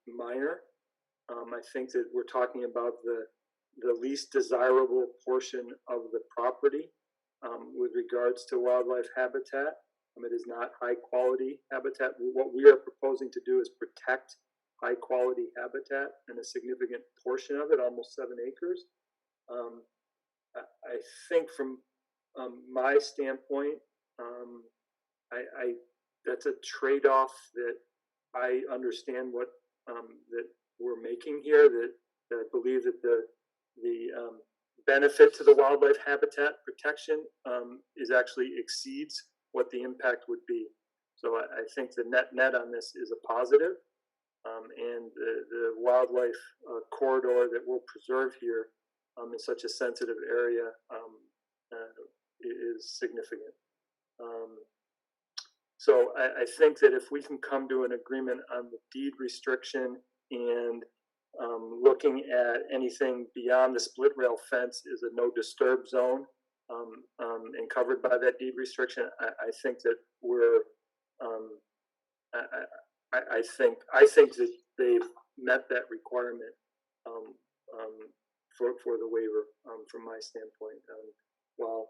minor. I think that we're talking about the least desirable portion of the property with regards to wildlife habitat. It is not high quality habitat. What we are proposing to do is protect high-quality habitat, and a significant portion of it, almost 7 acres. I think from my standpoint, that's a trade-off that I understand what that we're making here. That I believe that the benefit to the wildlife habitat protection is actually exceeds what the impact would be. So I think the net on this is a positive, and the wildlife corridor that we'll preserve here in such a sensitive area is significant. So I think that if we can come to an agreement on the deed restriction and looking at anything beyond the split rail fence is a no disturb zone and covered by that deed restriction, I think that we're I think that they've met that requirement for the waiver from my standpoint. While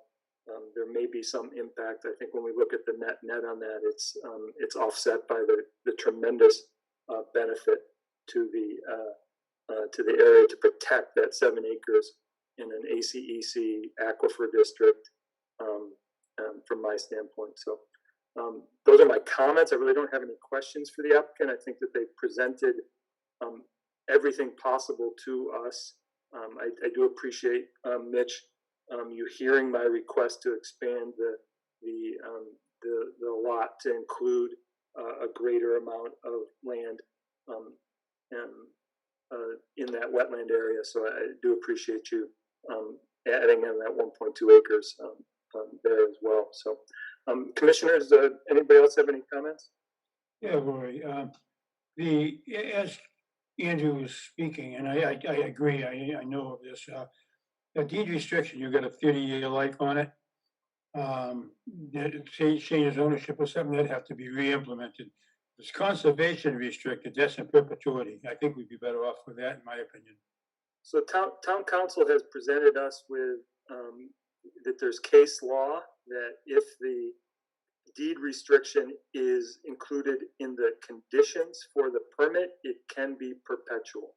there may be some impact, I think when we look at the net on that, it's offset by the tremendous benefit to the area to protect that 7 acres in an ACEC aquifer district from my standpoint. So those are my comments. I really don't have any questions for the applicant. I think that they've presented everything possible to us. I do appreciate, Mitch, you hearing my request to expand the lot to include a greater amount of land in that wetland area. So I do appreciate you adding in that 1.2 acres there as well. So, commissioners, anybody else have any comments? Yeah, Rory, as Andrew was speaking, and I agree, I know of this, a deed restriction, you've got a 30-year life on it. That changes ownership or something, that'd have to be re-implemented. It's conservation restricted, that's in perpetuity. I think we'd be better off with that, in my opinion. So town council has presented us with that there's case law that if the deed restriction is included in the conditions for the permit, it can be perpetual.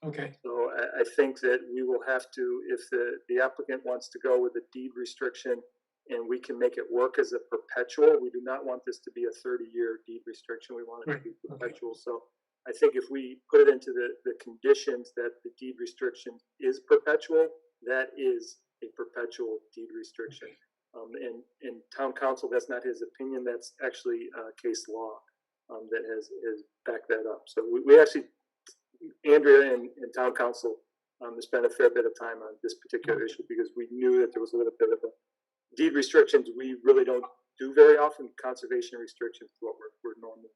Okay. So I think that we will have to, if the applicant wants to go with a deed restriction and we can make it work as a perpetual, we do not want this to be a 30-year deed restriction. We want it to be perpetual. Okay. So I think if we put it into the conditions that the deed restriction is perpetual, that is a perpetual deed restriction. And town council, that's not his opinion. That's actually case law that has backed that up. So we actually, Andrea and town council spent a fair bit of time on this particular issue because we knew that there was a little bit of a deed restrictions we really don't do very often. Conservation restrictions is what we're normally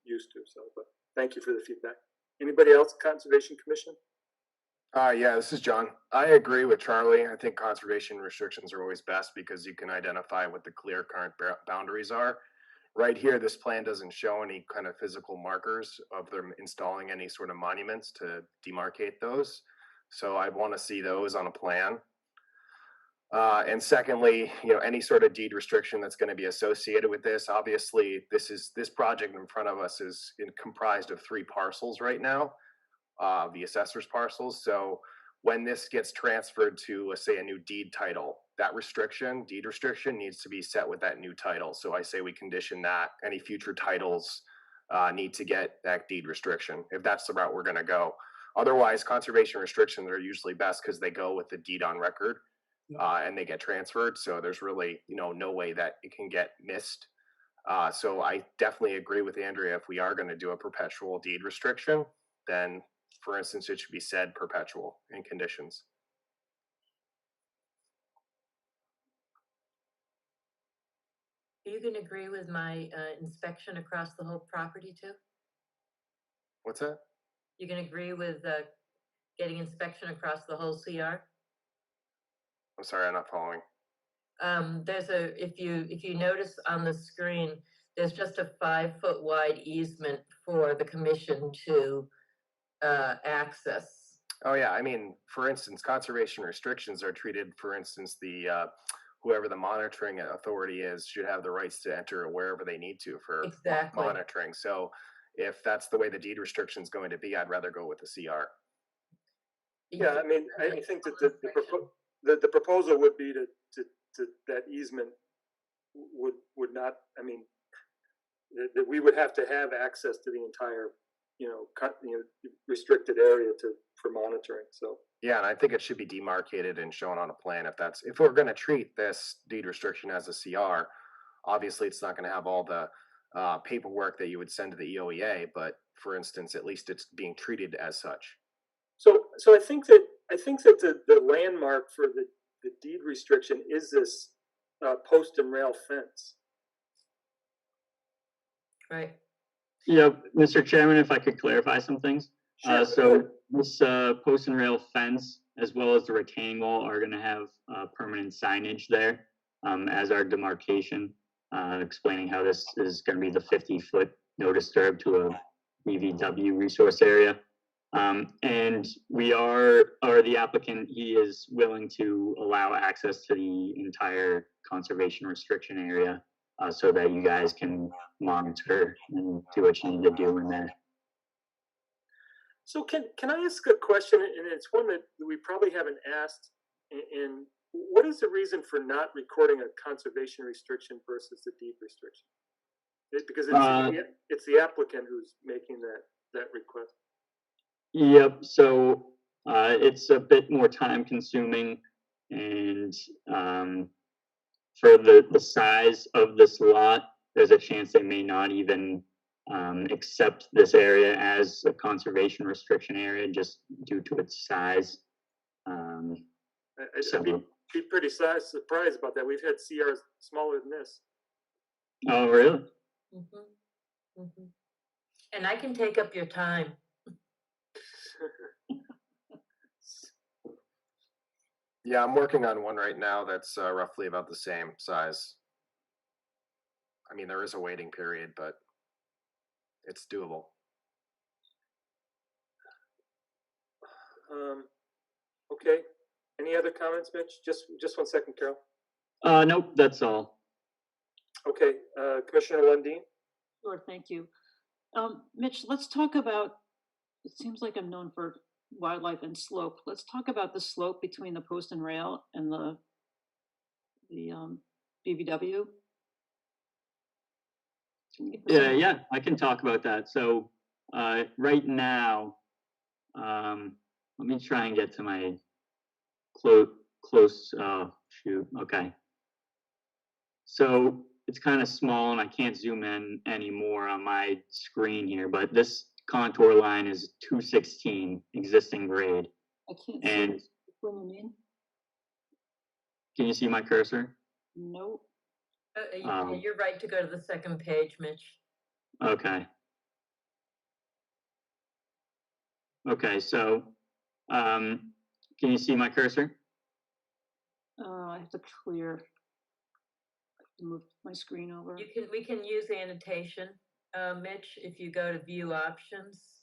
used to. So, but thank you for the feedback. Anybody else? Conservation Commission? Yeah, this is John. I agree with Charlie. I think conservation restrictions are always best because you can identify what the clear current boundaries are. Right here, this plan doesn't show any kind of physical markers of them installing any sort of monuments to demarcate those. So I want to see those on a plan. And secondly, any sort of deed restriction that's going to be associated with this. Obviously, this project in front of us is comprised of 3 parcels right now, the assessor's parcels. So when this gets transferred to, say, a new deed title, that deed restriction needs to be set with that new title. So I say we condition that any future titles need to get that deed restriction if that's the route we're going to go. Otherwise, conservation restrictions are usually best because they go with the deed on record. And they get transferred, so there's really no way that it can get missed. So I definitely agree with Andrea. If we are going to do a perpetual deed restriction, then, for instance, it should be said perpetual in conditions. You can agree with my inspection across the whole property too? What's that? You can agree with getting inspection across the whole CR? I'm sorry, I'm not following. There's if you notice on the screen, there's just a 5-foot wide easement for the commission to access. Oh yeah, I mean, for instance, conservation restrictions are treated, for instance, the whoever the monitoring authority is should have the rights to enter wherever they need to for monitoring. So if that's the way the deed restriction is going to be, I'd rather go with the CR. Yeah, I mean, I think that the proposal would be to that easement would not, I mean, that we would have to have access to the entire, restricted area for monitoring, so. Yeah, and I think it should be demarcated and shown on a plan if we're gonna treat this deed restriction as a CR. Obviously, it's not gonna have all the paperwork that you would send to the EOEA, but for instance, at least it's being treated as such. So I think that the landmark for the deed restriction is this post and rail fence. Right. Yeah, Mr. Chairman, if I could clarify some things. Sure. So this post and rail fence, as well as the retaining wall, are going to have permanent signage there as our demarcation, explaining how this is going to be the 50-foot no disturb to a BVW resource area. And the applicant, he is willing to allow access to the entire conservation restriction area so that you guys can monitor and do what you need to do in there. So can I ask a question, and it's one that we probably haven't asked, and what is the reason for not recording a conservation restriction versus the deed restriction? Because it's the applicant who's making that request. Yep, so it's a bit more time consuming, and for the size of this lot, there's a chance they may not even accept this area as a conservation restriction area just due to its size. I'd be pretty surprised about that. We've had CRs smaller than this. Oh, really? Mm-hmm. Mm-hmm. And I can take up your time. Yeah, I'm working on one right now that's roughly about the same size. I mean, there is a waiting period, but it's doable. Okay. Any other comments, Mitch? Just 1 second, Carol. Nope, that's all. Okay, Commissioner Lundin. Sure, thank you. Mitch, let's talk about, it seems like I'm known for wildlife and slope. Let's talk about the slope between the post and rail and the BVW. Yeah, I can talk about that. So right now, let me try and get to my close, shoot, okay. So it's kind of small and I can't zoom in anymore on my screen here, but this contour line is 216 existing grade. I can't and see what you mean. Can you see my cursor? Nope. You're right to go to the second page, Mitch. Okay. Okay, so can you see my cursor? I have to clear. I have to move my screen over. We can use annotation, Mitch, if you go to view options.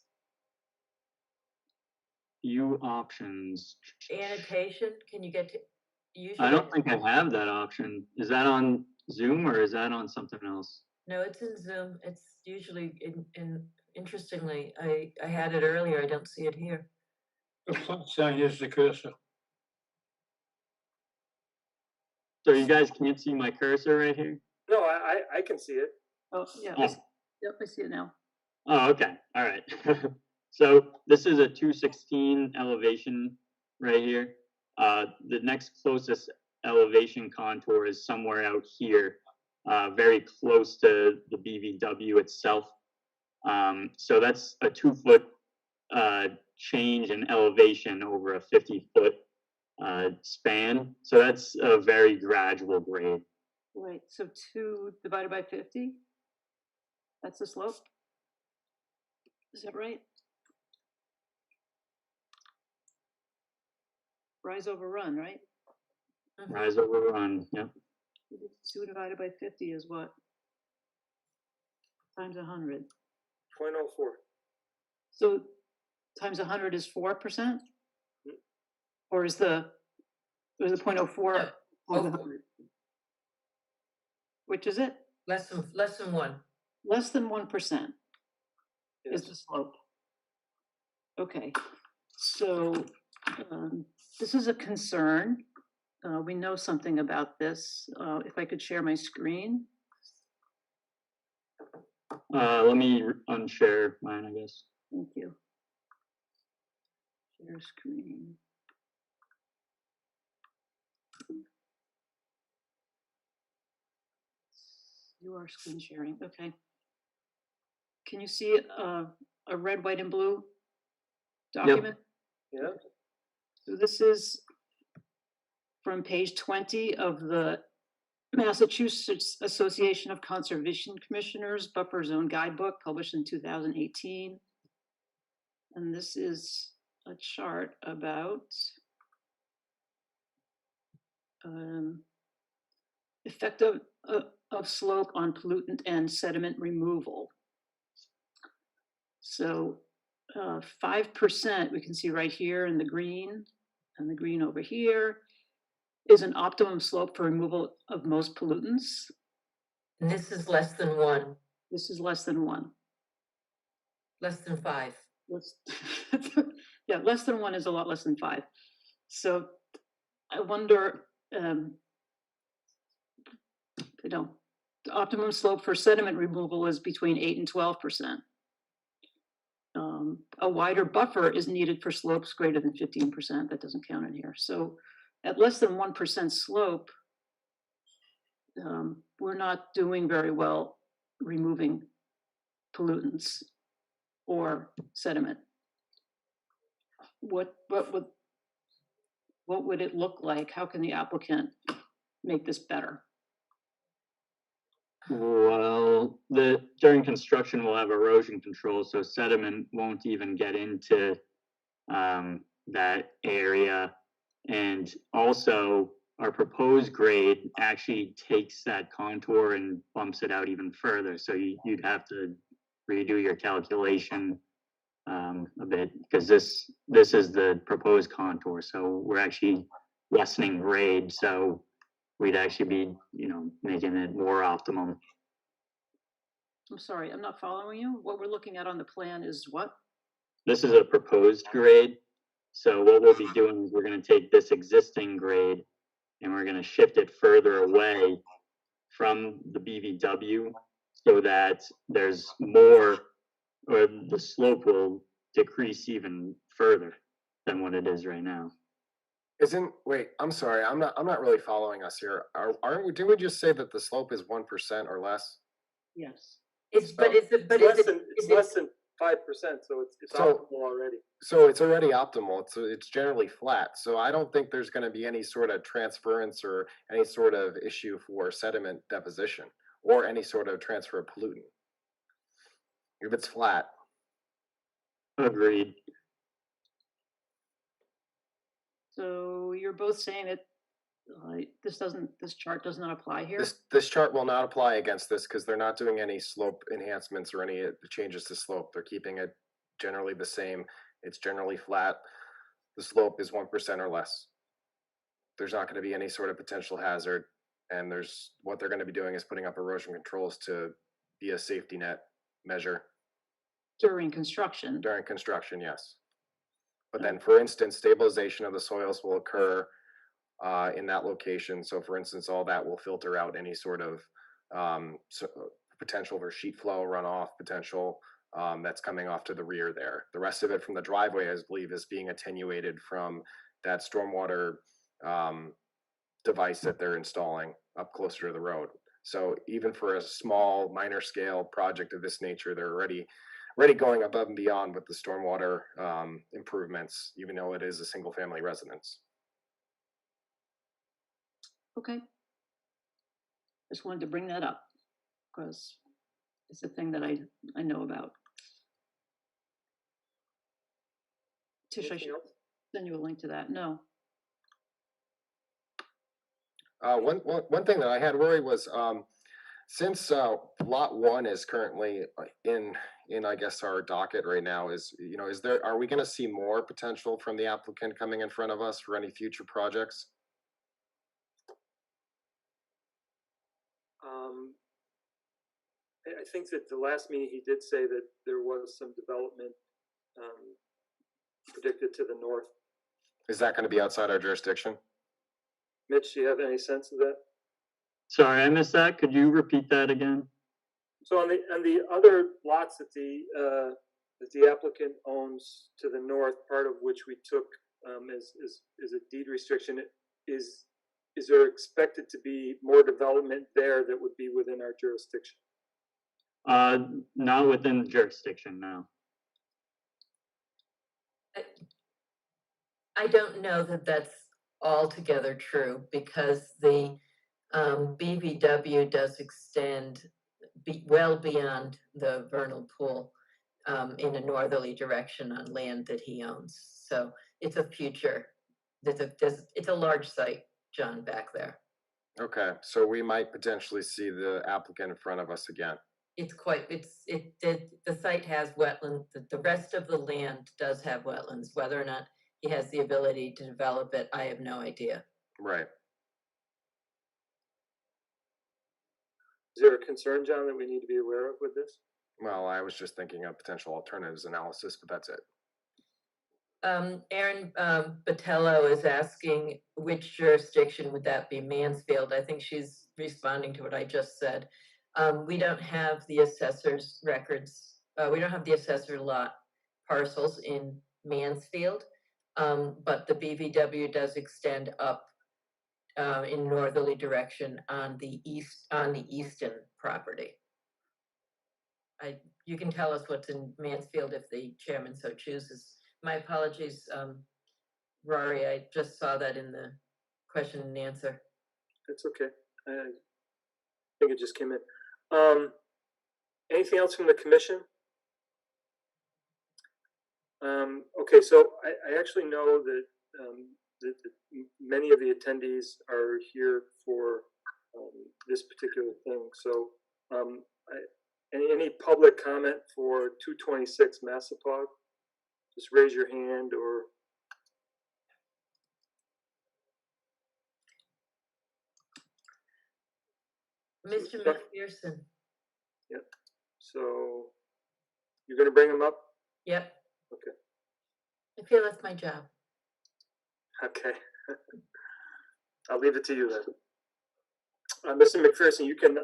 View options. Annotation, can you get to? Usually I don't think I have that option. Is that on Zoom or is that on something else? No, it's in Zoom. It's usually interestingly, I had it earlier. I don't see it here. The plus sign is the cursor. So you guys can't see my cursor right here? No, I can see it. Oh, yeah. Oh. Yep, I see it now. Oh, okay. All right. So this is a 216 elevation right here. The next closest elevation contour is somewhere out here, very close to the BVW itself. So that's a 2-foot change in elevation over a 50-foot span. So that's a very gradual grade. Wait, so 2 divided by 50? That's the slope? Is that right? Rise over run, right? Rise over run, yep. 2 divided by 50 is what? Times 100. 0.04. So times 100 is 4%? Or is the 0.04? No. Which is it? Less than 1. Less than 1%. is the slope. Okay, so this is a concern. We know something about this. If I could share my screen. Let me unshare mine, I guess. Thank you. Share screen. You are screen sharing, okay. Can you see a red, white, and blue document? Yeah. So this is from page 20 of the Massachusetts Association of Conservation Commissioners Buffer Zone Guidebook, published in 2018. And this is a chart about effect of slope on pollutant and sediment removal. So 5%, we can see right here in the green, and the green over here, is an optimum slope for removal of most pollutants. And this is less than 1, This is less than 1. less than 5. Yeah, less than 1 is a lot less than 5. So I wonder, the optimum slope for sediment removal is between 8 and 12%. A wider buffer is needed for slopes greater than 15%. That doesn't count in here. So at less than 1% slope, we're not doing very well removing pollutants or sediment. What would it look like? How can the applicant make this better? Well, during construction, we'll have erosion control, so sediment won't even get into that area. And also, our proposed grade actually takes that contour and bumps it out even further. So you'd have to redo your calculation a bit, because this is the proposed contour. So we're actually lessening grade. So we'd actually be, making it more optimum. I'm sorry, I'm not following you. What we're looking at on the plan is what? This is a proposed grade. So what we'll be doing is we're going to take this existing grade and we're going to shift it further away from the BVW so that there's more, or the slope will decrease even further than what it is right now. Wait, I'm sorry, I'm not really following us here. Didn't we just say that the slope is 1% or less? Yes. It's less than 5%, so it's optimal already. So it's already optimal. It's generally flat. So I don't think there's going to be any sort of transference or any sort of issue for sediment deposition or any sort of transfer of pollutant if it's flat. Agreed. So you're both saying that this chart does not apply here? This chart will not apply against this because they're not doing any slope enhancements or any changes to slope. They're keeping it generally the same. It's generally flat. The slope is 1% or less. There's not going to be any sort of potential hazard, and what they're going to be doing is putting up erosion controls to be a safety net measure. During construction? During construction, yes. But then, for instance, stabilization of the soils will occur in that location. So for instance, all that will filter out any sort of potential for sheet flow, runoff potential that's coming off to the rear there. The rest of it from the driveway, I believe, is being attenuated from that stormwater device that they're installing up closer to the road. So even for a small, minor scale project of this nature, they're already going above and beyond with the stormwater improvements, even though it is a single family residence. Okay. Just wanted to bring that up because it's a thing that I know about. Tish, I should send you a link to that. No. One thing that I had, Rory, was since lot 1 is currently in I guess our docket right now, are we going to see more potential from the applicant coming in front of us for any future projects? I think that the last meeting he did say that there was some development predicted to the north. Is that gonna be outside our jurisdiction? Mitch, do you have any sense of that? Sorry, I missed that. Could you repeat that again? So on the other lots that the applicant owns to the north, part of which we took is a deed restriction, is there expected to be more development there that would be within our jurisdiction? Not within the jurisdiction, no. I don't know that that's altogether true because the BVW does extend well beyond the vernal pool in a northerly direction on land that he owns. So it's a future, it's a large site, John, back there. Okay, so we might potentially see the applicant in front of us again. It's quite, the site has wetland, the rest of the land does have wetlands. Whether or not he has the ability to develop it, I have no idea. Right. Is there a concern, John, that we need to be aware of with this? Well, I was just thinking of potential alternatives analysis, but that's it. Aaron Botello is asking which jurisdiction would that be? Mansfield. I think she's responding to what I just said. We don't have the assessor's records. We don't have the assessor lot parcels in Mansfield, but the BVW does extend up in northerly direction on the Easton property. You can tell us what's in Mansfield if the chairman so chooses. My apologies, Rory, I just saw that in the question and answer. That's okay. I think it just came in. Anything else from the commission? Okay, so I actually know that, that many of the attendees are here for this particular thing. So any public comment for 226 Massapog? Just raise your hand or. Mr. Mcpherson. Yep. So you're going to bring him up? Yep. Okay. I feel that's my job. Okay. I'll leave it to you then. Mr. Mcpherson, you can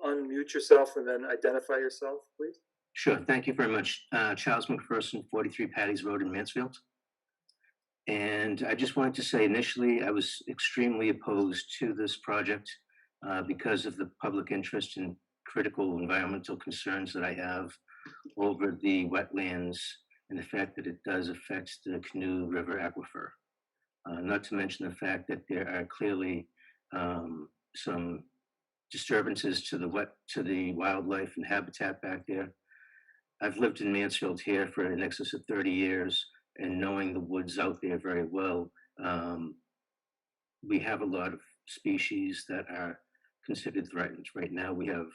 unmute yourself and then identify yourself, please. Sure, thank you very much. Charles McPherson, 43 Patty's Road in Mansfield. And I just wanted to say initially, I was extremely opposed to this project because of the public interest and critical environmental concerns that I have over the wetlands and the fact that it does affect the Canoe River aquifer. Not to mention the fact that there are clearly some disturbances to the wildlife and habitat back there. I've lived in Mansfield here for in excess of 30 years, and knowing the woods out there very well, we have a lot of species that are considered threatened. Right now we have,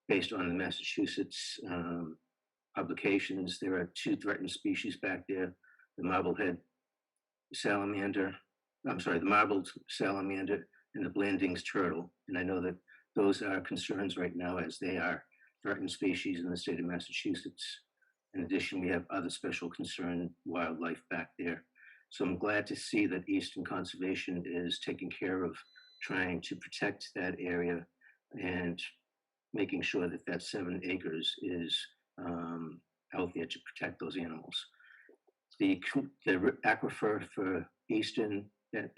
based on the Massachusetts publications, there are 2 threatened species back there, the marblehead salamander, the marbled salamander and the Blanding's turtle. And I know that those are concerns right now as they are threatened species in the state of Massachusetts. In addition, we have other special concern wildlife back there. So I'm glad to see that Easton Conservation is taking care of trying to protect that area and making sure that that 7 acres is out there to protect those animals. The aquifer for Easton,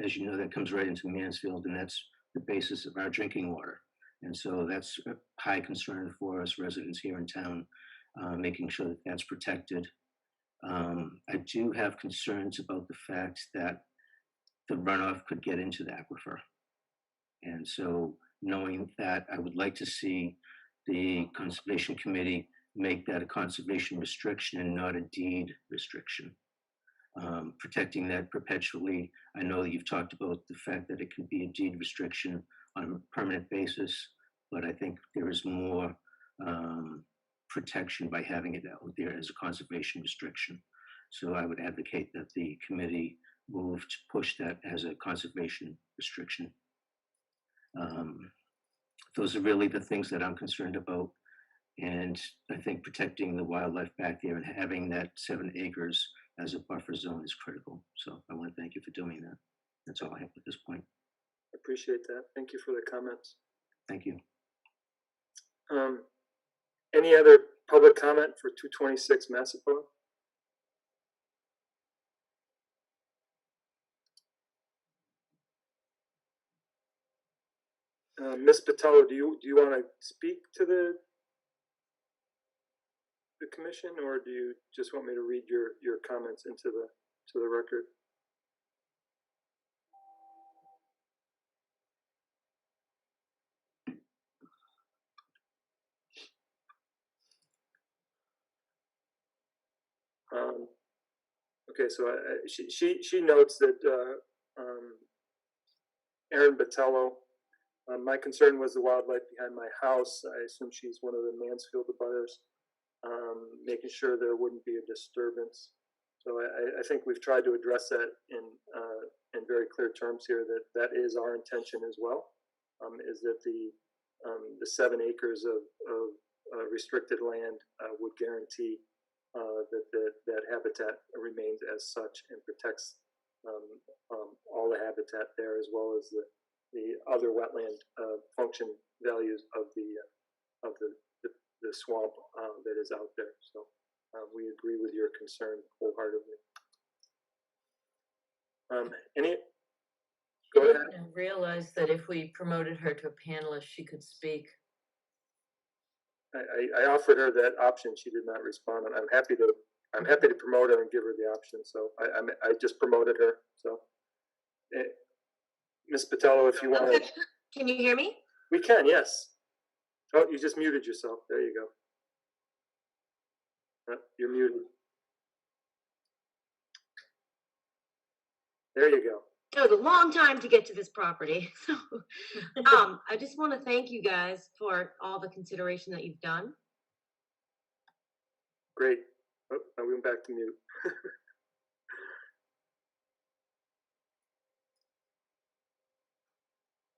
as you know, that comes right into Mansfield, and that's the basis of our drinking water. And so that's a high concern for us residents here in town, making sure that that's protected. I do have concerns about the fact that the runoff could get into the aquifer. And so knowing that, I would like to see the Conservation Committee make that a conservation restriction and not a deed restriction. Protecting that perpetually. I know that you've talked about the fact that it can be a deed restriction on a permanent basis, but I think there is more protection by having it out there as a conservation restriction. So I would advocate that the committee move to push that as a conservation restriction. those are really the things that I'm concerned about. And I think protecting the wildlife back there and having that 7 acres as a buffer zone is critical. So I want to thank you for doing that. That's all I have at this point. Appreciate that. Thank you for the comments. Thank you. Any other public comment for 226 Massapon? Ms. Patello, do you want to speak to the commission, or do you just want me to read your comments into the record? Okay, so she notes that Erin Botello, my concern was the wildlife behind my house. I assume she's one of the Mansfield abutters, making sure there wouldn't be a disturbance. So I think we've tried to address that in very clear terms here, that is our intention as well, is that the 7 acres of restricted land would guarantee that habitat remains as such and protects all the habitat there, as well as the other wetland function values of the swamp that is out there. So we agree with your concern wholeheartedly. Go ahead. I realized that if we promoted her to a panelist, she could speak. I offered her that option. She did not respond, and I'm happy to promote her and give her the option. So I just promoted her. So, Ms. Patello, if you want to, Can you hear me? we can. Yes. Oh, you just muted yourself. There you go. You're muted. There you go. It was a long time to get to this property. So, I just want to thank you guys for all the consideration that you've done. Great. Oh, I went back to mute.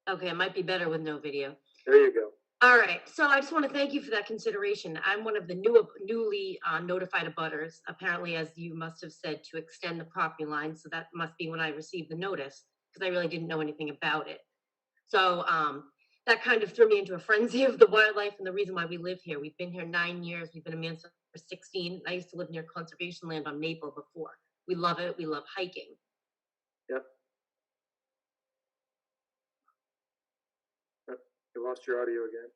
Okay, it might be better with no video. There you go. All right, so I just want to thank you for that consideration. I'm one of the newly notified abutters, apparently, as you must have said, to extend the property line. So that must be when I received the notice, because I really didn't know anything about it. So that kind of threw me into a frenzy of the wildlife and the reason why we live here. We've been here 9 years. We've been in Mansfield for 16. I used to live near conservation land on Maple before. We love it. We love hiking. Yep. You lost your audio again.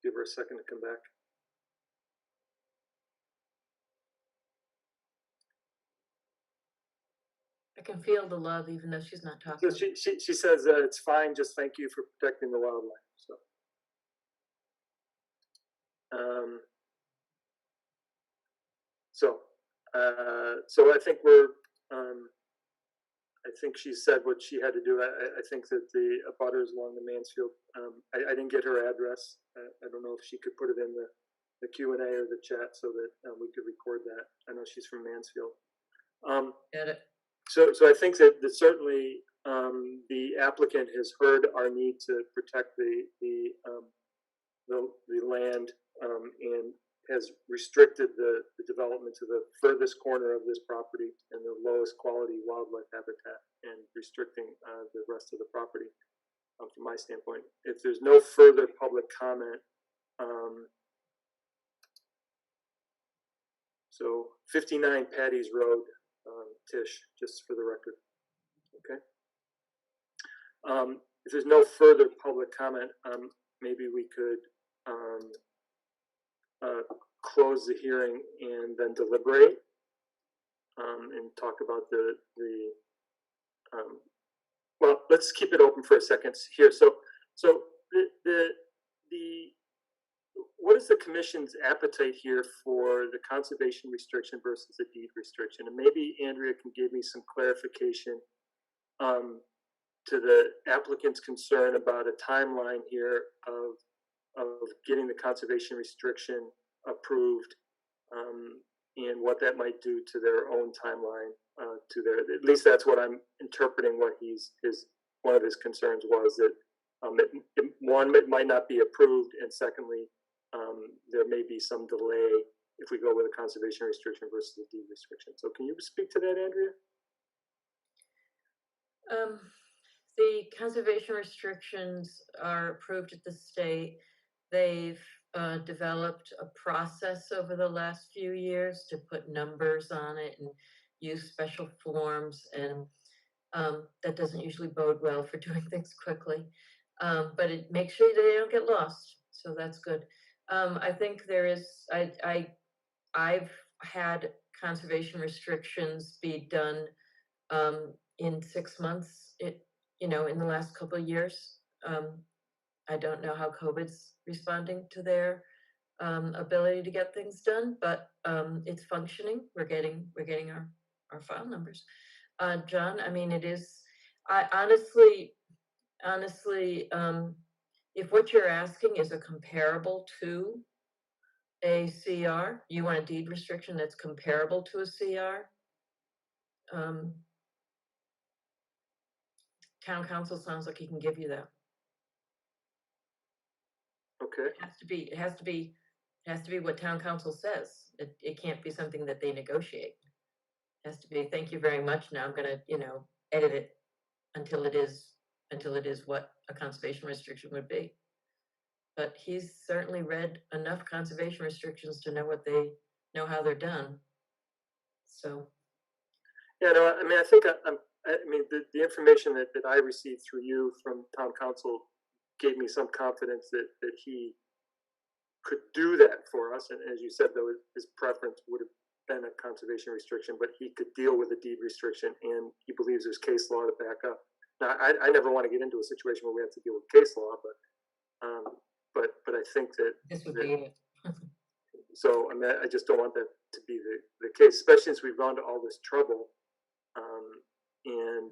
Give her a second to come back. I can feel the love even though she's not talking. So she says it's fine. Just thank you for protecting the wildlife. So I think I think she said what she had to do. I think that the abutters along the Mansfield, I didn't get her address. I don't know if she could put it in the Q&A or the chat so that we could record that. I know she's from Mansfield. Get it. So I think that certainly the applicant has heard our need to protect the land and has restricted the development to the furthest corner of this property and the lowest quality wildlife habitat, and restricting the rest of the property from my standpoint. If there's no further public comment, so 59 Patty's Road, Tish, just for the record. Okay. If there's no further public comment, maybe we could close the hearing and then deliberate and talk about well, let's keep it open for a second here. So what is the commission's appetite here for the conservation restriction versus the deed restriction? And maybe Andrea can give me some clarification to the applicant's concern about a timeline here of getting the conservation restriction approved. and what that might do to their own timeline, to their, at least that's what I'm interpreting what one of his concerns was that, one, it might not be approved, and secondly, there may be some delay if we go with a conservation restriction versus a deed restriction. So can you speak to that, Andrea? The conservation restrictions are approved at the state. They've developed a process over the last few years to put numbers on it and use special forms, and that doesn't usually bode well for doing things quickly. But it makes sure they don't get lost, so that's good. I think there is, I've had conservation restrictions be done in 6 months, in the last couple of years. I don't know how COVID's responding to their ability to get things done, but it's functioning. We're getting our file numbers. John, I mean, it is, I honestly, if what you're asking is a comparable to a CR, you want a deed restriction that's comparable to a CR, town council sounds like he can give you that. Okay. It has to be what town council says. It can't be something that they negotiate. It has to be, thank you very much. Now I'm gonna, edit it until it is what a conservation restriction would be. But he's certainly read enough conservation restrictions to know how they're done. So. Yeah, no, I mean, I think the information that I received through you from town council gave me some confidence that he could do that for us. And as you said, though, his preference would have been a conservation restriction, but he could deal with a deed restriction, and he believes there's case law to back up. Now, I never want to get into a situation where we have to deal with case law, but I think that this would be it. So I mean, I just don't want that to be the case, especially since we've gone to all this trouble, and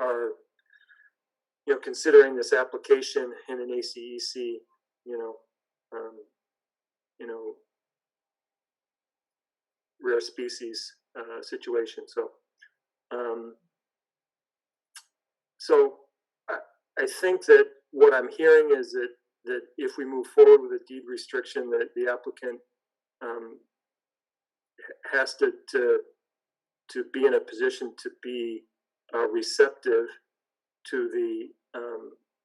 are considering this application in an ACEC, rare species situation. So I think that what I'm hearing is that if we move forward with a deed restriction, that the applicant has to be in a position to be receptive to the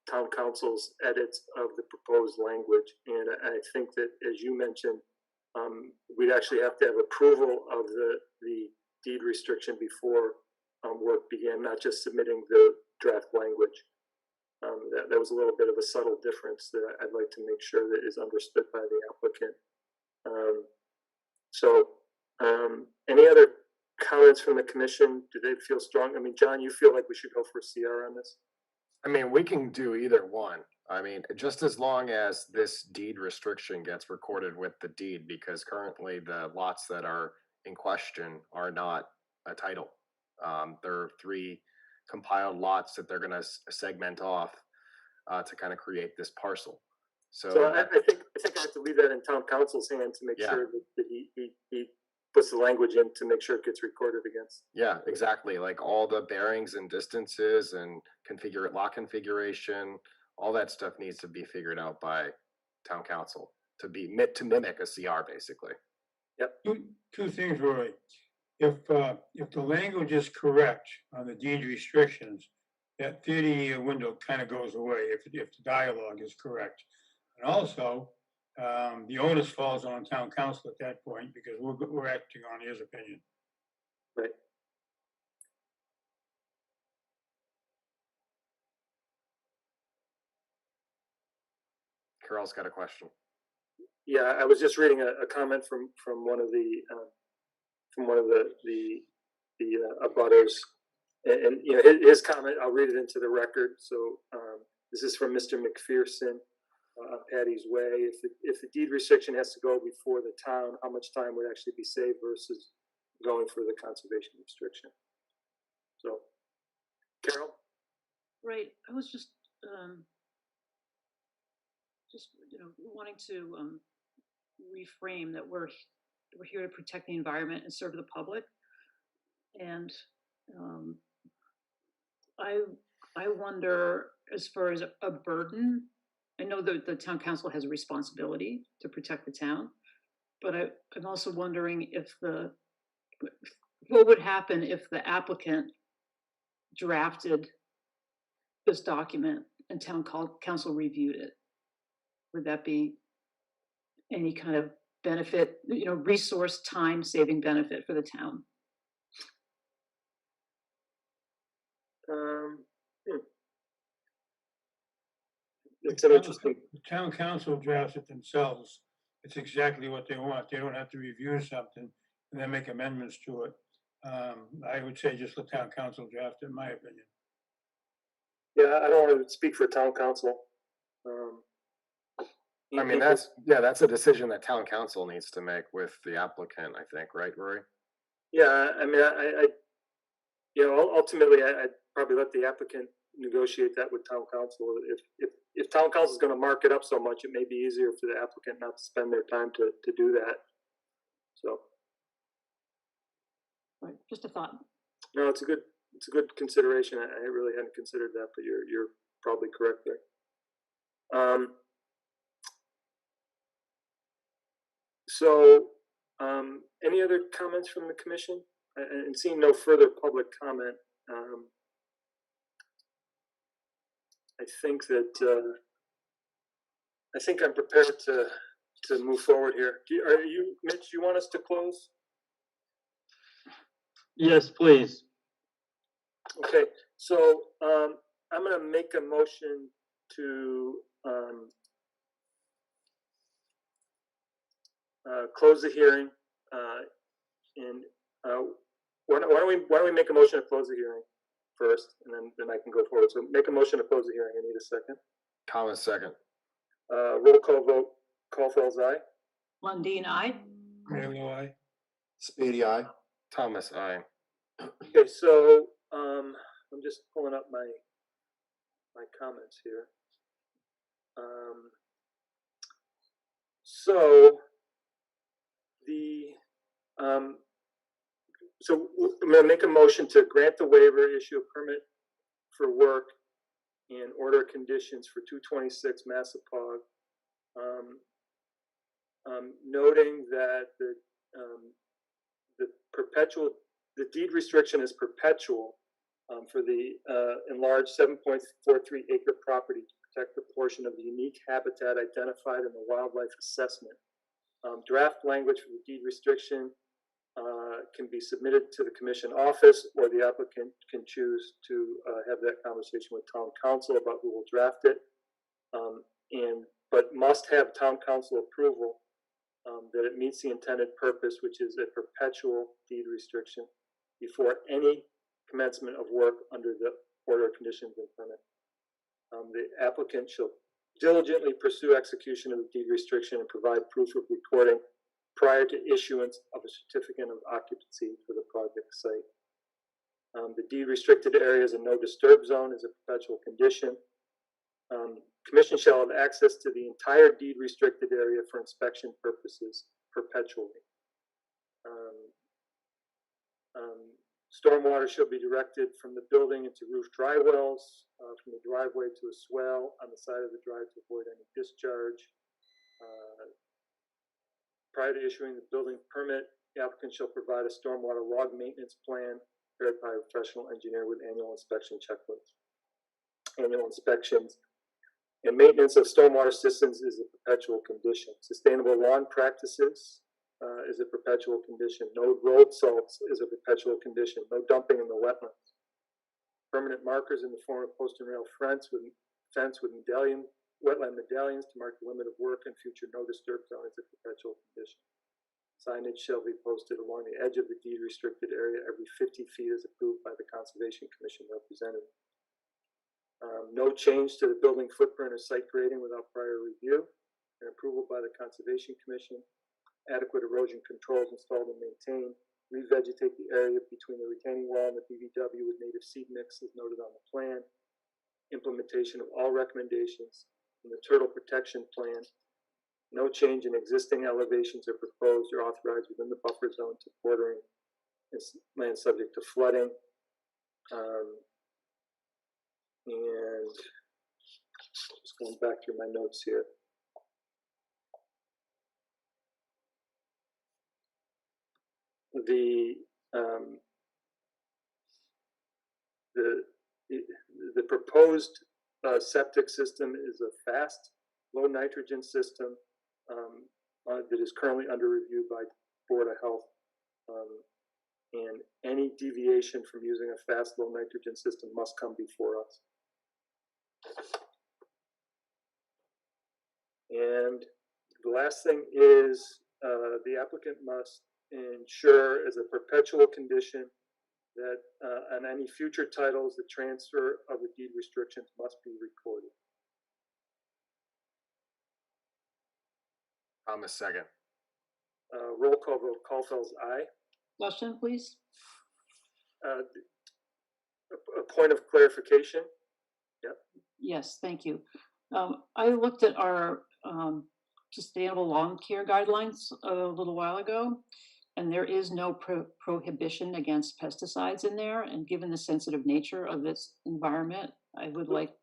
town council's edits of the proposed language. And I think that, as you mentioned, we'd actually have to have approval of the deed restriction before work began, not just submitting the draft language. That was a little bit of a subtle difference that I'd like to make sure that is understood by the applicant. Any other comments from the commission? Do they feel strong? I mean, John, you feel like we should go for a CR on this? I mean, we can do either one. I mean, just as long as this deed restriction gets recorded with the deed, because currently the lots that are in question are not a title. There are 3 compiled lots that they're going to segment off to kind of create this parcel. So I think I have to leave that in town council's hands to make sure that he puts the language in to make sure it gets recorded against. Yeah, exactly. Like all the bearings and distances and lot configuration, all that stuff needs to be figured out by town council to mimic a CR, basically. Yep. Two things, Roy. If the language is correct on the deed restrictions, that 30-year window kind of goes away if the dialogue is correct. And also, the onus falls on town council at that point because we're acting on his opinion. Right. Carol's got a question. Yeah, I was just reading a comment from one of the abutters, and his comment. I'll read it into the record. So this is from Mr. Mcpherson, Patty's Way. If the deed restriction has to go before the town, how much time would actually be saved versus going for the conservation restriction? So, Carol. Right. I was just wanting to reframe that we're here to protect the environment and serve the public. And I wonder, as far as a burden, I know that the town council has a responsibility to protect the town, but I'm also wondering if what would happen if the applicant drafted this document and town council reviewed it? Would that be any kind of benefit, resource time saving benefit for the town? It's an interesting. The town council drafts it themselves. It's exactly what they want. They don't have to review something and then make amendments to it. I would say just let town council draft it, in my opinion. Yeah, I don't want to speak for town council. I mean, that's a decision that town council needs to make with the applicant, I think, right, Rory? Yeah, I mean, I ultimately, I'd probably let the applicant negotiate that with town council. If town council is going to mark it up so much, it may be easier for the applicant not to spend their time to do that. So, Right, just a thought. no, it's a good consideration. I really hadn't considered that, but you're probably correct there. So, any other comments from the commission? And seeing no further public comment, I think I'm prepared to move forward here. Are you, Mitch? You want us to close? Yes, please. Okay. So I'm going to make a motion to close the hearing. And why don't we make a motion to close the hearing first, and then I can go forward. So make a motion to close the hearing. I need a second. Thomas, second. Roll call vote. Caulfield's aye. Lundin, aye. Memo, aye. Spady, aye. Thomas, aye. Okay, so I'm just pulling up my comments here. So I'm going to make a motion to grant the waiver, issue a permit for work, and order conditions for 226 Massapog. Noting that the deed restriction is perpetual for the enlarged 7.43 acre property to protect the portion of the unique habitat identified in the wildlife assessment. Draft language for the deed restriction can be submitted to the commission office, or the applicant can choose to have that conversation with town council about who will draft it, but must have town council approval that it meets the intended purpose, which is a perpetual deed restriction, before any commencement of work under the order of conditions and permit. The applicant shall diligently pursue execution of the deed restriction and provide proof of recording prior to issuance of a certificate of occupancy for the project site. The deed restricted area is a no disturb zone, is a perpetual condition. Commission shall have access to the entire deed restricted area for inspection purposes perpetually. Stormwater shall be directed from the building into roof dry wells, from the driveway to a swell on the side of the drive to avoid any discharge. Prior to issuing the building permit, the applicant shall provide a stormwater log maintenance plan prepared by a professional engineer with annual inspection checklists. Annual inspections and maintenance of stormwater systems is a perpetual condition. Sustainable lawn practices is a perpetual condition. No road salts is a perpetual condition. No dumping in the wetlands. Permanent markers in the form of post and rail fence with wetland medallions to mark the limit of work and future no disturb zone is a perpetual condition. Signage shall be posted along the edge of the deed restricted area every 50 feet as approved by the Conservation Commission representative. No change to the building footprint or site grading without prior review and approval by the Conservation Commission. Adequate erosion controls installed and maintained. Revegetate the area between the retaining wall and the BVW with native seed mix as noted on the plan. Implementation of all recommendations in the turtle protection plan. No change in existing elevations are proposed or authorized within the buffer zone to bordering this land subject to flooding. And just going back through my notes here. The proposed septic system is a fast, low nitrogen system that is currently under review by Board of Health. And any deviation from using a fast, low nitrogen system must come before us. And the last thing is the applicant must ensure as a perpetual condition that on any future titles, the transfer of the deed restrictions must be recorded. Thomas, second. Roll call vote, Caulfield's aye. Question, please? A point of clarification. Yep. Yes, thank you. I looked at our sustainable lawn care guidelines a little while ago, and there is no prohibition against pesticides in there. And given the sensitive nature of this environment, I would like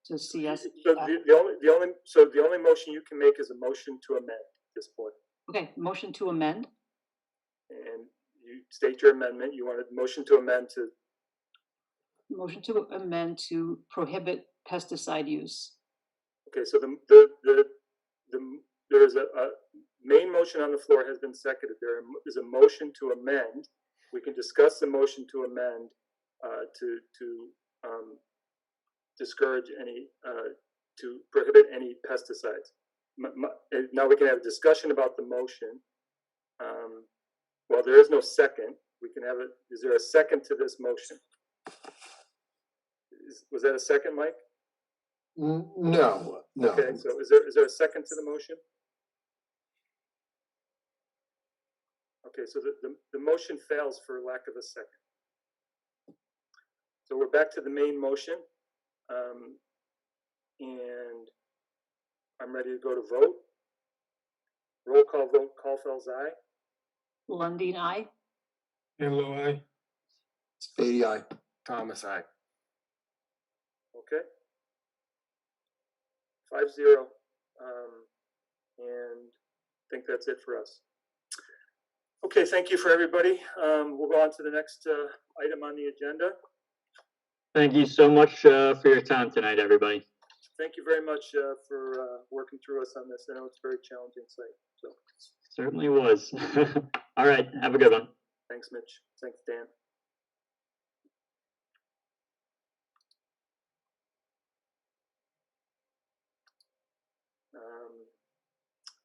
to see us. So the only motion you can make is a motion to amend at this point. Okay, motion to amend. And you state your amendment. You want a motion to amend to. Motion to amend to prohibit pesticide use. Okay, so there is a main motion on the floor has been seconded. There is a motion to amend. We can discuss the motion to amend to discourage any to prohibit any pesticides. Now we can have a discussion about the motion. Well, there is no second. We can have it. Is there a second to this motion? Was that a second, Mike? No. Okay, so is there a second to the motion? Okay, so the motion fails for lack of a second. So we're back to the main motion. And I'm ready to go to vote. Roll call vote, Caulfield's aye. Lundin, aye. Hello, aye. Spady, aye. Thomas, aye. Okay. 5-0. And I think that's it for us. Okay, thank you for everybody. We'll go on to the next item on the agenda. Thank you so much for your time tonight, everybody. Thank you very much for working through us on this. I know it's a very challenging site. So Certainly was. All right, have a good one. thanks, Mitch. Thanks, Dan.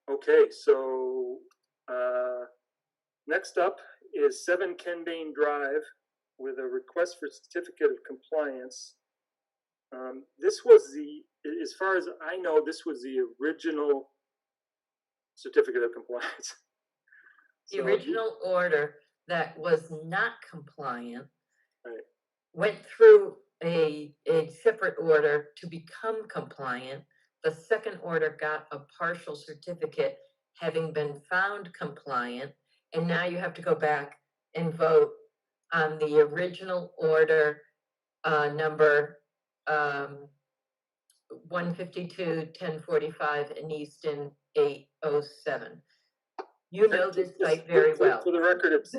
Okay, so next up is 7 Ken Bain Drive with a request for certificate of compliance. This was as far as I know, this was the original certificate of compliance. The original order that was not compliant went through a separate order to become compliant. The second order got a partial certificate having been found compliant, and now you have to go back and vote on the original order number 152-1045 in Easton 807. You know this site very well. For the record, it's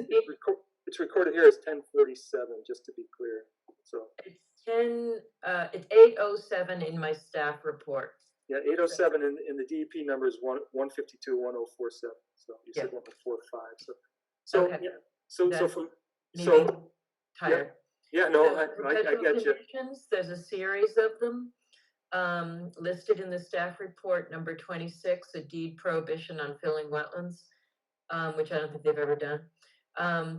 recorded here as 1047, just to be clear. So it's 807 in my staff report. yeah, 807 in the DEP number is 152-1047. So you said 145. So Okay. yeah. So Tired. Yeah, no, The I perpetual get you. conditions, there's a series of them listed in the staff report, number 26, a deed prohibition on filling wetlands, which I don't think they've ever done.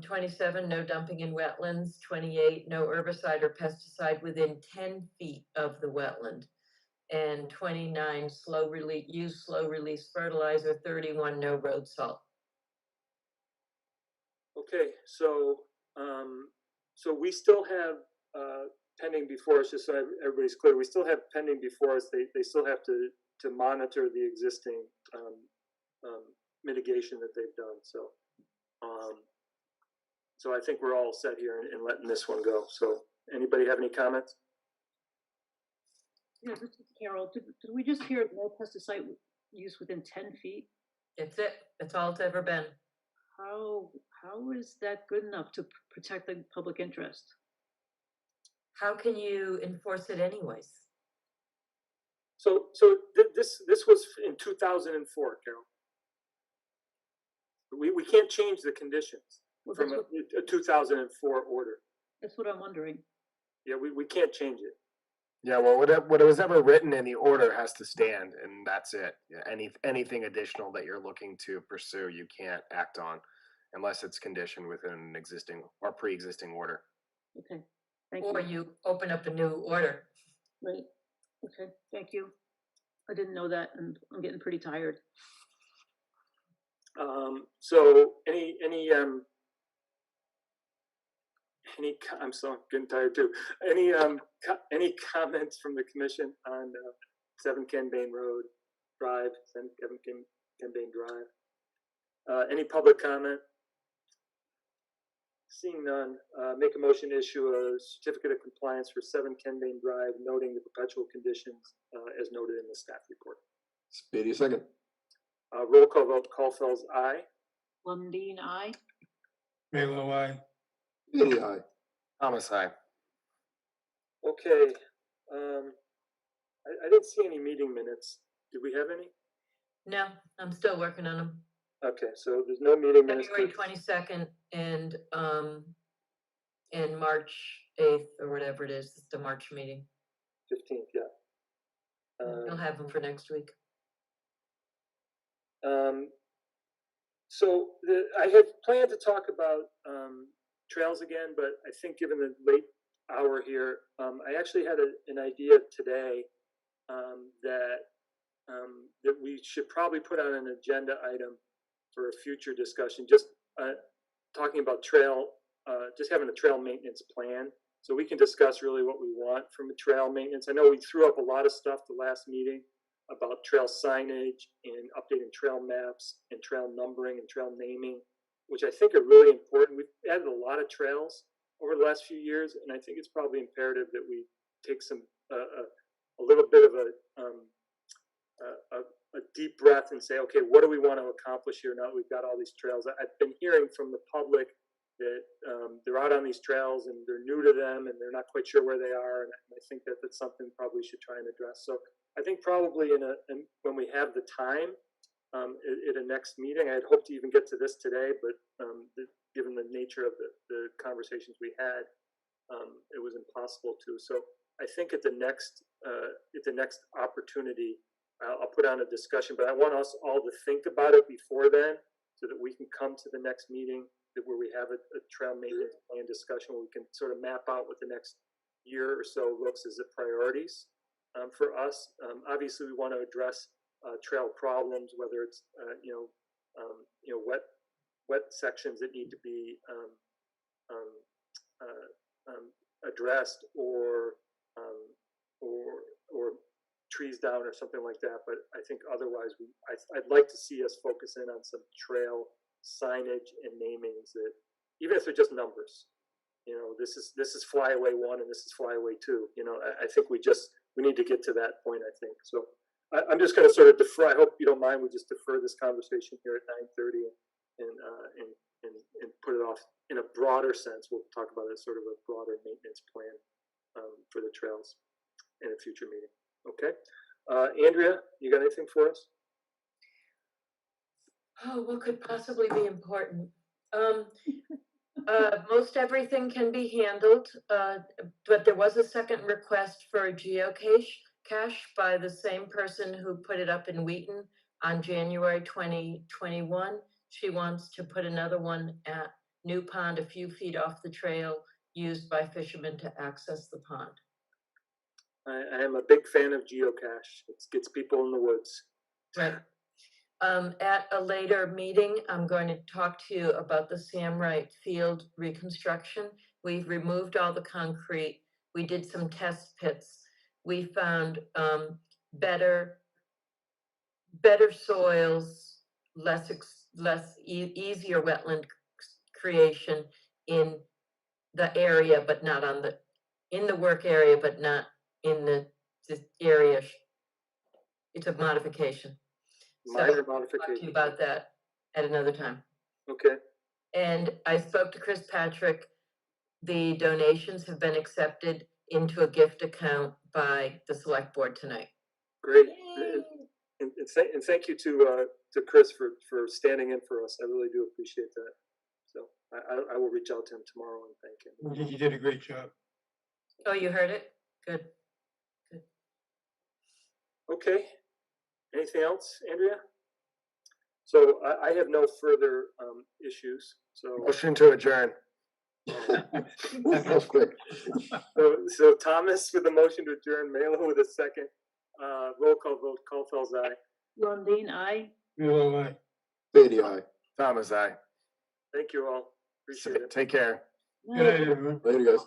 27, no dumping in wetlands. 28, no herbicide or pesticide within 10 feet of the wetland. And 29, use slow release fertilizer. 31, no road salt. Okay, so we still have pending before us, just so everybody's clear, we still have pending before us, they still have to to monitor the existing mitigation that they've done. So, so I think we're all set here in letting this one go. So, anybody have any comments? Yeah, this is Carol. Did we just hear no pesticide use within 10 feet? It's it. That's all it's ever been. How is that good enough to protect the public interest? How can you enforce it anyways? So this was in 2004, Carol. We can't change the conditions Well, from a 2004 order. That's what I'm wondering. Yeah, we can't change it. Yeah, well, what was ever written in the order has to stand, and that's it. Yeah, anything additional that you're looking to pursue, you can't act on unless it's conditioned within an existing or pre-existing order. Okay, thank Or you. you open up a new order. Right, okay, thank you. I didn't know that, and I'm getting pretty tired. So I'm so getting tired too. Any comments from the commission on 7 Ken Bain Road Drive, 7 Ken Bain Drive? Any public comment? Seeing none, make a motion to issue a certificate of compliance for 7 Ken Bain Drive, noting the perpetual conditions as noted in the staff report. Spady, second. Roll call vote, Caulfield's aye. Lundin, aye. Melo, aye. Spady, aye. Homicide. Okay, I didn't see any meeting minutes. Did we have any? No, I'm still working on them. Okay, so there's no meeting minutes. February 22nd and March 8th or whatever it is, the March meeting. 15th, yeah. We'll have them for next week. So I had planned to talk about trails again, but I think given the late hour here, I actually had an idea today that we should probably put on an agenda item for a future discussion, just talking about just having a trail maintenance plan. So we can discuss really what we want from a trail maintenance. I know we threw up a lot of stuff the last meeting about trail signage and updating trail maps and trail numbering and trail naming, which I think are really important. We've added a lot of trails over the last few years, and I think it's probably imperative that we take a little bit of a deep breath and say, okay, what do we want to accomplish here now that we've got all these trails? I've been hearing from the public that they're out on these trails and they're new to them and they're not quite sure where they are, and I think that that's something probably we should try and address. So I think probably when we have the time at a next meeting, I'd hope to even get to this today, but given the nature of the conversations we had, it was impossible to. So I think at the next opportunity, I'll put on a discussion, but I want us all to think about it before then, so that we can come to the next meeting where we have a trail maintenance plan discussion, where we can sort of map out what the next year or so looks as the priorities for us. Obviously, we want to address trail problems, whether it's wet sections that need to be addressed, or trees down or something like that. But I think otherwise, I'd like to see us focus in on some trail signage and namings, that even if they're just numbers, this is flyaway 1 and this is flyaway 2. I think we need to get to that point, I think. So I'm just going to sort of defer. I hope you don't mind. We just defer this conversation here at 9:30 and put it off in a broader sense. We'll talk about it sort of a broader maintenance plan for the trails in a future meeting. Okay. Andrea, you got anything for us? Oh, what could possibly be important? Most everything can be handled, but there was a second request for a geocache by the same person who put it up in Wheaton on January 2021. She wants to put another one at New Pond, a few feet off the trail, used by fishermen to access the pond. I am a big fan of geocache. It gets people in the woods. Right. At a later meeting, I'm going to talk to you about the Sam Wright Field reconstruction. We've removed all the concrete. We did some test pits. We found better better soils, easier wetland creation in the area, but not on the, in the work area, but not in the area. It's a modification. So Minor I'll talk to modification. you about that at another time. Okay, And I spoke to Chris Patrick. The donations have been accepted into a gift account by the select board tonight. great. And thank you to Chris for standing in for us. I really do appreciate that. So I will reach out to him tomorrow and thank him. You did a great job. Oh, you heard it? Good. Okay. Anything else, Andrea? So I have no further issues. So Motion to adjourn. That's quick. so Thomas with the motion to adjourn, Melo with a second. Roll call vote. Callfell's aye. Lundin, aye. Milo, aye. Bailey, aye. Thomas, aye. Thank you all. Appreciate it. Take care. Good night, everyone. Later, guys.